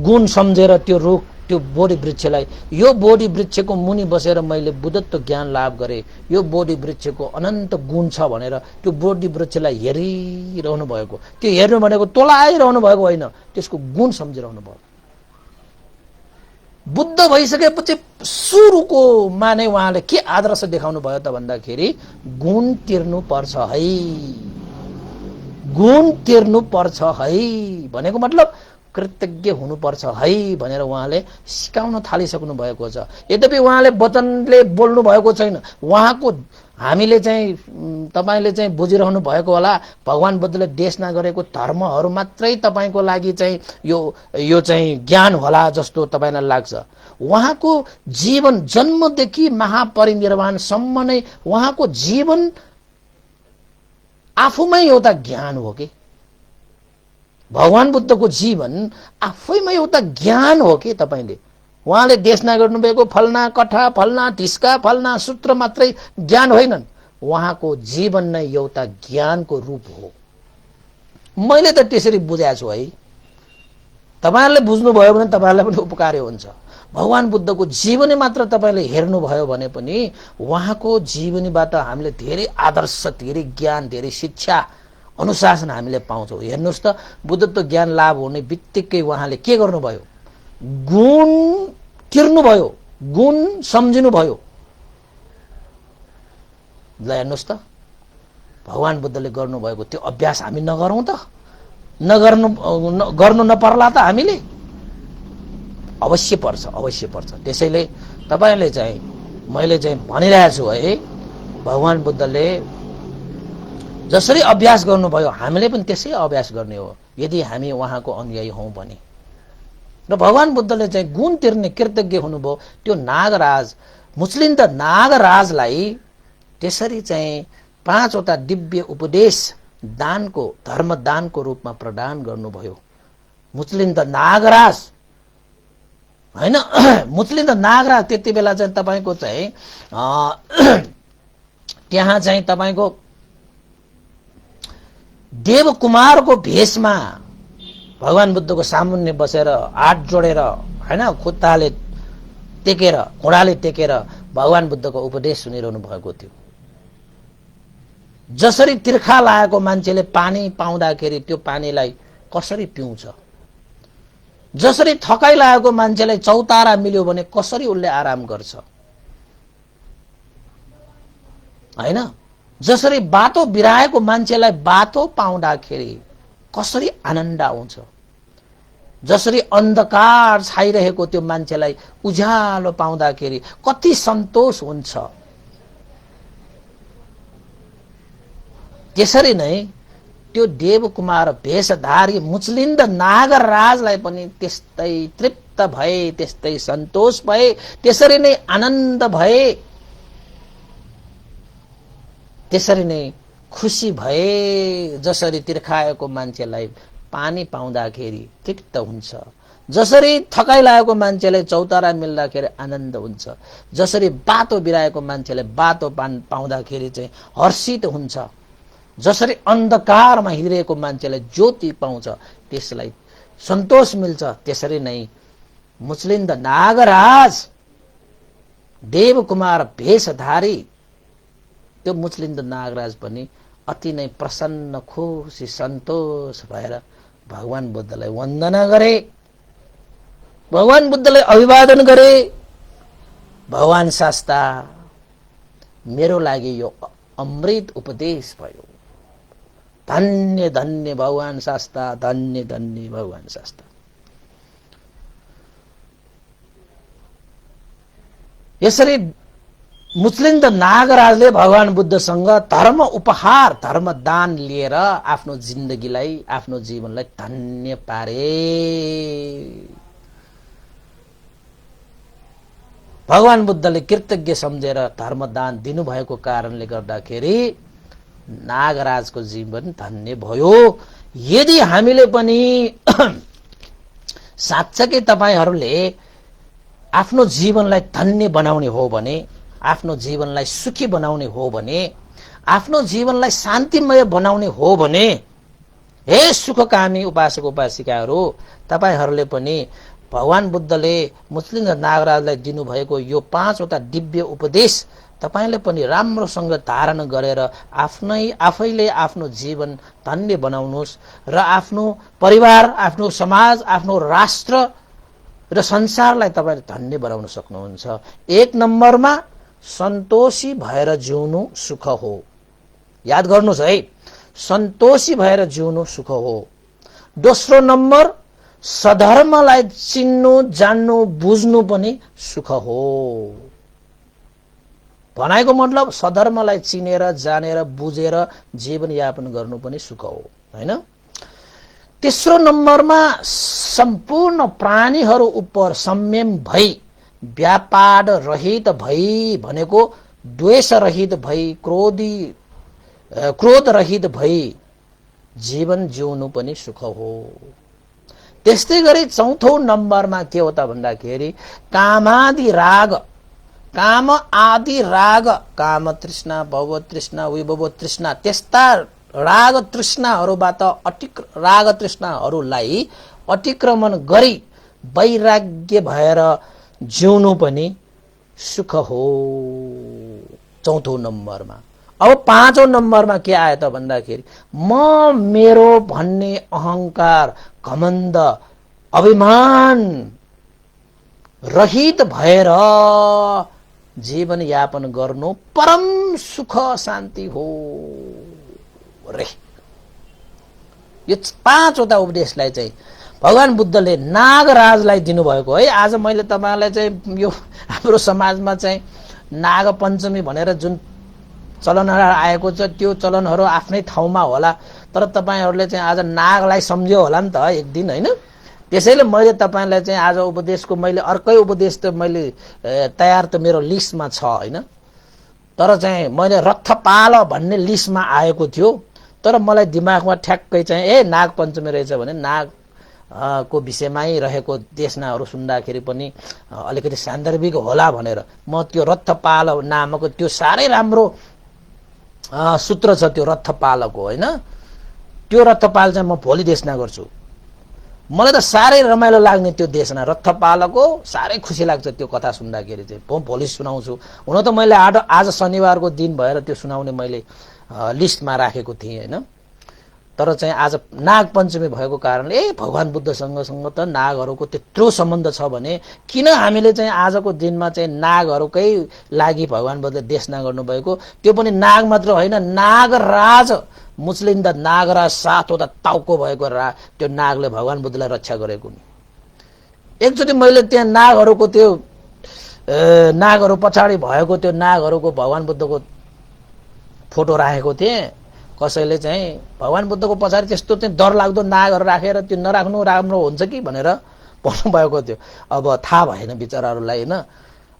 गुण सम्झेर त्यो बोधि वृक्षलाई, यो बोधि वृक्षको मुनि बसेर मैले बुद्धत्व ज्ञान लाभ गरे, यो बोधि वृक्षको अनन्त गुण छ भनेर त्यो बोधि वृक्षलाई हेरिरहनु भएको। त्यो हेर्नु भनेको तोलाइरहनु भएको होइन, त्यसको गुण सम्झिरहनु भयो। बुद्ध भइसकेपछि सुरुकोमा नै उहाँले के आदर्श देखाउनु भयो त भन्दाखेरि गुण तिर्नु पर्छ है, गुण तिर्नु पर्छ है भनेको मतलब कृतज्ञ हुनुपर्छ है भनेर उहाँले सिकाउन थालिसक्नु भएको छ। यद्यपि उहाँले वचनले बोल्नु भएको छैन, उहाँको हामीले चाहिँ तपाईले चाहिँ बुझिरहनु भएको होला, भगवान बुद्धले देशना गरेको धर्महरू मात्रै तपाईको लागि चाहिँ यो चाहिँ ज्ञान होला जस्तो तपाईलाई लाग्छ। उहाँको जीवन जन्मदेखि महापरिनिर्वाणसम्म नै उहाँको जीवन आफूमै एउटा ज्ञान हो कि भगवान बुद्धको जीवन आफैमा एउटा ज्ञान हो कि तपाईले उहाँले देशना गर्नुभएको फलना कथा फलना ढिस्का फलना सूत्र मात्रै ज्ञान होइनन्, उहाँको जीवन नै एउटा ज्ञानको रूप हो। मैले त त्यसरी बुझाएको छु है, तपाईहरुले बुझ्नुभयो भने तपाईहरुलाई पनि उपकार हुन्छ। भगवान बुद्धको जीवनी मात्र तपाईले हेर्नुभयो भने पनि उहाँको जीवनीबाट हामीले धेरै आदर्श, धेरै ज्ञान, धेरै शिक्षा, अनुशासन हामीले पाउँछौँ। हेर्नुस् त बुद्धत्व ज्ञान लाभ हुने बित्तिकै उहाँले के गर्नुभयो, गुण तिर्नुभयो, गुण सम्झिनुभयो। ल हेर्नुस् त भगवान बुद्धले गर्नुभएको त्यो अभ्यास हामी नगरौँ त, गर्नु नपर्ला त हामीले? अवश्य पर्छ, अवश्य पर्छ। त्यसैले तपाईले चाहिँ मैले चाहिँ भनिरहेको छु है, भगवान बुद्धले जसरी अभ्यास गर्नुभयो हामीले पनि त्यसै अभ्यास गर्ने हो यदि हामी उहाँको अनुयायी हौं भने। र भगवान बुद्धले चाहिँ गुण तिर्ने कृतज्ञ हुनुभयो। त्यो नागराज मुस्लिम त नागराजलाई त्यसरी चाहिँ 5 वटा दिव्य उपदेश दानको धर्मदानको रूपमा प्रदान गर्नुभयो। मुस्लिम त नागराज हैन, मुस्लिम त नागराज त्यति बेला चाहिँ तपाईको चाहिँ त्यहाँ चाहिँ तपाईको देवकुमारको भेषमा भगवान बुद्धको सामुन्ने बसेर हात जोडेर हैन खुट्टाले टेकेर घोडाले टेकेर भगवान बुद्धको उपदेश सुनिरहनु भएको थियो। जसरी तिर्खा लागेको मान्छेले पानी पाउँदाखेरि त्यो पानीलाई कसरी पिउँछ, जसरी थकाइ लागेको मान्छेलाई चौतारा मिल्यो भने कसरी उसले आराम गर्छ हैन, जसरी बाटो बिराएको मान्छेलाई बाटो पाउँदाखेरि कसरी आनन्द आउँछ, जसरी अन्धकार छाइरहेको त्यो मान्छेलाई उज्यालो पाउँदाखेरि कति सन्तोष हुन्छ, त्यसरी नै त्यो देवकुमार भेषधारी मुचलिन्द नागराजलाई पनि त्यस्तै तृप्त भए, त्यस्तै सन्तोष भए, त्यसरी नै आनन्द भए, त्यसरी नै खुसी भए। जसरी तिर्खाएको मान्छेलाई पानी पाउँदाखेरि तृप्त हुन्छ, जसरी थकाइ लागेको मान्छेलाई चौतारा मिल्दाखेरि आनन्द हुन्छ, जसरी बाटो बिराएको मान्छेलाई बाटो पाउँदाखेरि चाहिँ हर्षित हुन्छ, जसरी अन्धकारमा हिँडिरहेको मान्छेलाई ज्योति पाउँछ त्यसलाई सन्तोष मिल्छ, त्यसरी नै मुचलिन्द नागराज देवकुमार भेषधारी त्यो मुचलिन्द नागराज पनि अति नै प्रसन्न खुसी सन्तोष भएर भगवान बुद्धलाई वन्दना गरे, भगवान बुद्धलाई अभिवादन गरे। भगवान शास्ता मेरो लागि यो अमृत उपदेश भयो, धन्य धन्य भगवान शास्ता, धन्य धन्य भगवान शास्ता। यसरी मुचलिन्द नागराजले भगवान बुद्धसँग धर्म उपहार, धर्म दान लिएर आफ्नो जिन्दगीलाई, आफ्नो जीवनलाई धन्य पारे। भगवान बुद्धले कृतज्ञ सम्झेर धर्मदान दिनुभएको कारणले गर्दाखेरि नागराजको जीवन धन्य भयो। यदि हामीले पनि साँच्चै तपाईहरूले आफ्नो जीवनलाई धन्य बनाउने हो भने, आफ्नो जीवनलाई सुखी बनाउने हो भने, आफ्नो जीवनलाई शान्तिमय बनाउने हो भने, हे सुखकामी उपासक उपासिकाहरू, तपाईहरूले पनि भगवान बुद्धले मुचलिन्द नागराजलाई दिनुभएको यो 5 वटा दिव्य उपदेश तपाईले पनि राम्रोसँग धारण गरेर आफैले आफ्नो जीवन धन्य बनाउनुस् र आफ्नो परिवार, आफ्नो समाज, आफ्नो राष्ट्र र संसारलाई तपाईले धन्य बनाउन सक्नुहुन्छ। 1 नम्बरमा सन्तोषी भएर जिउनु सुख हो। याद गर्नुस् है, सन्तोषी भएर जिउनु सुख हो। दोस्रो नम्बर सधर्मलाई चिन्नु, जान्नु, बुझ्नु पनि सुख हो। भनाइको मतलब सधर्मलाई चिनेर, जानेर, बुझेर जीवन यापन गर्नु पनि सुख हो, हैन? तेस्रो नम्बरमा सम्पूर्ण प्राणीहरू उप संयम भई, व्यापार रहित भई भनेको द्वेष रहित भई, क्रोध रहित भई जीवन जिउनु पनि सुख हो। त्यस्तै गरी चौथो नम्बरमा के हो त भन्दाखेरि कामादि राग, काम आदि राग, काम तृष्णा, भव तृष्णा, विभव तृष्णा, त्यस्ता राग तृष्णाहरूबाट राग तृष्णाहरूलाई अतिक्रमण गरी वैराग्य भएर जिउनु पनि सुख हो। चौथो नम्बरमा। अब पाँचौं नम्बरमा के आयो त भन्दाखेरि म मेरो भन्ने अहंकार, घमण्ड, अभिमान रहित भएर जीवन यापन गर्नु परम सुख शान्ति हो रे। यो पाँचवटा उपदेशलाई चाहिँ भगवान बुद्धले नागराजलाई दिनुभएको है। आज मैले तपाईलाई चाहिँ यो हाम्रो समाजमा चाहिँ नाग पञ्चमी भनेर जुन चलनहरू आएको छ त्यो चलनहरू आफ्नै ठाउँमा होला, तर तपाईहरूले चाहिँ आज नागलाई सम्झ्यो होला नि त एक दिन, हैन? त्यसैले मैले तपाईलाई चाहिँ आज उपदेशको मैले अर्कै उपदेश त मैले तयार त मेरो लिस्टमा छ, हैन? तर चाहिँ मैले रथपाल भन्ने लिस्टमा आएको थियो, तर मलाई दिमागमा ठ्याक्कै चाहिँ नाग पञ्चमी रहेछ भने नाग को विषयमै रहेको देशनाहरू सुन्दाखेरि पनि अलिकति सान्दर्भिक होला भनेर म त्यो रथपाल नामक त्यो साह्रै राम्रो सूत्र छ त्यो रथपालको, हैन? त्यो रथपाल चाहिँ म भोलि देशना गर्छु। मलाई त साह्रै रमाइलो लाग्ने त्यो देशना रथपालको, साह्रै खुसी लाग्छ त्यो कथा सुन्दाखेरि चाहिँ। म भोलि सुनाउँछु। हुन त मैले आज शनिबारको दिन भएर त्यो सुनाउने मैले लिस्टमा राखेको थिएँ, हैन? तर चाहिँ आज नाग पञ्चमी भएको कारणले भगवान बुद्धसँग त नागहरूको त्यत्रो सम्बन्ध छ भने किन हामीले चाहिँ आजको दिनमा चाहिँ नागहरूकै लागि भगवान बुद्धले देशना गर्नुभएको? त्यो पनि नाग मात्र होइन, नागराज, मुस्लिम द नागराज, 7वटा टाउको भएको त्यो नागले भगवान बुद्धलाई रक्षा गरेको नि। एकचोटि मैले त्यहाँ नागहरूको त्यो नागहरू पछाडि भएको त्यो नागहरूको भगवान बुद्धको फोटो राखेको थिएँ। कसैले चाहिँ भगवान बुद्धको पछाडि त्यस्तो चाहिँ डरलाग्दो नागहरू राखेर त्यो नराख्नु राम्रो हुन्छ कि भनेर भन्नु भएको थियो। अब थाहा भएन बिचराहरूलाई, हैन?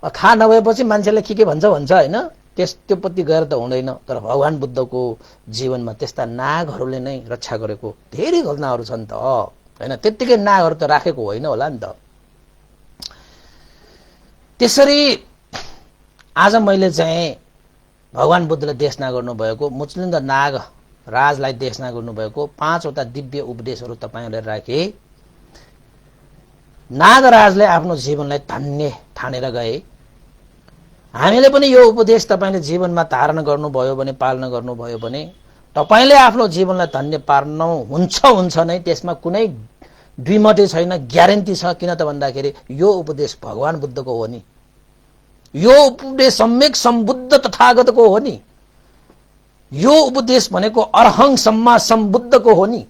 थाहा नभएपछि मान्छेले के भन्छ, हैन? त्योपट्टि गएर त हुँदैन। तर भगवान बुद्धको जीवनमा त्यस्ता नागहरूले नै रक्षा गरेको धेरै घटनाहरू छन् त, हैन? त्यत्तिकै नागहरू त राखेको होइन होला नि त। त्यसरी आज मैले चाहिँ भगवान बुद्धले देशना गर्नुभएको, मुस्लिम द नाग राजलाई देशना गर्नुभएको 5वटा दिव्य उपदेशहरू तपाईहरुले राखे। नागराजले आफ्नो जीवनलाई धन्य ठानेर गए। हामीले पनि यो उपदेश तपाईले जीवनमा धारण गर्नुभयो भने, पालन गर्नुभयो भने तपाईले आफ्नो जीवनलाई धन्य पार्नु हुन्छ नै, त्यसमा कुनै द्विमतै छैन, ग्यारेन्टी छ। किन त भन्दाखेरि यो उपदेश भगवान बुद्धको हो नि, यो उपदेश सम्यक सम्बुद्ध तथागतको हो नि, यो उपदेश भनेको अरहं सम्मा सम्बुद्धको हो नि।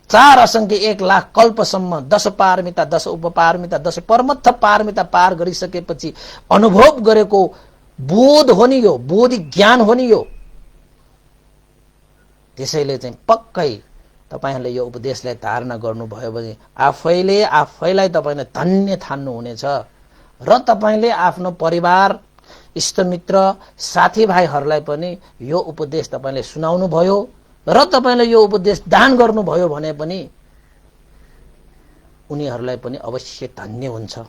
4 असंख्य 1 लाख कल्पसम्म 10 पारमिता, 10 उपपारमिता, 10 परमत्थ पारमिता पार गरिसकेपछि अनुभव गरेको बोध हो नि, यो बोधि ज्ञान हो नि यो। त्यसैले चाहिँ पक्कै तपाईहरुले यो उपदेशलाई धारणा गर्नुभयो भने आफैलाई तपाईले धन्य ठान्नु हुनेछ र तपाईले आफ्नो परिवार, इष्टमित्र, साथीभाइहरूलाई पनि यो उपदेश तपाईले सुनाउनु भयो र तपाईले यो उपदेश दान गर्नुभयो भने पनि उनीहरूलाई पनि अवश्य धन्य हुन्छ।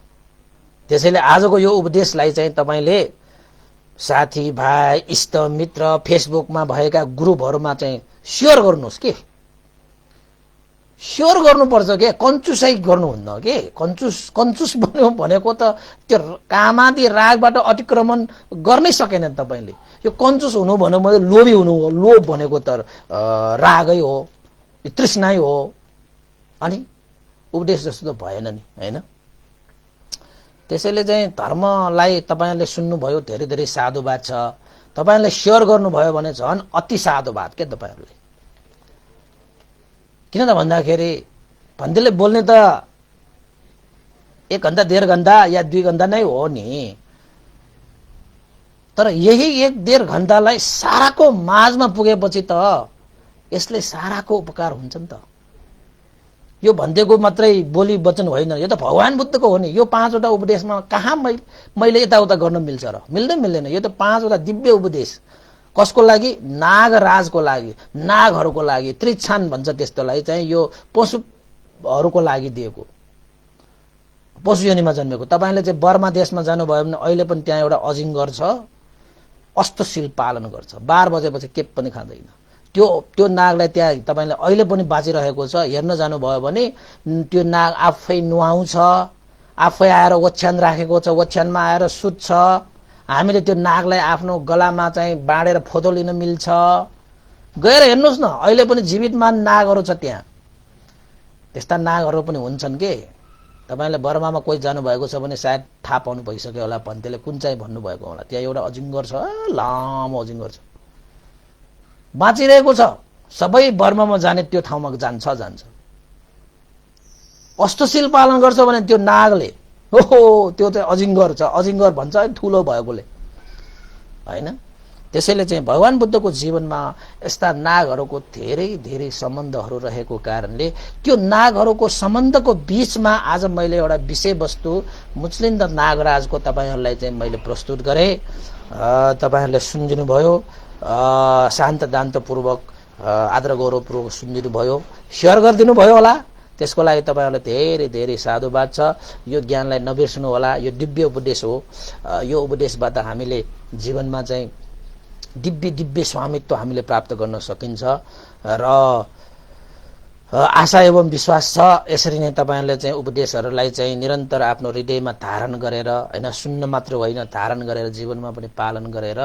त्यसैले आजको यो उपदेशलाई चाहिँ तपाईले साथीभाइ, इष्टमित्र, फेसबुकमा भएका ग्रुपहरुमा चाहिँ शेयर गर्नुस् के, शेयर गर्नुपर्छ के, कन्जुसै गर्नुहुन्न के। कन्जुस बन्यो भनेको त त्यो कामादि रागबाट अतिक्रमण गर्नै सकेन तपाईले। यो कन्जुस हुनु भन्नु मतलब लोभी हुनु हो। लोभ भनेको त रागै हो, तृष्णै हो। अनि उपदेश जस्तो त भएन नि, हैन? त्यसैले चाहिँ धर्मलाई तपाईहरुले सुन्नुभयो, धेरै धेरै साधुवाद छ। तपाईहरुले शेयर गर्नुभयो भने झन् अति साधुवाद के तपाईहरुले। किन त भन्दाखेरि भन्दैले बोल्ने त 1 घण्टा 1.5 घण्टा या 2 घण्टा नै हो नि, तर यही 1-1.5 घण्टालाई साराको माझमा पुगेपछि त यसले साराको उपकार हुन्छ नि त। यो भन्देको मात्रै बोली वचन होइन, यो त भगवान बुद्धको हो नि। यो 5 वटा उपदेशमा कहाँ मैले यताउता गर्न मिल्छ र? मिल्दैन। यो त 5 वटा दिव्य उपदेश कसको लागि? नागराजको लागि, नागहरूको लागि, त्रिछान भन्छ त्यस्तोलाई चाहिँ, यो पशुहरूको लागि दिएको, पशु योनिमा जन्मेको। तपाईले चाहिँ बर्मा देशमा जानुभयो भने अहिले पनि त्यहाँ एउटा अजिङ्गर छ, अष्टशील पालन गर्छ, 12 बजेपछि के पनि खाँदैन। त्यो नागलाई त्यहाँ तपाईले अहिले पनि बाँचिरहेको छ। हेर्न जानुभयो भने त्यो नाग आफै नुहाउँछ, आफै आएर ओछ्यान राखेको छ, ओछ्यानमा आएर सुत्छ। हामीले त्यो नागलाई आफ्नो गलामा चाहिँ बाँडेर फोटो लिन मिल्छ। गएर हेर्नुस् न, अहिले पनि जीवितमान नागहरू छ त्यहाँ। त्यस्ता नागहरू पनि हुन्छन् के? तपाईले बर्मामा कोही जानुभएको छ भने सायद थाहा पाउनु भइसक्यो होला, भन्तेले कुन चाहिँ भन्नुभएको होला। त्यहाँ एउटा अजिङ्गर छ, लामो अजिङ्गर छ, बाँचिरहेको छ। सबै बर्मामा जाने त्यो ठाउँमा जान्छ। अष्टशील पालन गर्छ भने त्यो नागले, ओहो त्यो चाहिँ अजिङ्गर छ, अजिङ्गर भन्छ ठुलो भएकोले, हैन? त्यसैले चाहिँ भगवान बुद्धको जीवनमा यस्ता नागहरूको धेरै धेरै सम्बन्धहरू रहेको कारणले त्यो नागहरूको सम्बन्धको बीचमा आज मैले एउटा विषयवस्तु मुचलिन्द नागराजको तपाईहरुलाई चाहिँ मैले प्रस्तुत गरे। तपाईहरुले सुनिदिनु भयो, शान्त दान्तपूर्वक, आदर गौरवपूर्वक सुनिदिनु भयो, शेयर गरिदिनु भयो होला। त्यसको लागि तपाईहरुलाई धेरै धेरै साधुवाद छ। यो ज्ञानलाई नबिर्सनु होला। यो दिव्य उपदेश हो। यो उपदेशबाट हामीले जीवनमा चाहिँ दिव्य स्वामित्व हामीले प्राप्त गर्न सकिन्छ र आशा एवं विश्वास छ यसरी नै तपाईहरुले चाहिँ उपदेशहरुलाई चाहिँ निरन्तर आफ्नो हृदयमा धारण गरेर, हैन, सुन्न मात्र होइन, धारण गरेर जीवनमा पनि पालन गरेर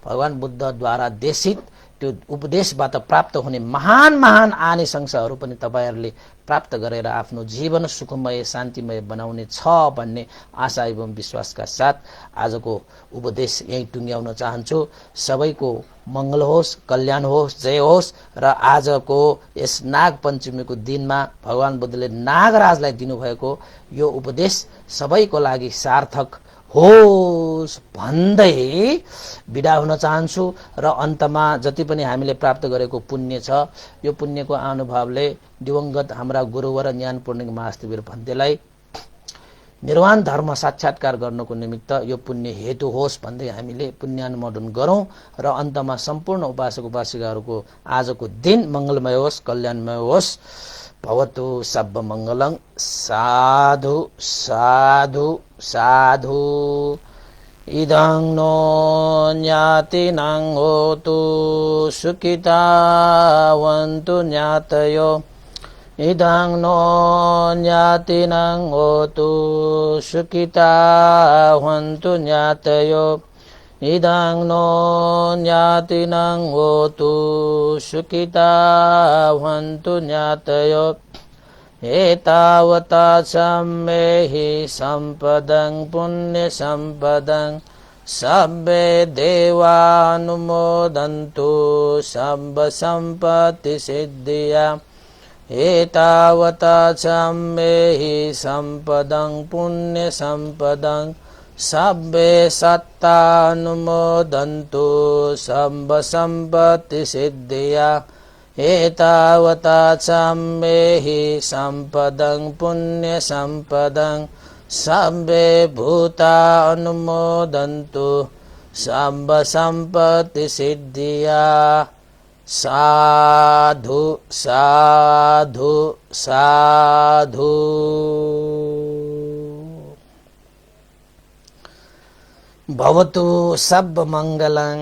भगवान बुद्धद्वारा देशित त्यो उपदेशबाट प्राप्त हुने महान आनिसंशहरू पनि तपाईहरुले प्राप्त गरेर आफ्नो जीवन सुखमय शान्तिमय बनाउने छ भन्ने आशा एवं विश्वासका साथ आजको उपदेश यही टुङ्ग्याउन चाहन्छु। सबैको मंगल होस्, कल्याण होस्, जय होस्। र आजको यस नाग पञ्चमीको दिनमा भगवान बुद्धले नागराजलाई दिनुभएको यो उपदेश सबैको लागि सार्थक होस् भन्दै बिदा हुन चाहन्छु। र अन्तमा जति पनि हामीले प्राप्त गरेको पुण्य छ, यो पुण्यको अनुभवले दिवंगत हाम्रा गुरुवर ज्ञान पूर्णिक महास्तिवीर भन्तेलाई निर्वाण धर्म साक्षात्कार गर्नको निमित्त यो पुण्य हेतु होस् भन्दै हामीले पुण्यानुमोदन गरौं। र अन्तमा सम्पूर्ण उपासक उपासिकाहरूको आजको दिन मंगलमय होस्, कल्याणमय होस्। भवतु सब मंगलं। साधु साधु साधु। इदं नो ज्ञातिनां होतु सुखितावन्तु ज्ञातयो। इदं नो ज्ञातिनां होतु सुखितावन्तु ज्ञातयो। इदं नो ज्ञातिनां होतु सुखितावन्तु ज्ञातयो। एतावता सम्मेहि सम्पदं पुण्यसम्पदं सब्बे देवानुमोदन्तु सब्ब सम्पत्ति सिद्धिया। एतावता सम्मेहि सम्पदं पुण्यसम्पदं सब्बे सत्तानुमोदन्तु सब्ब सम्पत्ति सिद्धिया। एतावता सम्मेहि सम्पदं पुण्यसम्पदं सब्बे भूता अनुमोदन्तु सब्ब सम्पत्ति सिद्धिया। साधु साधु साधु। भवतु सब मंगलं।